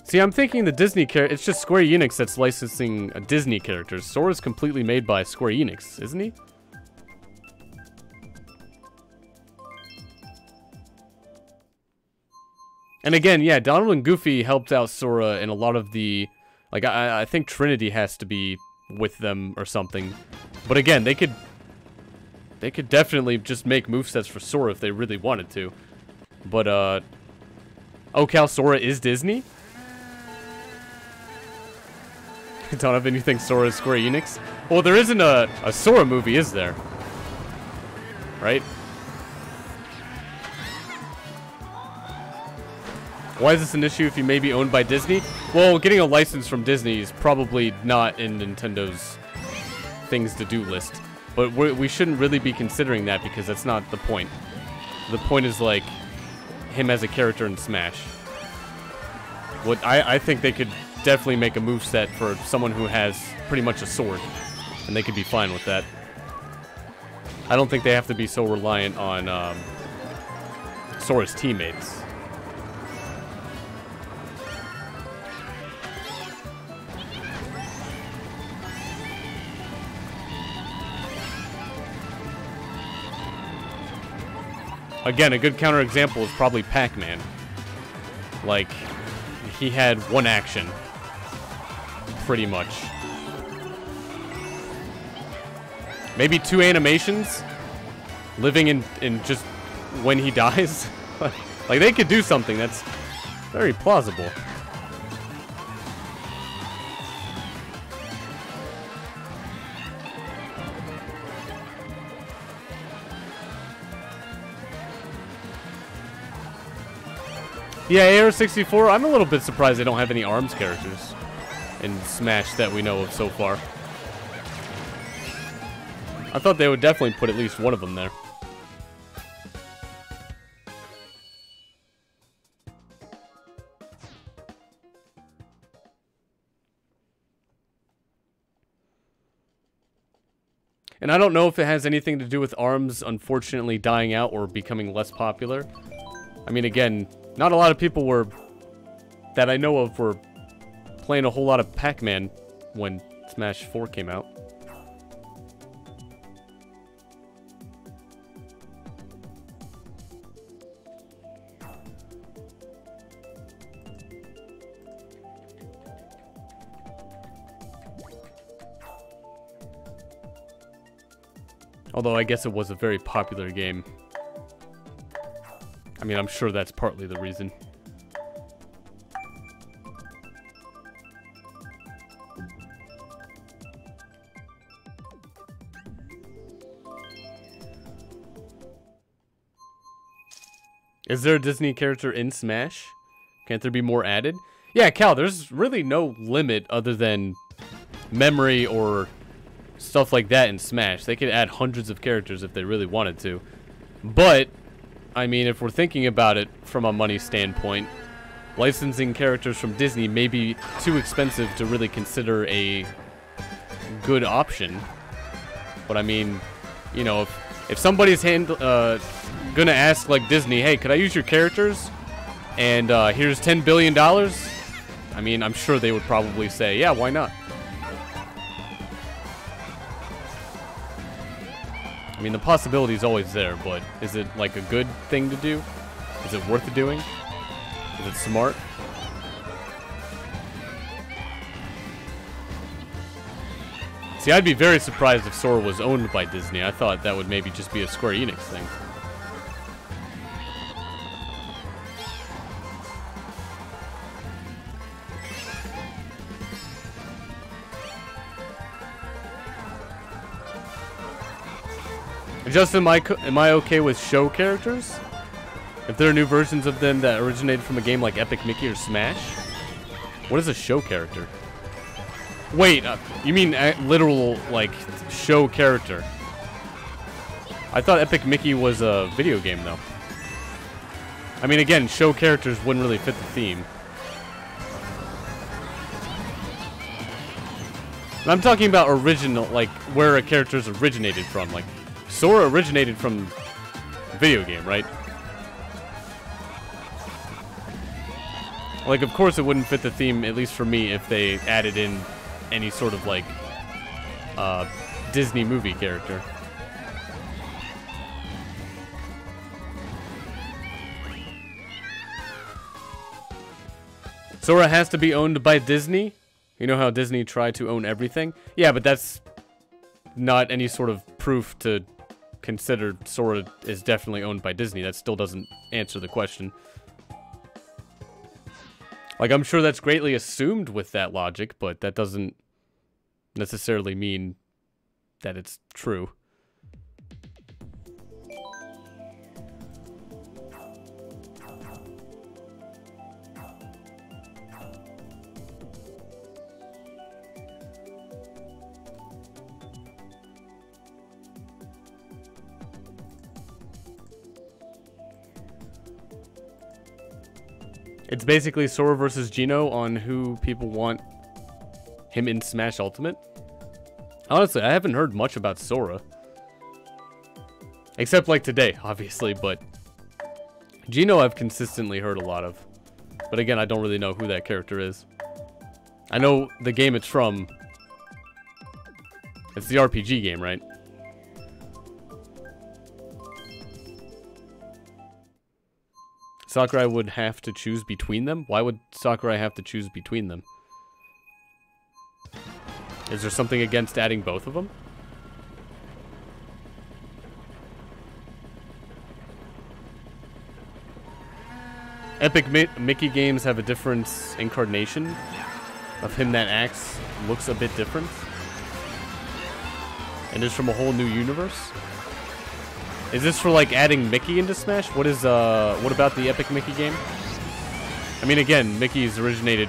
See, I'm thinking the Disney character, it's just Square Enix that's licensing Disney characters. Sora's completely made by Square Enix, isn't he? And again, yeah, Donald and Goofy helped out Sora in a lot of the... Like, I think Trinity has to be with them or something. But again, they could definitely just make movesets for Sora if they really wanted to. But, oh, Cal, Sora is Disney? Don't have anything Sora is Square Enix? Well, there isn't a Sora movie, is there? Right? Why is this an issue if you may be owned by Disney? Well, getting a license from Disney is probably not in Nintendo's things to do list. But we shouldn't really be considering that because that's not the point. The point is, like, him as a character in Smash. What I think they could definitely make a moveset for someone who has pretty much a sword. And they could be fine with that. I don't think they have to be so reliant on Sora's teammates. Again, a good counterexample is probably Pac-Man. Like, he had one action. Pretty much. Maybe 2 animations? Living in just when he dies? Like, they could do something that's Very plausible. Yeah, AR64, I'm a little bit surprised they don't have any ARMS characters in Smash that we know of so far. I thought they would definitely put at least one of them there. And I don't know if it has anything to do with ARMS unfortunately dying out or becoming less popular. I mean, again, not a lot of people that I know of were playing a whole lot of Pac-Man when Smash 4 came out. Although I guess it was a very popular game. I mean, I'm sure that's partly the reason. Is there a Disney character in Smash? Can't there be more added? Yeah, Cal, there's really no limit other than memory or stuff like that in Smash. They could add hundreds of characters if they really wanted to. But I mean, if we're thinking about it from a money standpoint, licensing characters from Disney may be too expensive to really consider a good option. But I mean, you know, if somebody's gonna ask like Disney, hey, could I use your characters? And here's $10 billion. I mean, I'm sure they would probably say, yeah, why not? I mean, the possibility is always there, but is it like a good thing to do? Is it worth doing? Is it smart? See, I'd be very surprised if Sora was owned by Disney. I thought that would maybe just be a Square Enix thing. Justin, am I okay with show characters? If there are new versions of them that originated from a game like Epic Mickey or Smash? What is a show character? Wait, you mean literal, like, show character? I thought Epic Mickey was a video game, though. I mean, again, show characters wouldn't really fit the theme. And I'm talking about original, like, where a character's originated from, like, Sora originated from a video game, right? Like, of course it wouldn't fit the theme, at least for me, if they added in any sort of, like, Disney movie character. Sora has to be owned by Disney? You know how Disney tried to own everything? Yeah, but that's not any sort of proof to consider Sora is definitely owned by Disney. That still doesn't answer the question. Like, I'm sure that's greatly assumed with that logic, but that doesn't necessarily mean that it's true. It's basically Sora versus Geno on who people want him in Smash Ultimate. Honestly, I haven't heard much about Sora. Except like today, obviously, but Geno I've consistently heard a lot of. But again, I don't really know who that character is. I know the game it's from. It's the RPG game, right? Sakurai would have to choose between them? Why would Sakurai have to choose between them? Is there something against adding both of them? Epic Mickey games have a different incarnation of him that acts, looks a bit different. And is from a whole new universe. Is this for like adding Mickey into Smash? What about the Epic Mickey game? I mean, again, Mickey's originated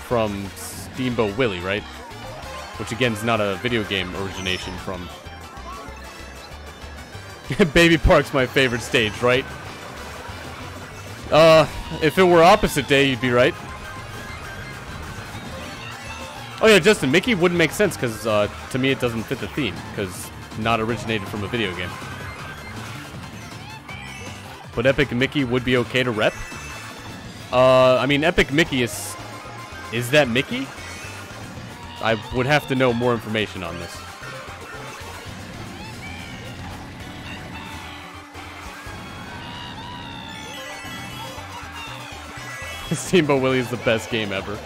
from Steamboat Willie, right? Which again is not a video game origination from. Baby Park's my favorite stage, right? If it were opposite day, you'd be right. Oh yeah, Justin, Mickey wouldn't make sense because to me it doesn't fit the theme because not originated from a video game. But Epic Mickey would be okay to rep. I mean, Epic Mickey is that Mickey? I would have to know more information on this. Steamboat Willie is the best game ever.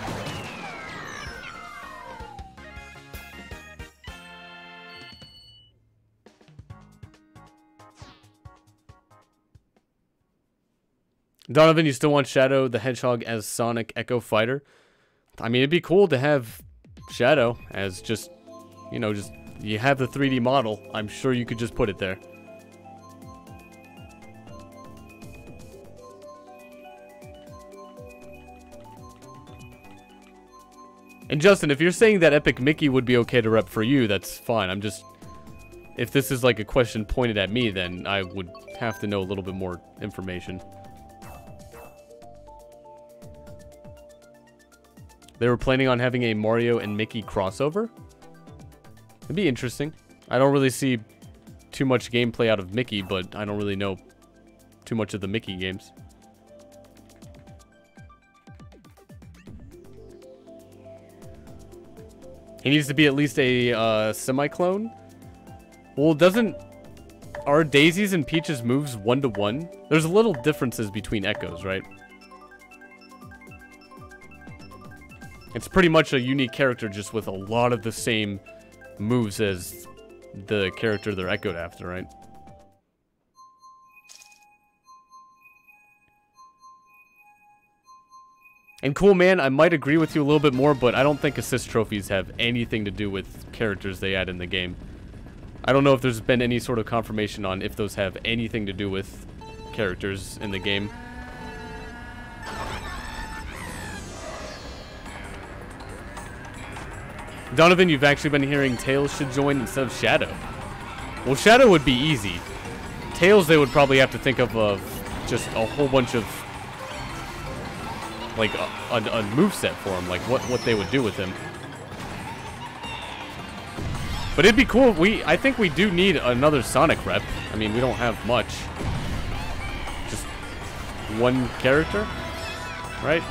Donovan, you still want Shadow the Hedgehog as Sonic Echo Fighter? I mean, it'd be cool to have Shadow as just, you know, just, you have the 3D model. I'm sure you could just put it there. And Justin, if you're saying that Epic Mickey would be okay to rep for you, that's fine. I'm just, if this is like a question pointed at me, then I would have to know a little bit more information. They were planning on having a Mario and Mickey crossover? It'd be interesting. I don't really see too much gameplay out of Mickey, but I don't really know too much of the Mickey games. He needs to be at least a semi-clone? Well, are Daisy's and Peach's moves 1-to-1? There's little differences between Echoes, right? It's pretty much a unique character just with a lot of the same moves as the character they're echoed after, right? And cool, man, I might agree with you a little bit more, but I don't think assist trophies have anything to do with characters they add in the game. I don't know if there's been any sort of confirmation on if those have anything to do with characters in the game. Donovan, you've actually been hearing Tails should join instead of Shadow. Well, Shadow would be easy. Tails, they would probably have to think of just a whole bunch of, like, a moveset for him, like what they would do with him. But it'd be cool. I think we do need another Sonic rep. I mean, we don't have much. Just one character, right?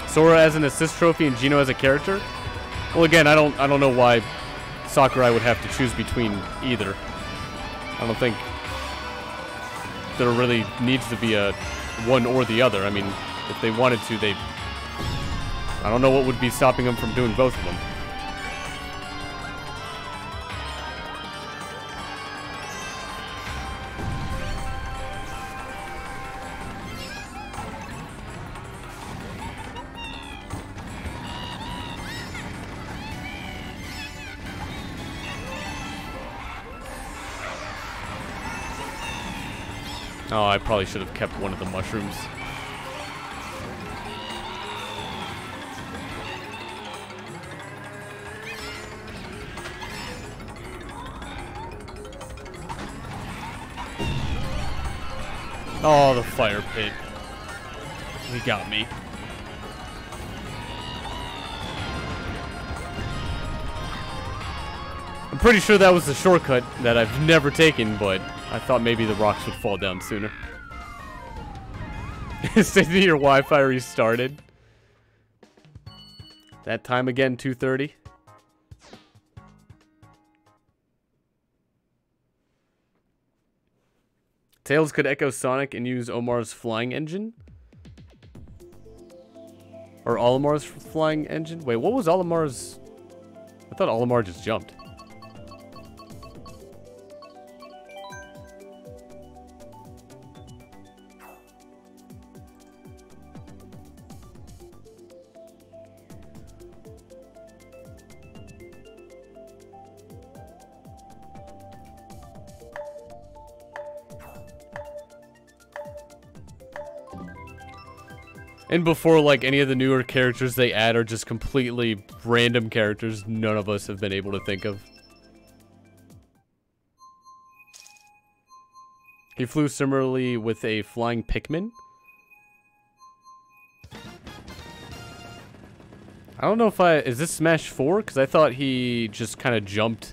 Sora as an assist trophy and Geno as a character? Well, again, I don't know why Sakurai would have to choose between either. I don't think there really needs to be a one or the other. I mean, if they wanted to, I don't know what would be stopping them from doing both of them. Oh, I probably should have kept one of the mushrooms. Oh, the fire pit. He got me. I'm pretty sure that was a shortcut that I've never taken, but I thought maybe the rocks would fall down sooner. Say that your Wi-Fi restarted. That time again, 2:30. Tails could echo Sonic and use Omar's flying engine? Or Olimar's flying engine? Wait, what was Olimar's thought Olimar just jumped. And before, like, any of the newer characters they add are just completely random characters none of us have been able to think of. He flew similarly with a flying Pikmin. I don't know if is this Smash 4? Because I thought he just kind of jumped.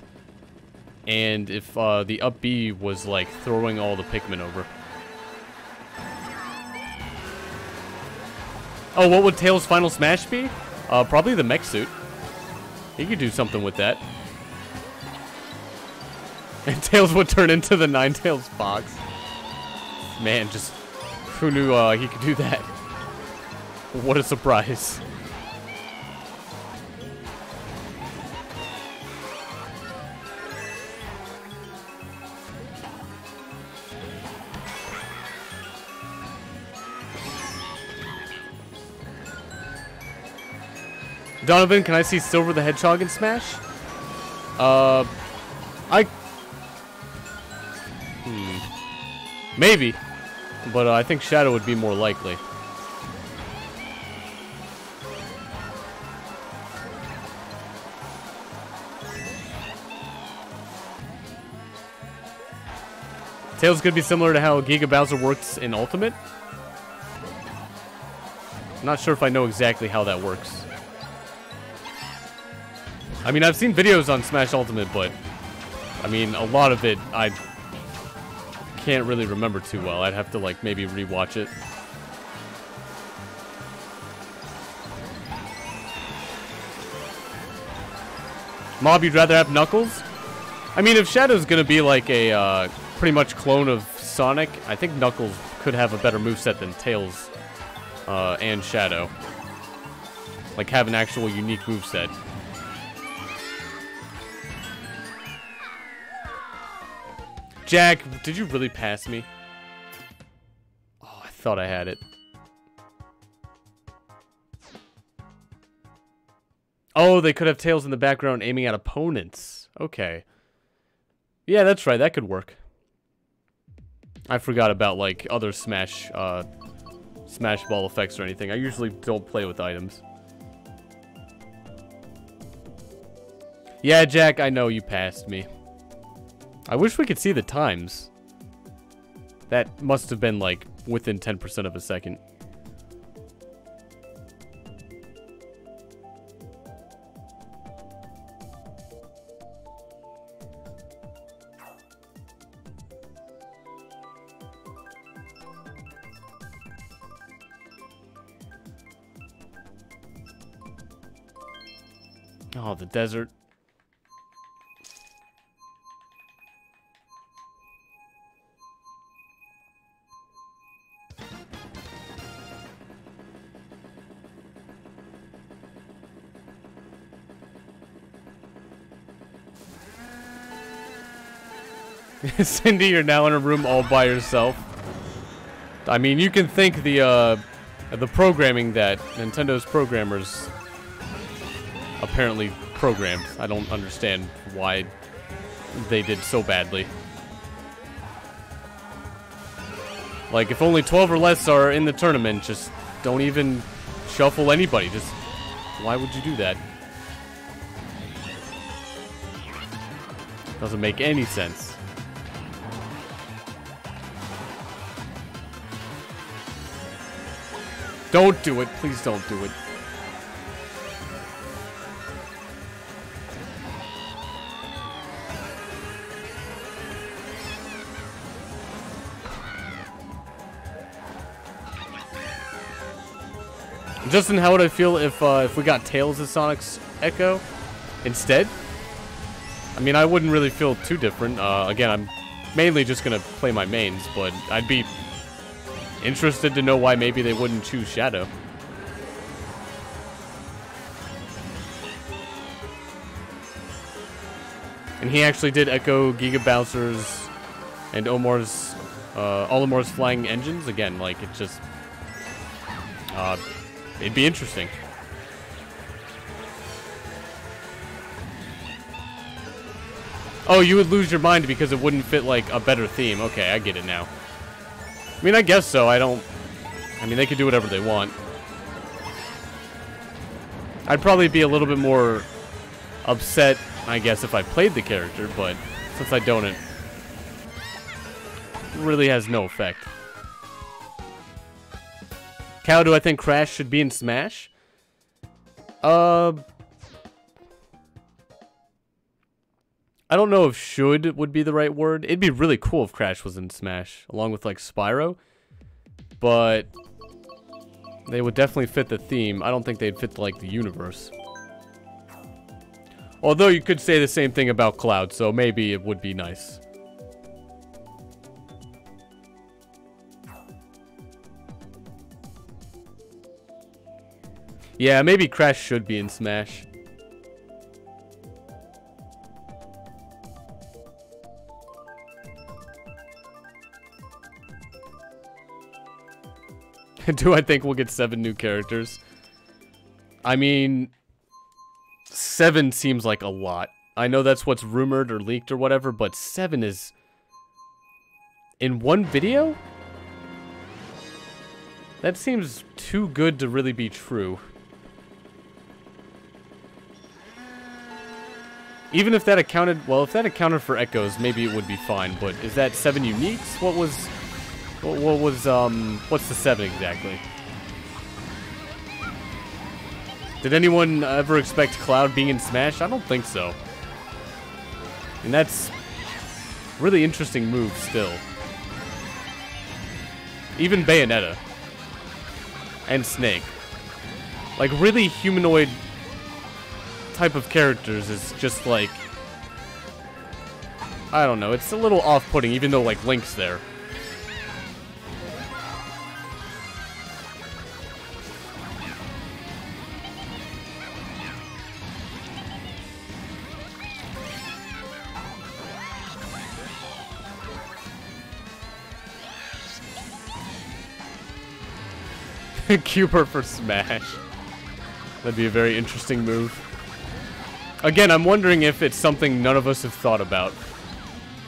And if the up B was, like, throwing all the Pikmin over. Oh, what would Tails' final smash be? Probably the mech suit. He could do something with that. And Tails would turn into the Ninetales fox. Man, just who knew he could do that? What a surprise. Donovan, can I see Silver the Hedgehog in Smash? Maybe. But I think Shadow would be more likely. Tails could be similar to how Giga Bowser works in Ultimate. I'm not sure if I know exactly how that works. I mean, I've seen videos on Smash Ultimate, but I mean, a lot of it I can't really remember too well. I'd have to, like, maybe rewatch it. Mob, you'd rather have Knuckles? I mean, if Shadow's gonna be like a pretty much clone of Sonic, I think Knuckles could have a better moveset than Tails and Shadow. Like, have an actual unique moveset. Jack, did you really pass me? Oh, I thought I had it. Oh, they could have Tails in the background aiming at opponents. Okay. Yeah, that's right. That could work. I forgot about, like, other Smash Ball effects or anything. I usually don't play with items. Yeah, Jack, I know you passed me. I wish we could see the times. That must have been, like, within 10% of a second. Oh, the desert. Cindy, you're now in a room all by yourself. I mean, you can thank the programming that Nintendo's programmers apparently programmed. I don't understand why they did so badly. Like, if only 12 or less are in the tournament, just don't even shuffle anybody. Just, why would you do that? Doesn't make any sense. Don't do it. Please don't do it. Justin, how would I feel if we got Tails as Sonic's Echo instead? I mean, I wouldn't really feel too different. Again, I'm mainly just gonna play my mains, but I'd be interested to know why maybe they wouldn't choose Shadow. And he actually did echo Giga Bouncers and Omar's, Olimar's flying engines. Again, like, it just, it'd be interesting. Oh, you would lose your mind because it wouldn't fit, like, a better theme. Okay, I get it now. I mean, I guess so. I mean, they could do whatever they want. I'd probably be a little bit more upset, I guess, if I played the character, but since I don't, it really has no effect. Cow, do I think Crash should be in Smash? I don't know if should would be the right word. It'd be really cool if Crash was in Smash, along with, like, Spyro. But they would definitely fit the theme. I don't think they'd fit, like, the universe. Although you could say the same thing about Cloud, so maybe it would be nice. Yeah, maybe Crash should be in Smash. Do I think we'll get 7 new characters? I mean, 7 seems like a lot. I know that's what's rumored or leaked or whatever, but 7 is... in one video? That seems too good to really be true. Even if that accounted... well, if that accounted for echoes, maybe it would be fine, but is that 7 uniques? What was, what's the 7 exactly? Did anyone ever expect Cloud being in Smash? I don't think so. And that's really interesting move still. Even Bayonetta. And Snake. Like, really humanoid type of characters is just like... I don't know, it's a little off-putting even though, like, Link's there. Cuber for Smash. That'd be a very interesting move. Again, I'm wondering if it's something none of us have thought about.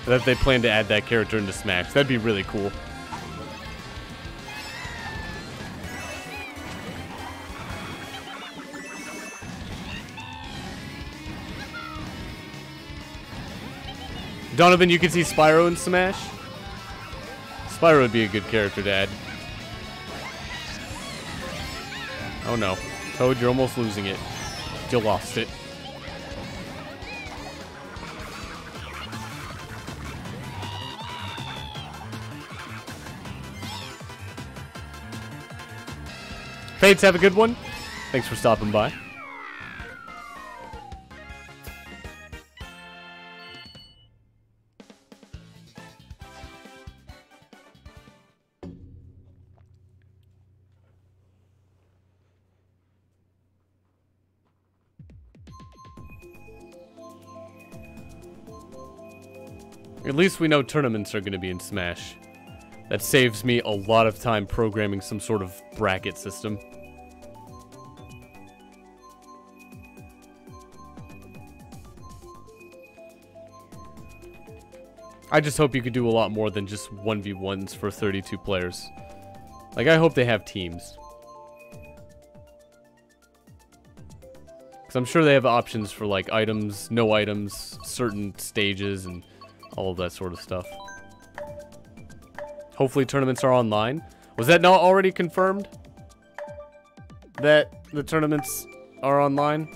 That they plan to add that character into Smash. That'd be really cool. Donovan, you can see Spyro in Smash? Spyro would be a good character to add. Oh no. Toad, you're almost losing it. You lost it. Fates, have a good one. Thanks for stopping by. At least we know tournaments are going to be in Smash. That saves me a lot of time programming some sort of bracket system. I just hope you could do a lot more than just 1v1s for 32 players. Like, I hope they have teams. Because I'm sure they have options for, like, items, no items, certain stages, and all of that sort of stuff. Hopefully tournaments are online. Was that not already confirmed? That the tournaments are online?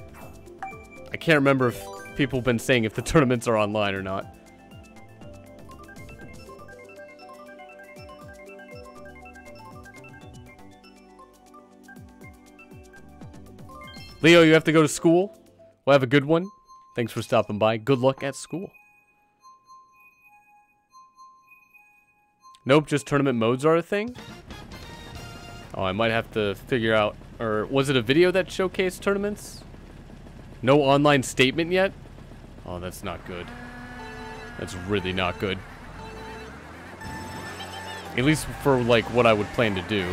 I can't remember if people have been saying if the tournaments are online or not. Leo, you have to go to school? Well, have a good one. Thanks for stopping by. Good luck at school. Nope, just tournament modes are a thing? Oh, I might have to figure out... Or was it a video that showcased tournaments? No online statement yet? Oh, that's not good. That's really not good. At least for, like, what I would plan to do.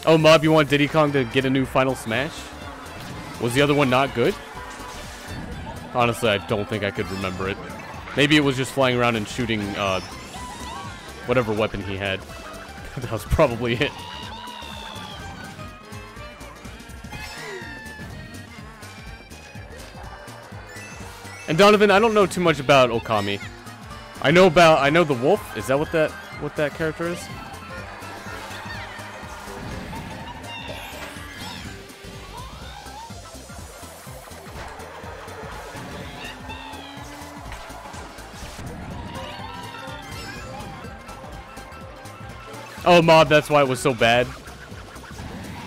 Oh, Mob, you want Diddy Kong to get a new Final Smash? Was the other one not good? Honestly, I don't think I could remember it. Maybe it was just flying around and shooting, whatever weapon he had. That was probably it. And Donovan, I don't know too much about Okami. I know the wolf. Is that what that character is? Oh, Mob, that's why it was so bad.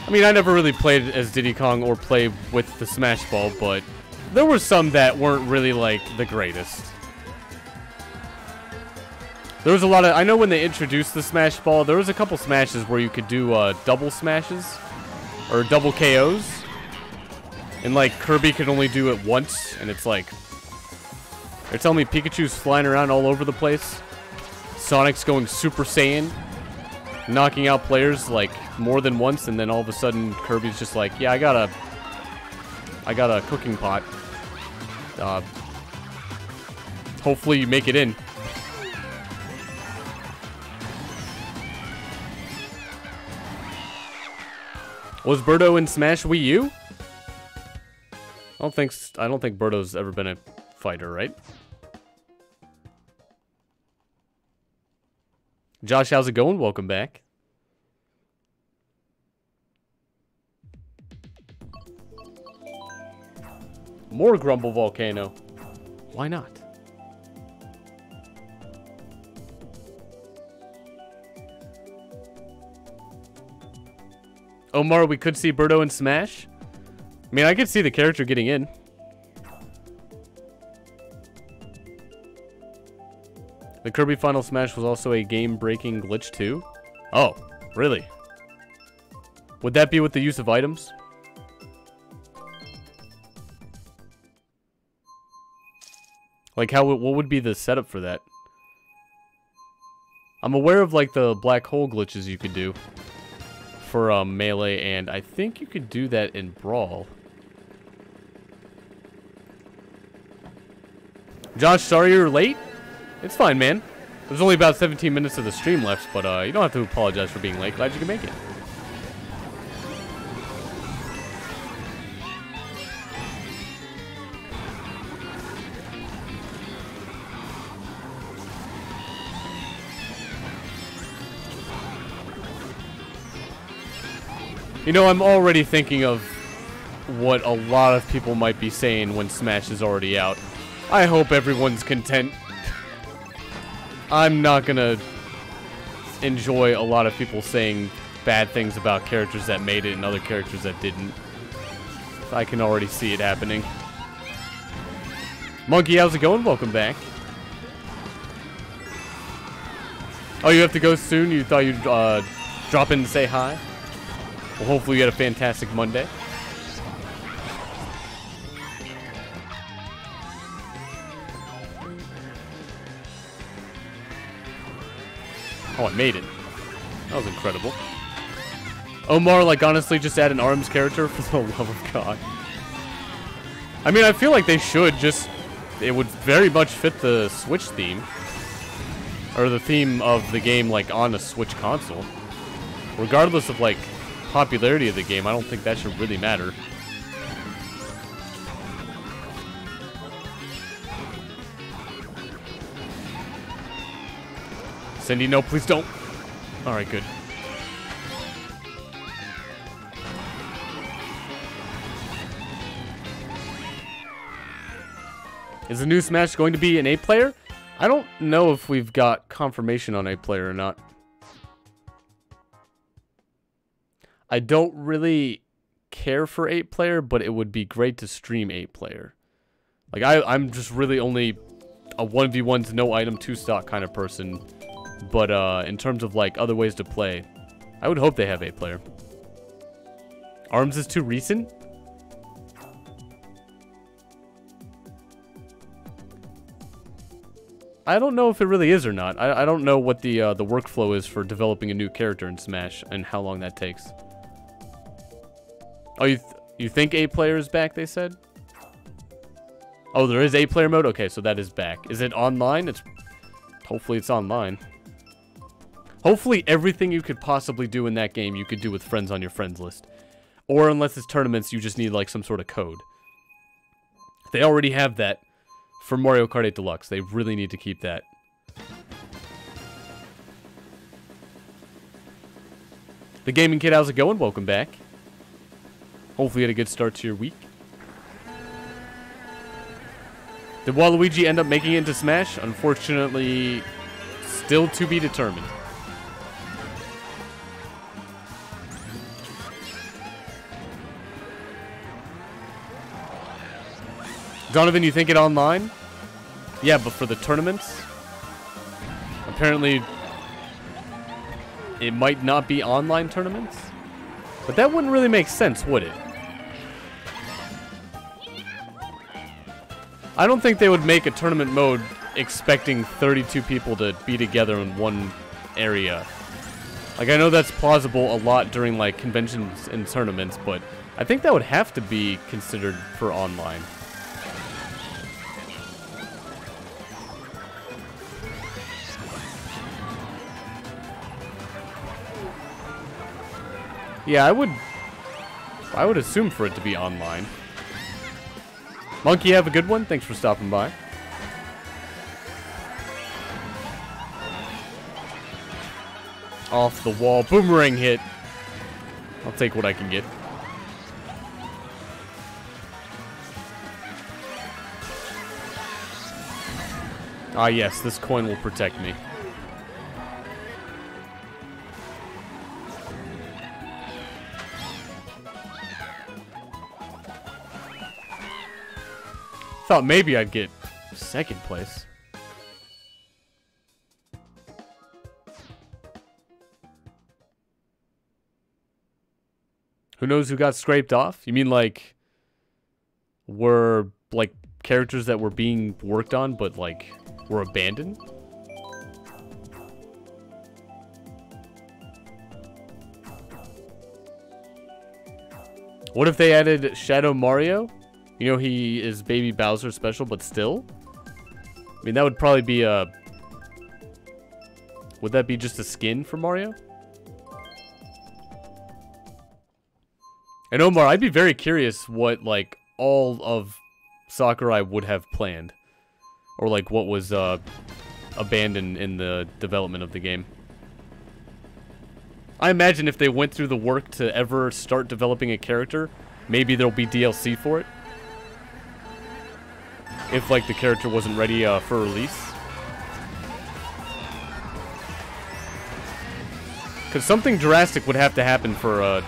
I mean, I never really played as Diddy Kong or played with the Smash Ball, but there were some that weren't really, like, the greatest. There was a lot of... I know when they introduced the Smash Ball, there was a couple smashes where you could do double smashes. Or double KOs. And, like, Kirby could only do it once, and it's like... They're telling me Pikachu's flying around all over the place. Sonic's going Super Saiyan. Knocking out players, like, more than once, and then all of a sudden Kirby's just like, yeah, I got a cooking pot. Hopefully you make it in. Was Birdo in Smash Wii U? I don't think Birdo's ever been a fighter, right? Josh, how's it going? Welcome back. More Grumble Volcano. Why not? Omar, we could see Birdo in Smash. I mean, I could see the character getting in. The Kirby Final Smash was also a game-breaking glitch too? Oh, really? Would that be with the use of items? Like, what would be the setup for that? I'm aware of, like, the black hole glitches you could do for Melee, and I think you could do that in Brawl. Josh, sorry you're late? It's fine, man. There's only about 17 minutes of the stream left, but you don't have to apologize for being late. Glad you can make it. You know, I'm already thinking of what a lot of people might be saying when Smash is already out. I hope everyone's content. I'm not gonna enjoy a lot of people saying bad things about characters that made it and other characters that didn't. I can already see it happening. Monkey, how's it going? Welcome back. Oh, you have to go soon? You thought you'd drop in to say hi? Well, hopefully you had a fantastic Monday. Oh, I made it. That was incredible. Omar, like, honestly, just add an ARMS character for the love of God. I mean, I feel like they should just... It would very much fit the Switch theme. Or the theme of the game, like, on a Switch console. Regardless of, like, popularity of the game, I don't think that should really matter. Cindy, no, please don't. Alright, good. Is the new Smash going to be an 8-player? I don't know if we've got confirmation on 8-player or not. I don't really care for 8-player, but it would be great to stream 8-player. Like, I'm just really only a 1v1s, no item, 2-stock kind of person. But in terms of, like, other ways to play, I would hope they have 8-player. ARMS is too recent? I don't know if it really is or not. I don't know what the workflow is for developing a new character in Smash and how long that takes. Oh, you think 8-player is back, they said? Oh, there is 8-player mode? Okay, so that is back. Is it online? Hopefully it's online. Hopefully everything you could possibly do in that game you could do with friends on your friends list. Or unless it's tournaments, you just need like some sort of code. They already have that for Mario Kart 8 Deluxe. They really need to keep that. The Gaming Kid, how's it going? Welcome back. Hopefully you had a good start to your week. Did Waluigi end up making it into Smash? Unfortunately, still to be determined. Donovan, you think it online? Yeah, but for the tournaments? Apparently, it might not be online tournaments? But that wouldn't really make sense, would it? I don't think they would make a tournament mode expecting 32 people to be together in one area. Like, I know that's plausible a lot during, like, conventions and tournaments, but I think that would have to be considered for online. Yeah, I would assume for it to be online. Monkey, have a good one. Thanks for stopping by. Off the wall. Boomerang hit. I'll take what I can get. Ah, yes. This coin will protect me. Thought maybe I'd get second place. Who knows who got scraped off? You mean like were like characters that were being worked on but like were abandoned? What if they added Shadow Mario? You know, he is Baby Bowser special, but still? I mean, that would probably be a... Would that be just a skin for Mario? And Omar, I'd be very curious what, like, all of Sakurai would have planned. Or, like, what was abandoned in the development of the game. I imagine if they went through the work to ever start developing a character, maybe there'll be DLC for it. If, like, the character wasn't ready for release. Because something drastic would have to happen for a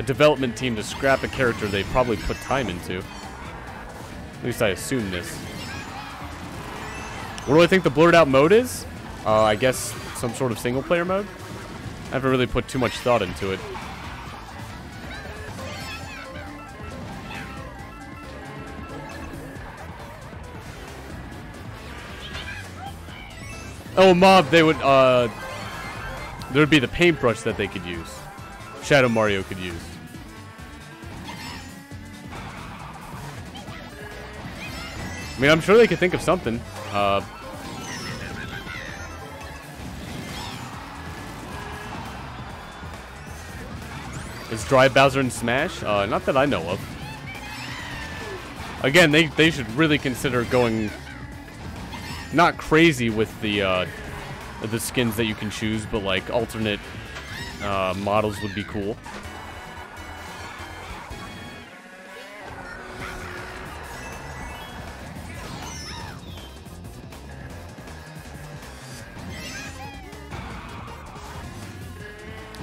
development team to scrap a character they probably put time into. At least I assume this. What do I think the blurred out mode is? I guess some sort of single player mode? I haven't really put too much thought into it. Oh, mob, they would, there would be the paintbrush that they could use. Shadow Mario could use. I mean, I'm sure they could think of something. Is Dry Bowser in Smash? Not that I know of. Again, they should really consider going not crazy with the skins that you can choose, but like alternate models would be cool.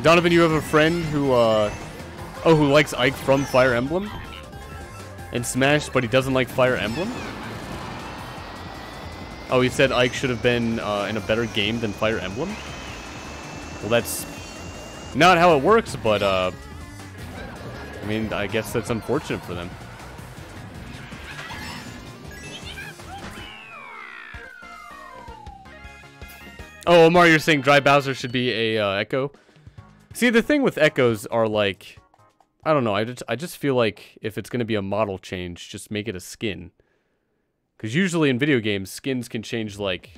Donovan, you have a friend who who likes Ike from Fire Emblem and Smash, but he doesn't like Fire Emblem? Oh, he said Ike should have been in a better game than Fire Emblem? Well, that's not how it works, but I mean, I guess that's unfortunate for them. Oh, Omar, you're saying Dry Bowser should be a Echo? See, the thing with Echoes are like, I don't know, I just feel like if it's going to be a model change, just make it a skin. Because usually in video games, skins can change like,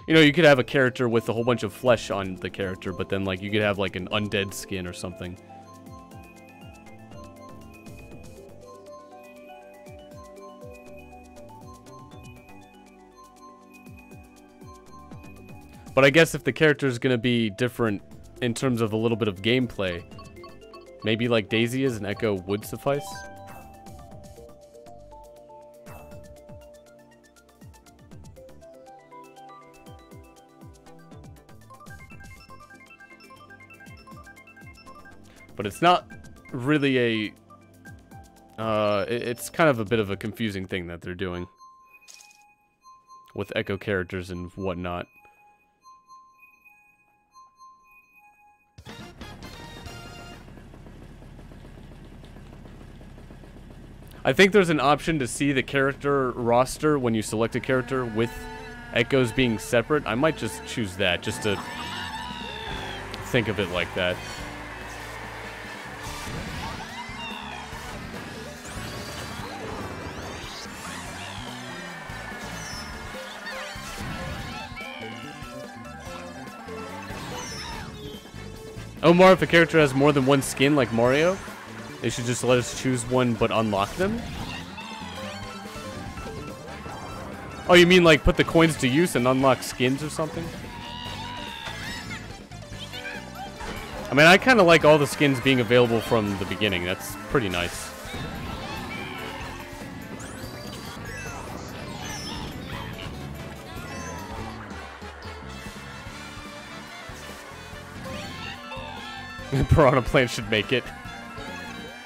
you know, you could have a character with a whole bunch of flesh on the character, but then like you could have like an undead skin or something. But I guess if the character is going to be different in terms of a little bit of gameplay, maybe like Daisy as an Echo would suffice. But it's not really a... it's kind of a bit of a confusing thing that they're doing with Echo characters and whatnot. I think there's an option to see the character roster when you select a character with Echoes being separate. I might just choose that, just to think of it like that. Omar, if a character has more than one skin like Mario, they should just let us choose one but unlock them? Oh, you mean like put the coins to use and unlock skins or something? I mean, I kind of like all the skins being available from the beginning. That's pretty nice. Piranha Plant should make it.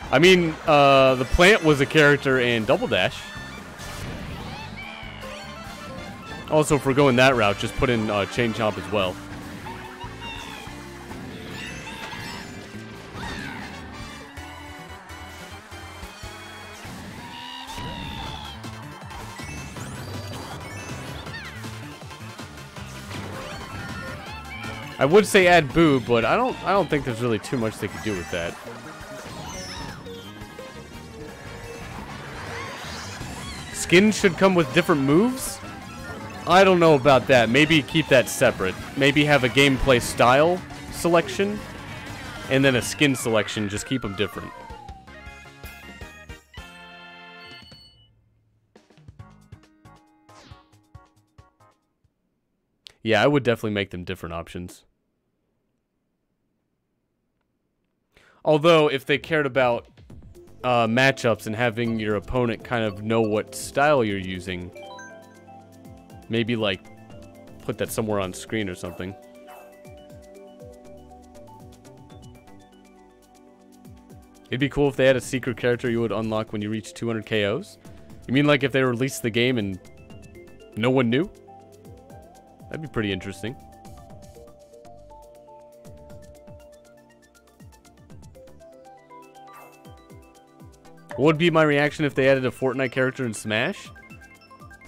I mean, the plant was a character in Double Dash. Also, if we're going that route, just put in Chain Chomp as well. I would say add Boo, but I don't think there's really too much they could do with that. Skins should come with different moves? I don't know about that. Maybe keep that separate. Maybe have a gameplay style selection, and then a skin selection. Just keep them different. Yeah, I would definitely make them different options. Although, if they cared about matchups and having your opponent kind of know what style you're using, maybe like put that somewhere on screen or something. It'd be cool if they had a secret character you would unlock when you reach 200 KOs. You mean like if they released the game and no one knew? That'd be pretty interesting. What would be my reaction if they added a Fortnite character in Smash?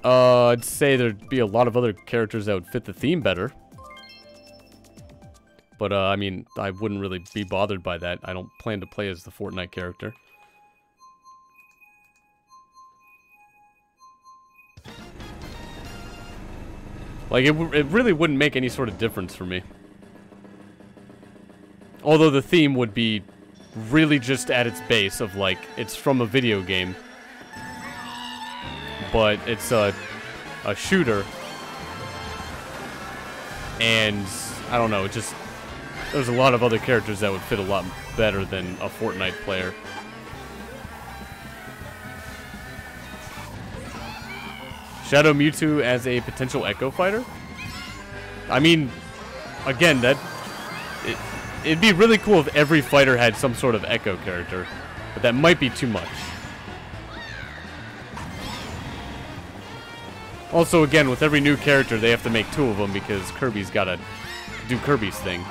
I'd say there'd be a lot of other characters that would fit the theme better. But, I mean, I wouldn't really be bothered by that. I don't plan to play as the Fortnite character. Like, it really wouldn't make any sort of difference for me. Although the theme would be really just at its base of, like, it's from a video game. But it's a shooter. And, I don't know, it just... There's a lot of other characters that would fit a lot better than a Fortnite player. Shadow Mewtwo as a potential Echo fighter? I mean, again, it'd be really cool if every fighter had some sort of Echo character, but that might be too much. Also, again, with every new character, they have to make 2 of them because Kirby's gotta do Kirby's thing.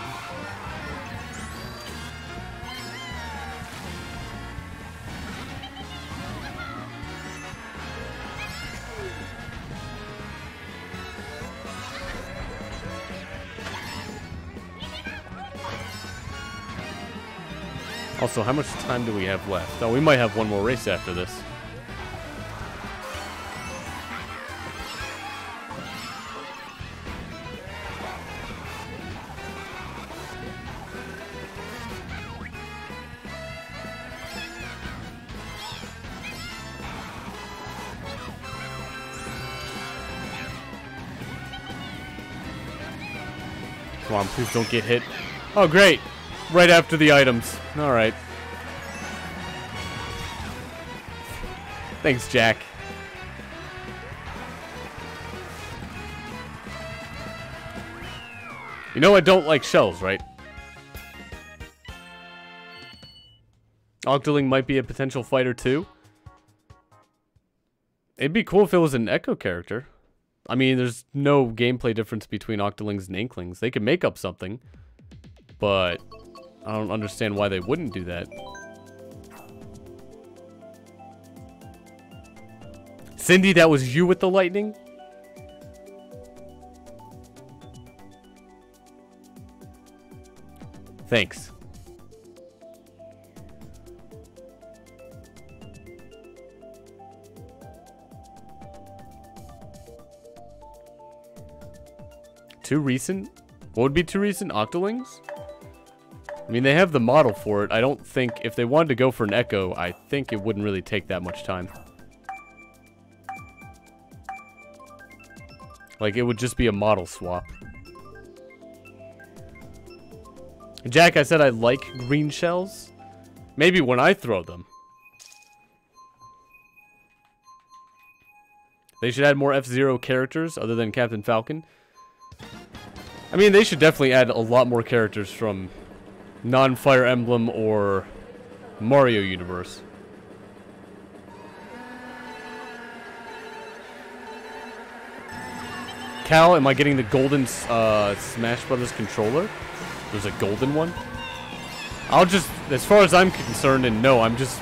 Also, how much time do we have left? Oh, we might have one more race after this. Come on, please don't get hit. Oh, great. Right after the items. All right. Thanks, Jack. You know I don't like shells, right? Octoling might be a potential fighter too. It'd be cool if it was an Echo character. I mean, there's no gameplay difference between Octolings and Inklings. They could make up something, but I don't understand why they wouldn't do that. Cindy, that was you with the lightning? Thanks. Too recent? What would be too recent? Octolings? I mean, they have the model for it. I don't think, if they wanted to go for an Echo, I think it wouldn't really take that much time. Like, it would just be a model swap. Jack, I said I like green shells. Maybe when I throw them. They should add more F-Zero characters other than Captain Falcon. I mean, they should definitely add a lot more characters from non-Fire Emblem or Mario universe. Cal, am I getting the golden Smash Brothers controller? There's a golden one? I'll just, as far as I'm concerned, and no, I'm just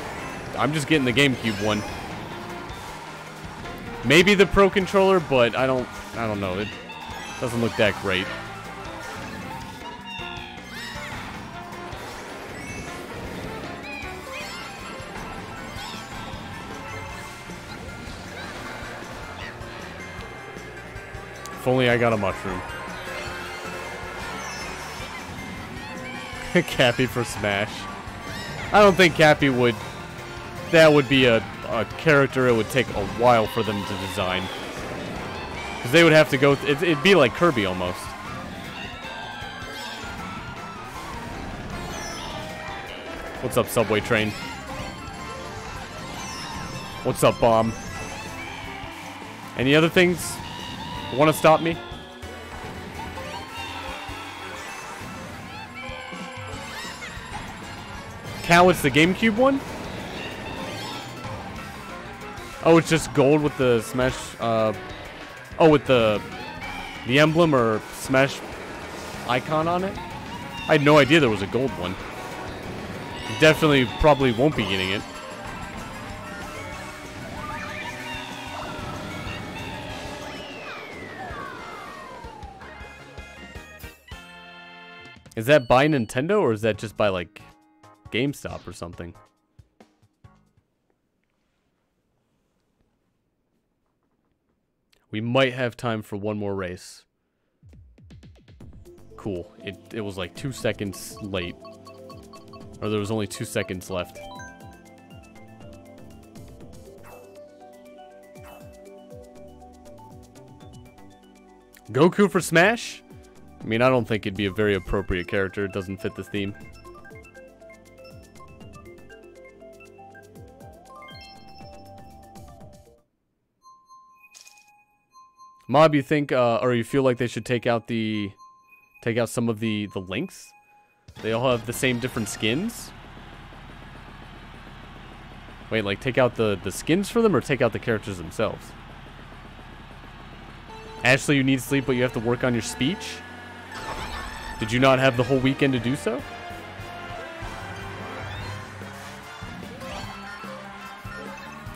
getting the GameCube one. Maybe the Pro controller, but I don't know. It doesn't look that great. If only I got a mushroom. Cappy for Smash. I don't think Cappy would... That would be a character it would take a while for them to design. Because they would have to go... It'd be like Kirby almost. What's up, Subway Train? What's up, Bomb? Any other things? Want to stop me? Cal, it's the GameCube one? Oh, it's just gold with the Smash, oh, with the emblem or Smash icon on it? I had no idea there was a gold one. Definitely probably won't be getting it. Is that by Nintendo, or is that just by, like, GameStop or something? We might have time for one more race. Cool. It was like 2 seconds late. Or there was only 2 seconds left. Goku for Smash? I mean, I don't think it'd be a very appropriate character. It doesn't fit the theme. Mob, you think, or you feel like they should take out some of the links? They all have the same different skins? Wait, like take out the skins for them, or take out the characters themselves? Ashley, you need sleep, but you have to work on your speech? Did you not have the whole weekend to do so?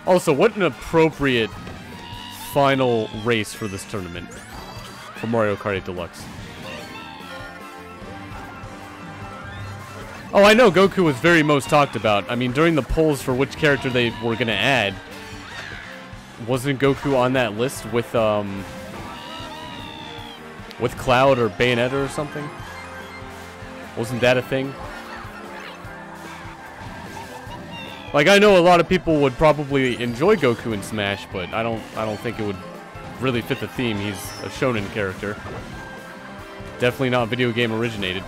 Also, what an appropriate final race for this tournament for Mario Kart 8 Deluxe. Oh, I know Goku was very most talked about. I mean, during the polls for which character they were gonna add, wasn't Goku on that list with Cloud or Bayonetta or something? Wasn't that a thing? Like, I know a lot of people would probably enjoy Goku in Smash, but I don't think it would really fit the theme. He's a shonen character. Definitely not video game originated.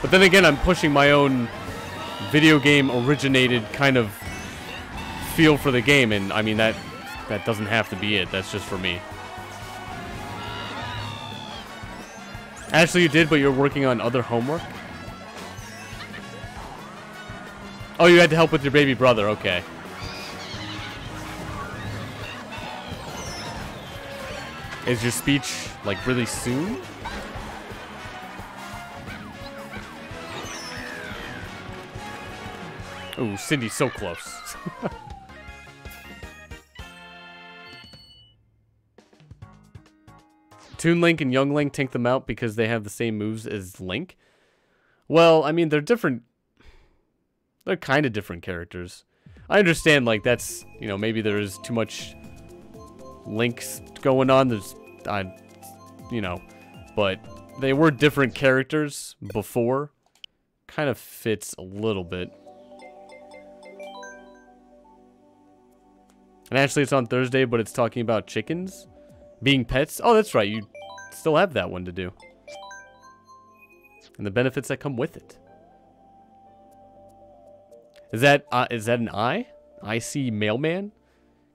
But then again, I'm pushing my own video game originated kind of feel for the game, and I mean that doesn't have to be it. That's just for me. Actually, you did, but you're working on other homework? Oh, you had to help with your baby brother. Okay. Is your speech, like, really soon? Ooh, Cindy's so close. Toon Link and Young Link take them out because they have the same moves as Link? Well, I mean, they're different. They're kind of different characters. I understand, like, that's, you know, maybe there's too much links going on. There's, you know, but they were different characters before. Kind of fits a little bit. And actually, it's on Thursday, but it's talking about chickens being pets. Oh, that's right. You still have that one to do. And the benefits that come with it. Is that an I? I see Mailman?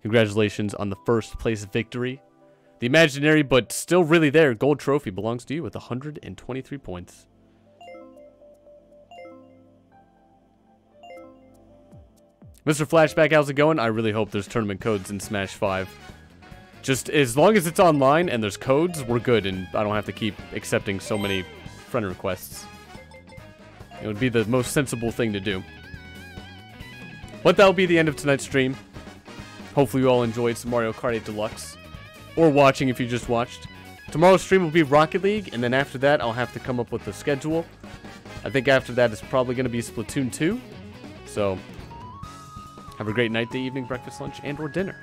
Congratulations on the first place victory. The imaginary, but still really there, gold trophy belongs to you with 123 points. Mr. Flashback, how's it going? I really hope there's tournament codes in Smash 5. Just as long as it's online and there's codes, we're good, and I don't have to keep accepting so many friend requests. It would be the most sensible thing to do. But that'll be the end of tonight's stream. Hopefully you all enjoyed some Mario Kart 8 Deluxe. Or watching if you just watched. Tomorrow's stream will be Rocket League, and then after that I'll have to come up with a schedule. I think after that it's probably going to be Splatoon 2. So, have a great night, day, evening, breakfast, lunch, and or dinner.